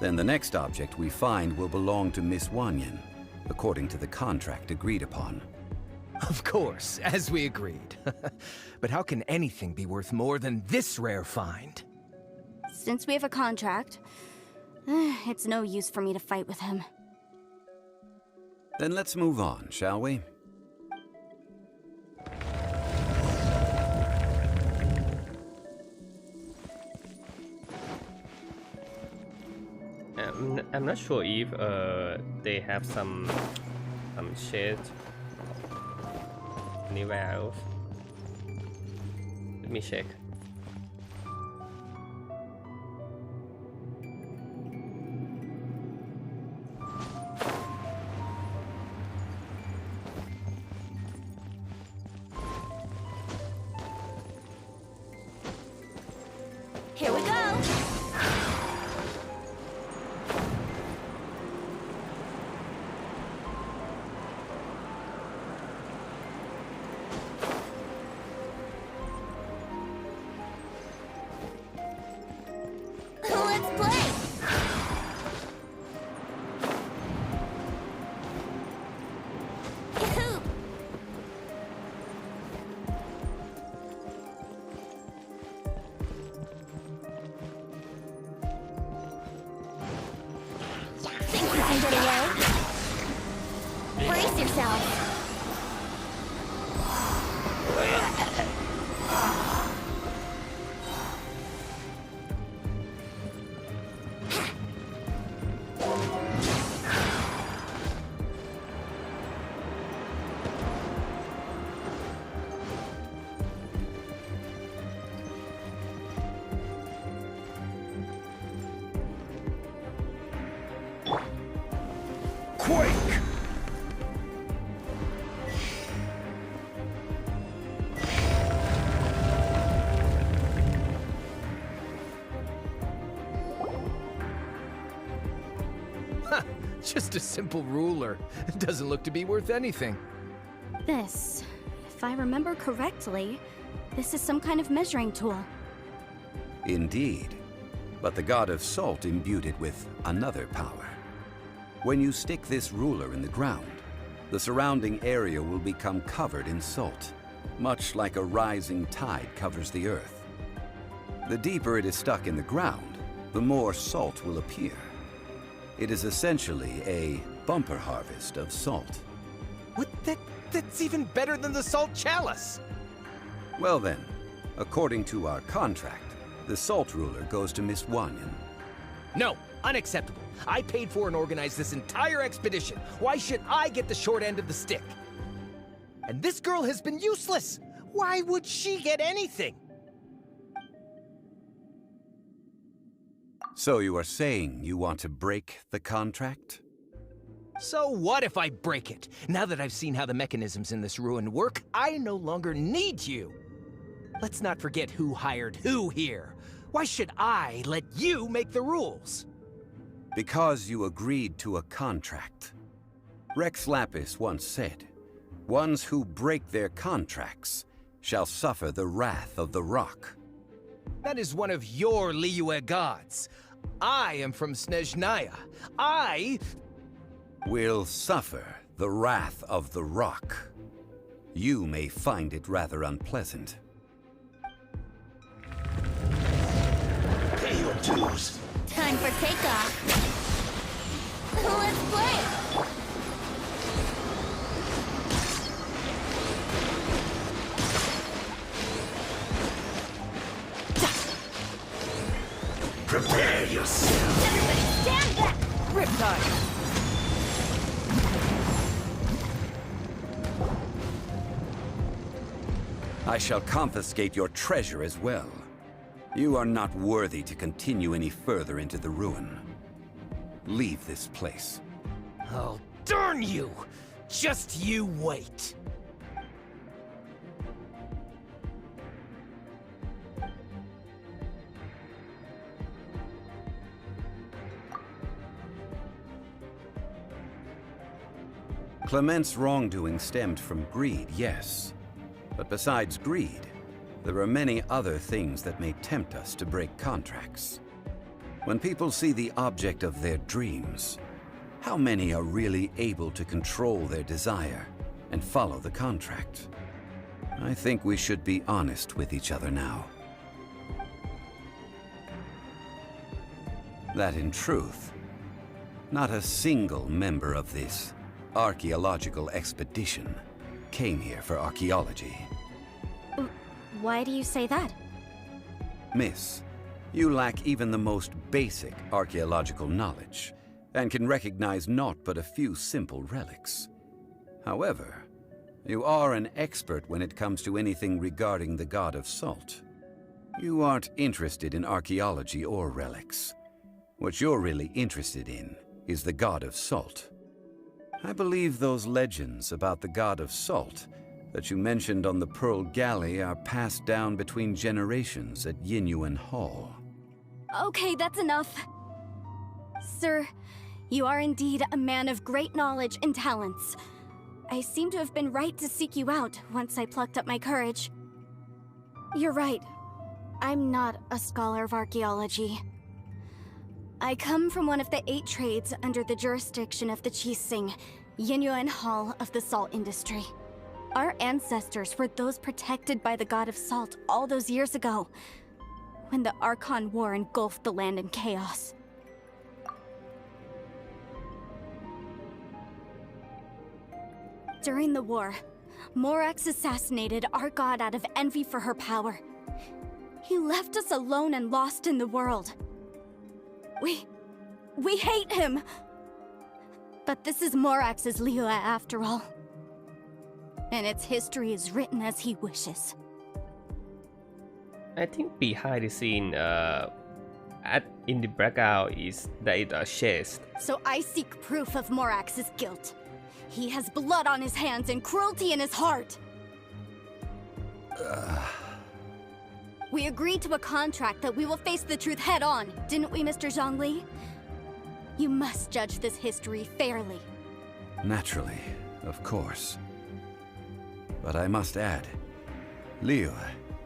then the next object we find will belong to Miss Wanyan, according to the contract agreed upon.
Of course, as we agreed. But how can anything be worth more than this rare find?
Since we have a contract, it's no use for me to fight with him.
Then let's move on, shall we?
I'm not sure if they have some shade anywhere else. Let me check.
Here we go! Let's play! Yahoo! Think you can get away? Brace yourself!
Just a simple ruler. It doesn't look to be worth anything.
This, if I remember correctly, this is some kind of measuring tool.
Indeed. But the god of salt imbued it with another power. When you stick this ruler in the ground, the surrounding area will become covered in salt, much like a rising tide covers the earth. The deeper it is stuck in the ground, the more salt will appear. It is essentially a bumper harvest of salt.
What? That's even better than the salt chalice!
Well then, according to our contract, the salt ruler goes to Miss Wanyan.
No, unacceptable. I paid for and organized this entire expedition. Why should I get the short end of the stick? And this girl has been useless! Why would she get anything?
So you are saying you want to break the contract?
So what if I break it? Now that I've seen how the mechanisms in this ruin work, I no longer need you. Let's not forget who hired who here. Why should I let you make the rules?
Because you agreed to a contract. Rex Lapis once said, "Ones who break their contracts shall suffer the wrath of the rock."
That is one of your Liyue gods. I am from Snezhnaya. I
will suffer the wrath of the rock. You may find it rather unpleasant.
Pay your dues.
Time for takeoff. Let's play!
Prepare yourself.
Everybody stand back!
Riptide!
I shall confiscate your treasure as well. You are not worthy to continue any further into the ruin. Leave this place.
Oh, darn you! Just you wait!
Clement's wrongdoing stemmed from greed, yes. But besides greed, there are many other things that may tempt us to break contracts. When people see the object of their dreams, how many are really able to control their desire and follow the contract? I think we should be honest with each other now. That in truth, not a single member of this archaeological expedition came here for archaeology.
Why do you say that?
Miss, you lack even the most basic archaeological knowledge, and can recognize naught but a few simple relics. However, you are an expert when it comes to anything regarding the god of salt. You aren't interested in archaeology or relics. What you're really interested in is the god of salt. I believe those legends about the god of salt that you mentioned on the Pearl Galley are passed down between generations at Yinyuan Hall.
Okay, that's enough. Sir, you are indeed a man of great knowledge and talents. I seem to have been right to seek you out once I plucked up my courage. You're right. I'm not a scholar of archaeology. I come from one of the 8 trades under the jurisdiction of the Qixing, Yinyuan Hall of the salt industry. Our ancestors were those protected by the god of salt all those years ago, when the Archon War engulfed the land in chaos. During the war, Morax assassinated our god out of envy for her power. He left us alone and lost in the world. We hate him! But this is Morax's Liyue after all. And its history is written as he wishes.
I think behind the scene, in the background is there is a chest.
So I seek proof of Morax's guilt. He has blood on his hands and cruelty in his heart. We agreed to a contract that we will face the truth head on, didn't we, Mr. Zhongli? You must judge this history fairly.
Naturally, of course. But I must add, Liyue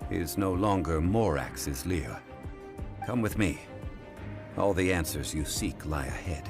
is no longer Morax's Liyue. Come with me. All the answers you seek lie ahead.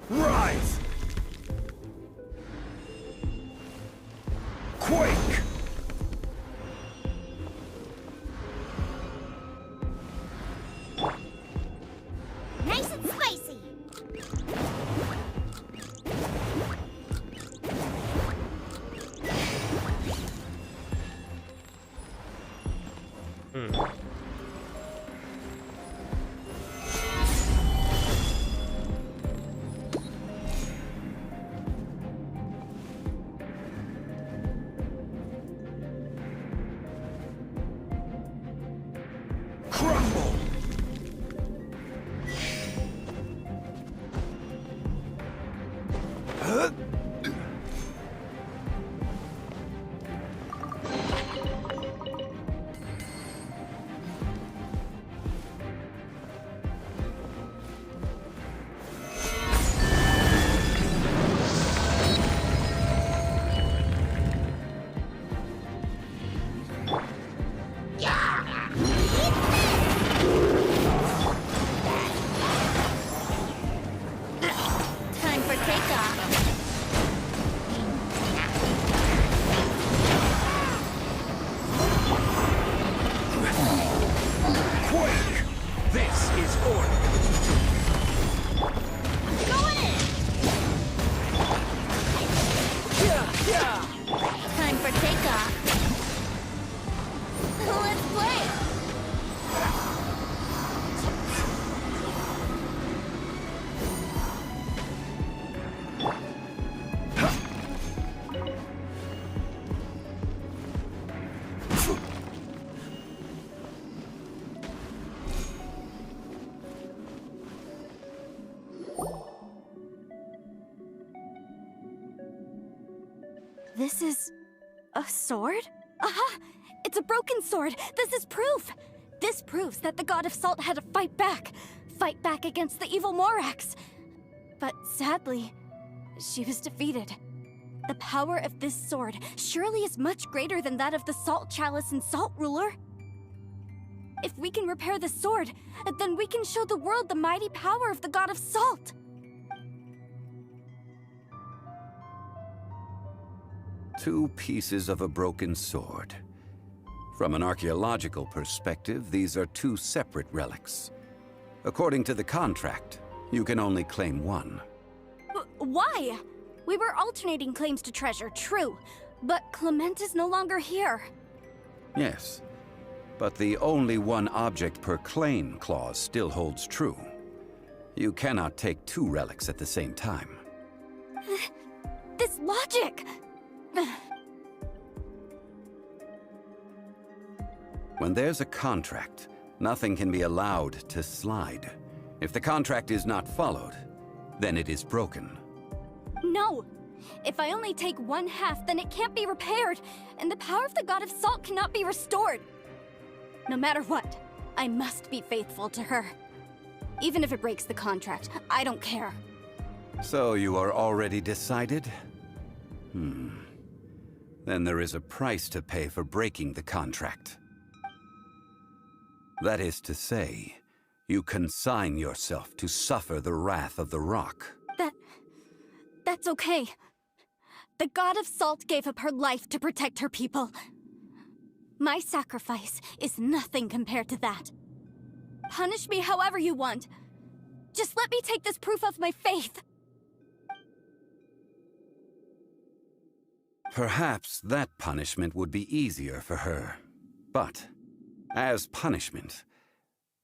Rise! Quake!
Nice and spicy!
Crumble! Huh?
Time for takeoff.
Quake! This is order!
Time for takeoff. Let's play! This is a sword? Aha! It's a broken sword! This is proof! This proves that the god of salt had to fight back against the evil Morax. But sadly, she was defeated. The power of this sword surely is much greater than that of the Salt Chalice and Salt Ruler. If we can repair the sword, then we can show the world the mighty power of the god of salt.
Two pieces of a broken sword. From an archaeological perspective, these are two separate relics. According to the contract, you can only claim one.
Why? We were alternating claims to treasure, true. But Clement is no longer here.
Yes, but the only one object per claim clause still holds true. You cannot take two relics at the same time.
This logic!
When there's a contract, nothing can be allowed to slide. If the contract is not followed, then it is broken.
No! If I only take 1/2, then it can't be repaired, and the power of the God of Salt cannot be restored. No matter what, I must be faithful to her. Even if it breaks the contract, I don't care.
So you are already decided? Then there is a price to pay for breaking the contract. That is to say, you consign yourself to suffer the wrath of the rock.
That's okay. The God of Salt gave up her life to protect her people. My sacrifice is nothing compared to that. Punish me however you want. Just let me take this proof of my faith.
Perhaps that punishment would be easier for her. But, as punishment,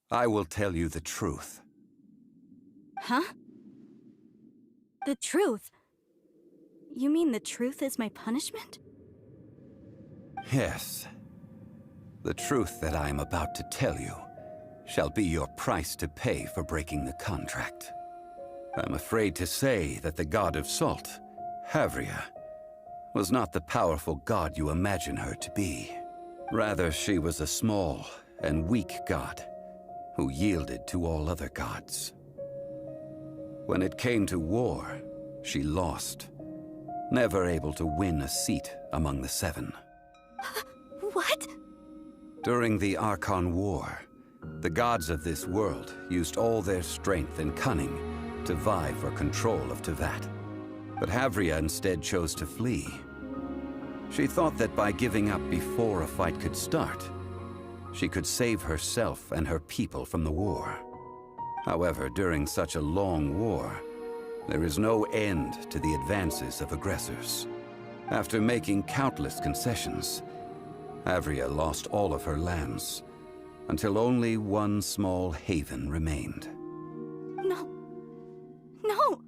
I will tell you the truth.
Huh? The truth? You mean the truth is my punishment?
Yes. The truth that I am about to tell you shall be your price to pay for breaking the contract. I'm afraid to say that the God of Salt, Havria, was not the powerful god you imagine her to be. Rather, she was a small and weak god who yielded to all other gods. When it came to war, she lost, never able to win a seat among the seven.
What?
During the Archon War, the gods of this world used all their strength and cunning to vie for control of Tevat. But Havria instead chose to flee. She thought that by giving up before a fight could start, she could save herself and her people from the war. However, during such a long war, there is no end to the advances of aggressors. After making countless concessions, Havria lost all of her lands, until only one small haven remained.
No. No!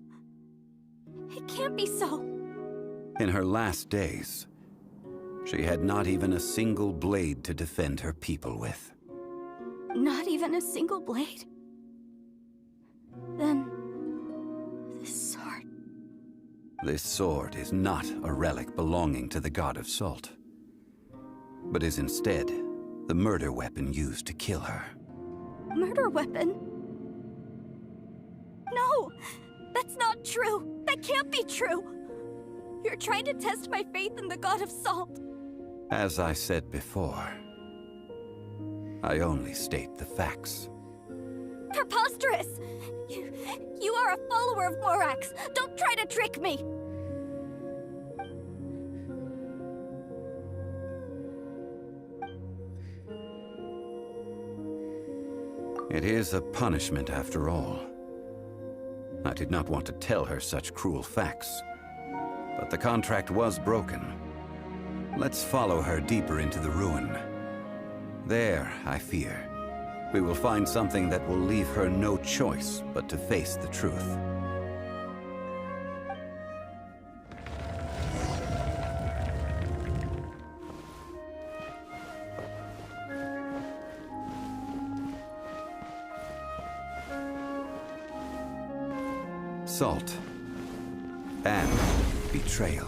It can't be so.
In her last days, she had not even a single blade to defend her people with.
Not even a single blade? Then... this sword...
This sword is not a relic belonging to the God of Salt, but is instead the murder weapon used to kill her.
Murder weapon? No! That's not true! That can't be true! You're trying to test my faith in the God of Salt.
As I said before, I only state the facts.
Preposterous! You are a follower of Morax! Don't try to trick me!
It is a punishment after all. I did not want to tell her such cruel facts, but the contract was broken. Let's follow her deeper into the ruin. There, I fear, we will find something that will leave her no choice but to face the truth. Salt and betrayal.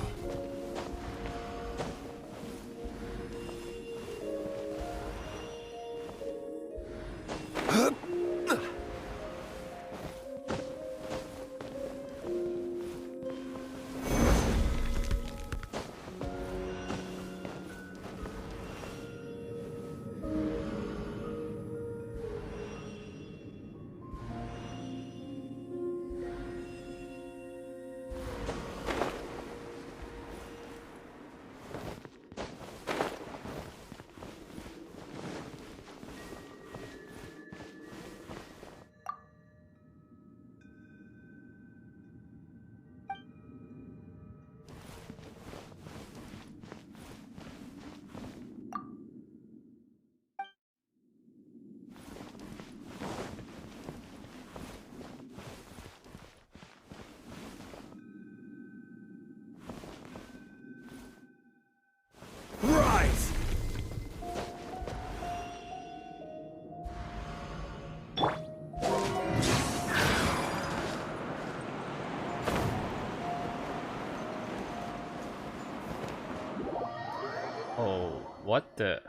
What the?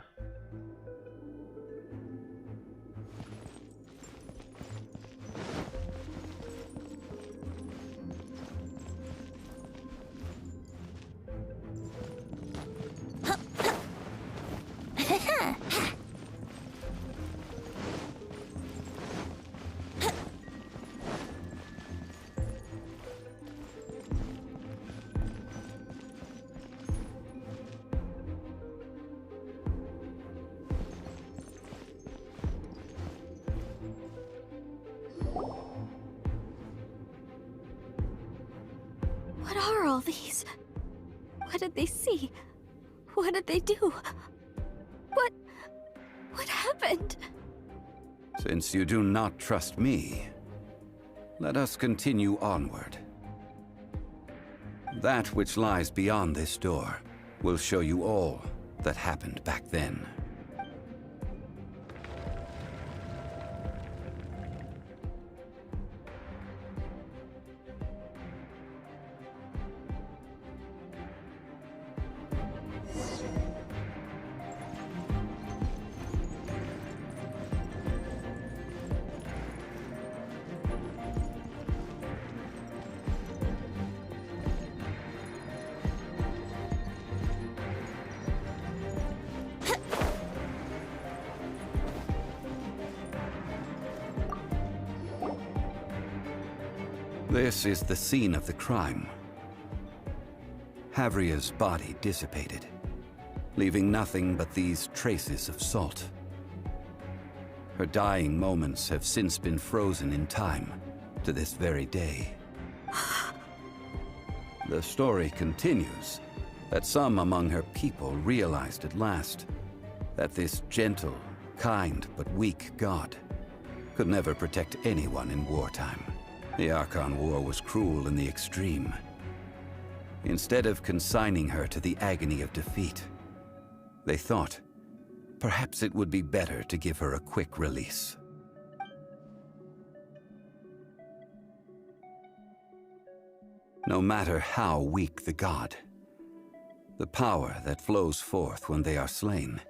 What are all these? What did they see? What did they do? What happened?
Since you do not trust me, let us continue onward. That which lies beyond this door will show you all that happened back then. This is the scene of the crime. Havria's body dissipated, leaving nothing but these traces of salt. Her dying moments have since been frozen in time to this very day. The story continues that some among her people realized at last that this gentle, kind, but weak god could never protect anyone in wartime. The Archon War was cruel in the extreme. Instead of consigning her to the agony of defeat, they thought perhaps it would be better to give her a quick release. No matter how weak the god, the power that flows forth when they are slain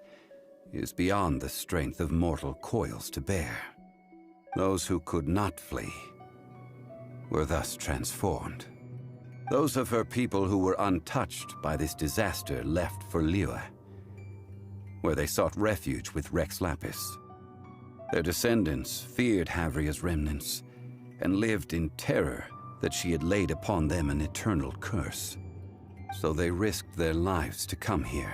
is beyond the strength of mortal coils to bear. Those who could not flee were thus transformed. Those of her people who were untouched by this disaster left for Liyue, where they sought refuge with Rex Lapis. Their descendants feared Havria's remnants and lived in terror that she had laid upon them an eternal curse. So they risked their lives to come here,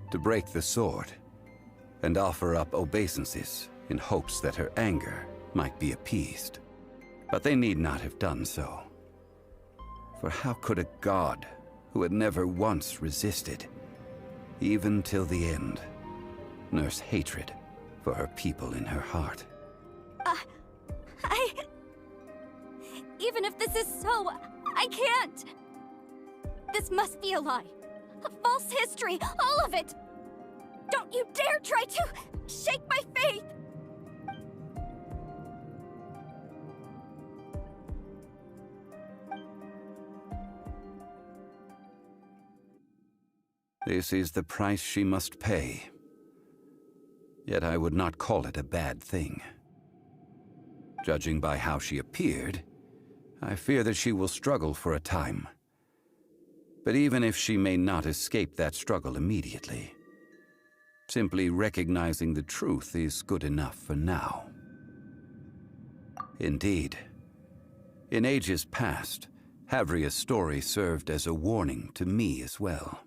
to break the sword and offer up obeisances in hopes that her anger might be appeased. But they need not have done so. For how could a god who had never once resisted, even till the end, nurse hatred for her people in her heart?
Even if this is so, I can't! This must be a lie. A false history, all of it! Don't you dare try to shake my faith!
This is the price she must pay. Yet I would not call it a bad thing. Judging by how she appeared, I fear that she will struggle for a time. But even if she may not escape that struggle immediately, simply recognizing the truth is good enough for now. Indeed, in ages past, Havria's story served as a warning to me as well.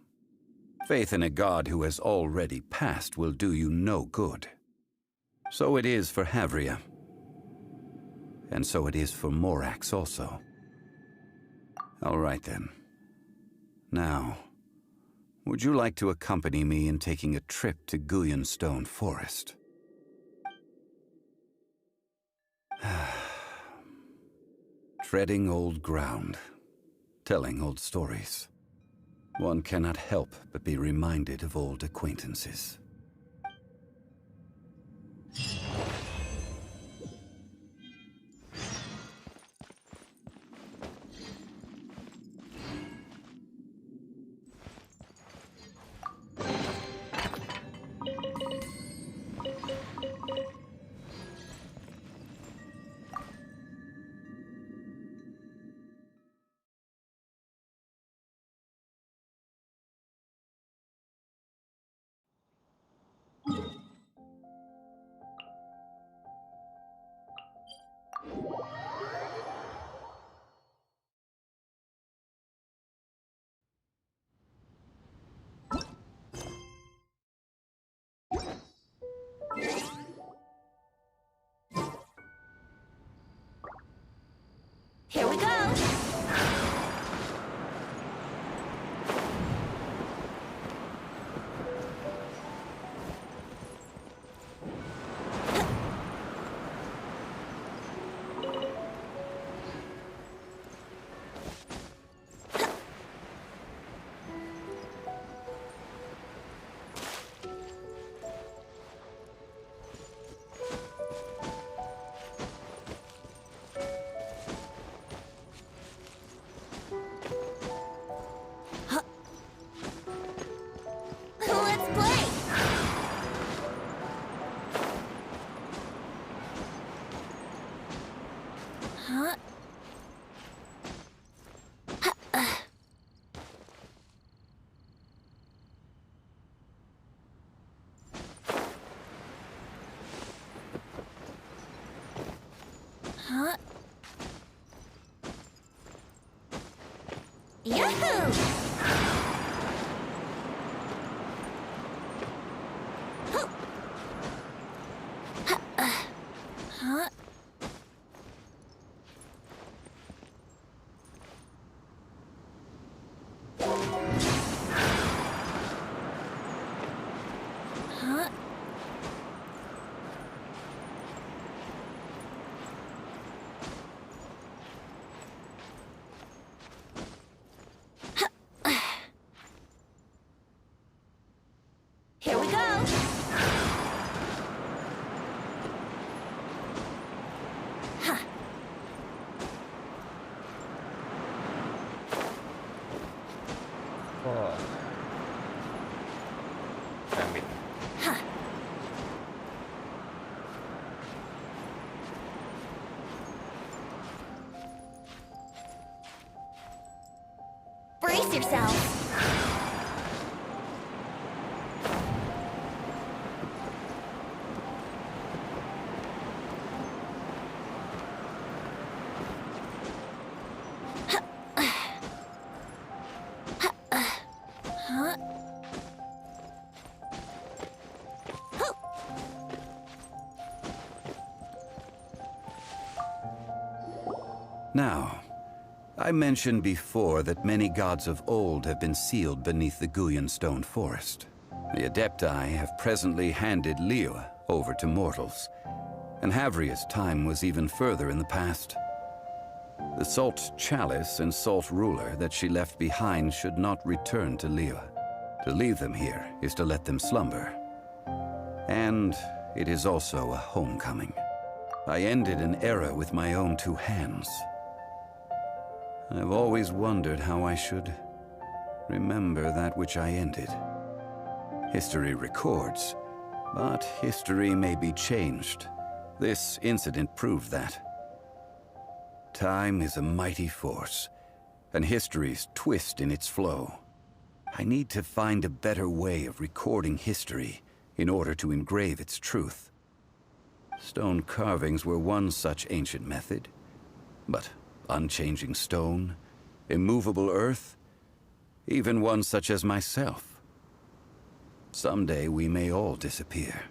Faith in a god who has already passed will do you no good. So it is for Havria. And so it is for Morax also. All right then. Now, would you like to accompany me in taking a trip to Guyanstone Forest? Treading old ground, telling old stories. One cannot help but be reminded of old acquaintances.
Huh? Yahoo! Huh? Huh? Here we go. Huh.
Oh. Damn it.
Huh. Brace yourself. Huh?
Now, I mentioned before that many gods of old have been sealed beneath the Guyan stone forest. The Adepti have presently handed Liyue over to mortals, and Havria's time was even further in the past. The Salt Chalice and Salt Ruler that she left behind should not return to Liyue. To leave them here is to let them slumber. And it is also a homecoming. I ended an era with my own two hands. I've always wondered how I should remember that which I ended. History records, but history may be changed. This incident proved that. Time is a mighty force, and history's twist in its flow. I need to find a better way of recording history in order to engrave its truth. Stone carvings were one such ancient method, but unchanging stone, immovable earth, even one such as myself. Someday we may all disappear.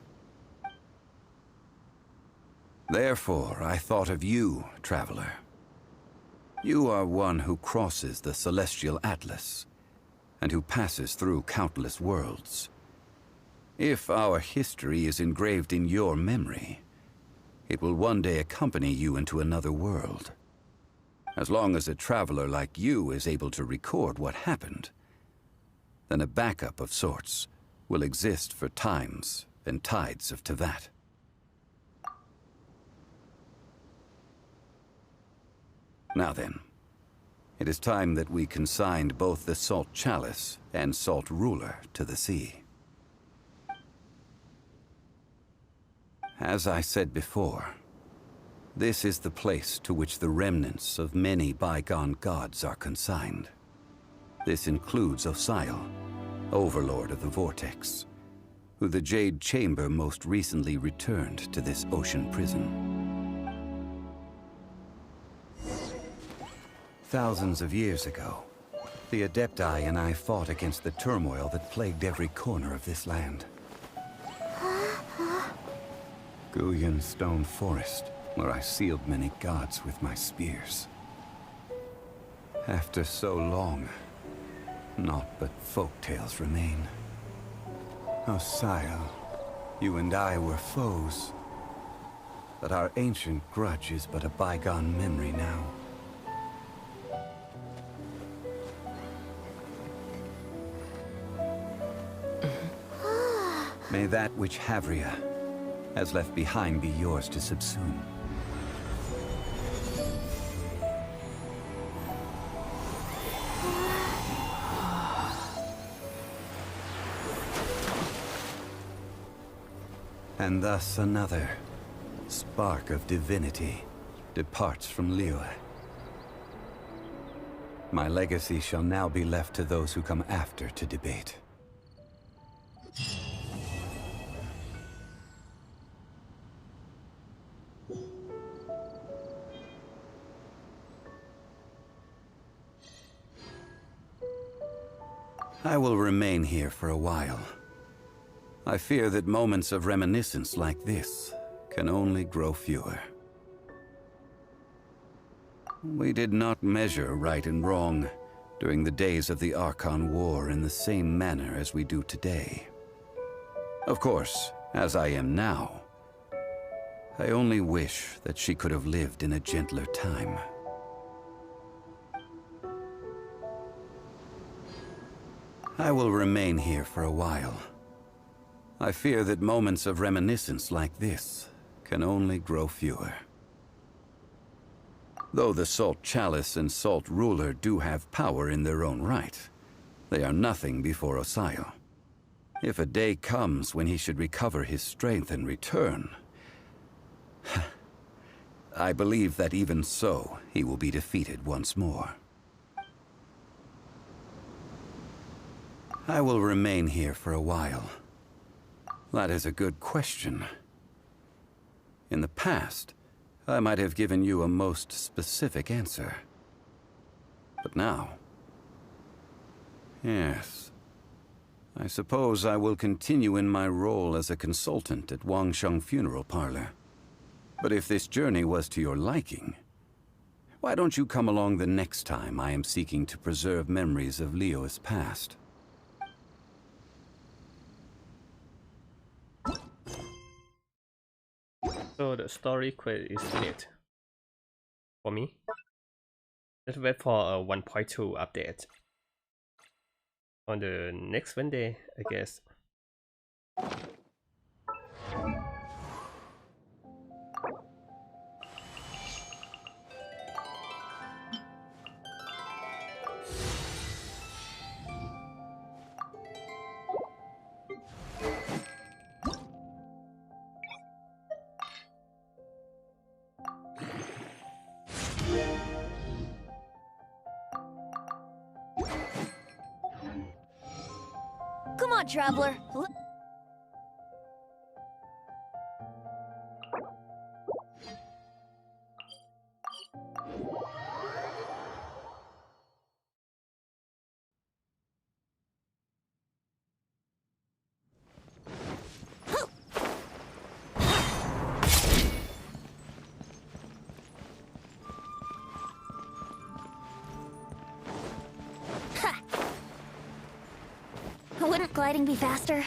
Therefore, I thought of you, traveler. You are one who crosses the celestial atlas, and who passes through countless worlds. If our history is engraved in your memory, it will one day accompany you into another world. As long as a traveler like you is able to record what happened, then a backup of sorts will exist for times and tides of Teyvat. Now then, it is time that we consigned both the Salt Chalice and Salt Ruler to the sea. As I said before, this is the place to which the remnants of many bygone gods are consigned. This includes Osial, Overlord of the Vortex, who the Jade Chamber most recently returned to this ocean prison. Thousands of years ago, the Adepti and I fought against the turmoil that plagued every corner of this land. Guyan Stone Forest, where I sealed many gods with my spears. After so long, naught but folk tales remain. Osial, you and I were foes, but our ancient grudge is but a bygone memory now. May that which Havria has left behind be yours to subsume. And thus another spark of divinity departs from Liyue. My legacy shall now be left to those who come after to debate. I will remain here for a while. I fear that moments of reminiscence like this can only grow fewer. We did not measure right and wrong during the days of the Archon War in the same manner as we do today. Of course, as I am now, I only wish that she could have lived in a gentler time. I will remain here for a while. I fear that moments of reminiscence like this can only grow fewer. Though the Salt Chalice and Salt Ruler do have power in their own right, they are nothing before Osayo. If a day comes when he should recover his strength and return, I believe that even so, he will be defeated once more. I will remain here for a while. That is a good question. In the past, I might have given you a most specific answer. But now... yes. I suppose I will continue in my role as a consultant at Wangsheng Funeral Parlor. But if this journey was to your liking, why don't you come along the next time I am seeking to preserve memories of Liyue's past?
So the story quest is finished for me. Let's wait for a 1.2 update on the next Wednesday, I guess.
Come on, traveler. Wouldn't gliding be faster?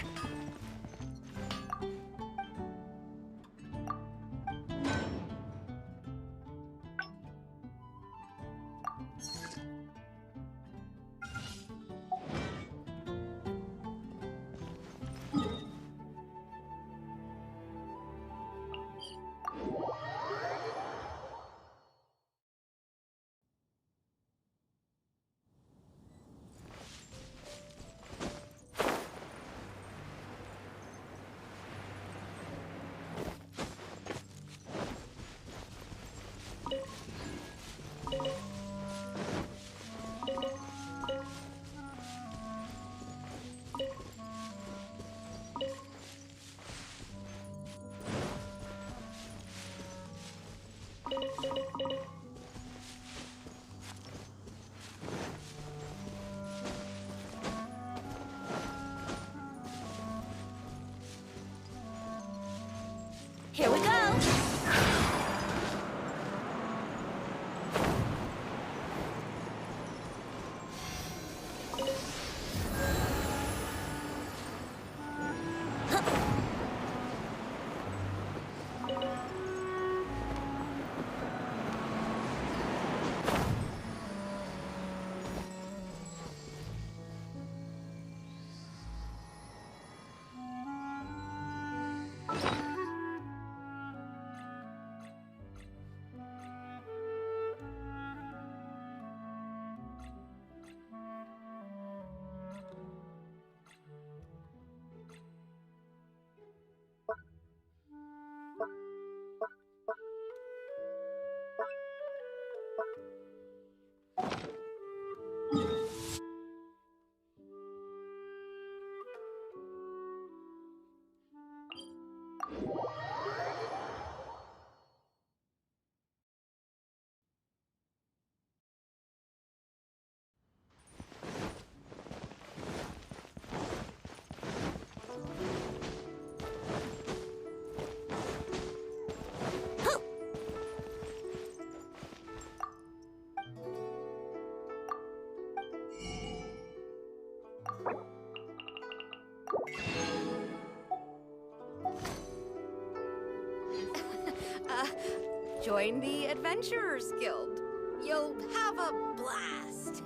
Join the Adventurers Guild. You'll have a blast.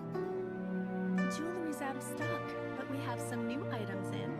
Jewelry's out of stock, but we have some new items in.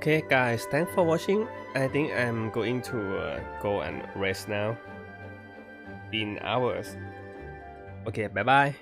Okay guys, thanks for watching. I think I'm going to go and rest now. Been hours. Okay, bye bye.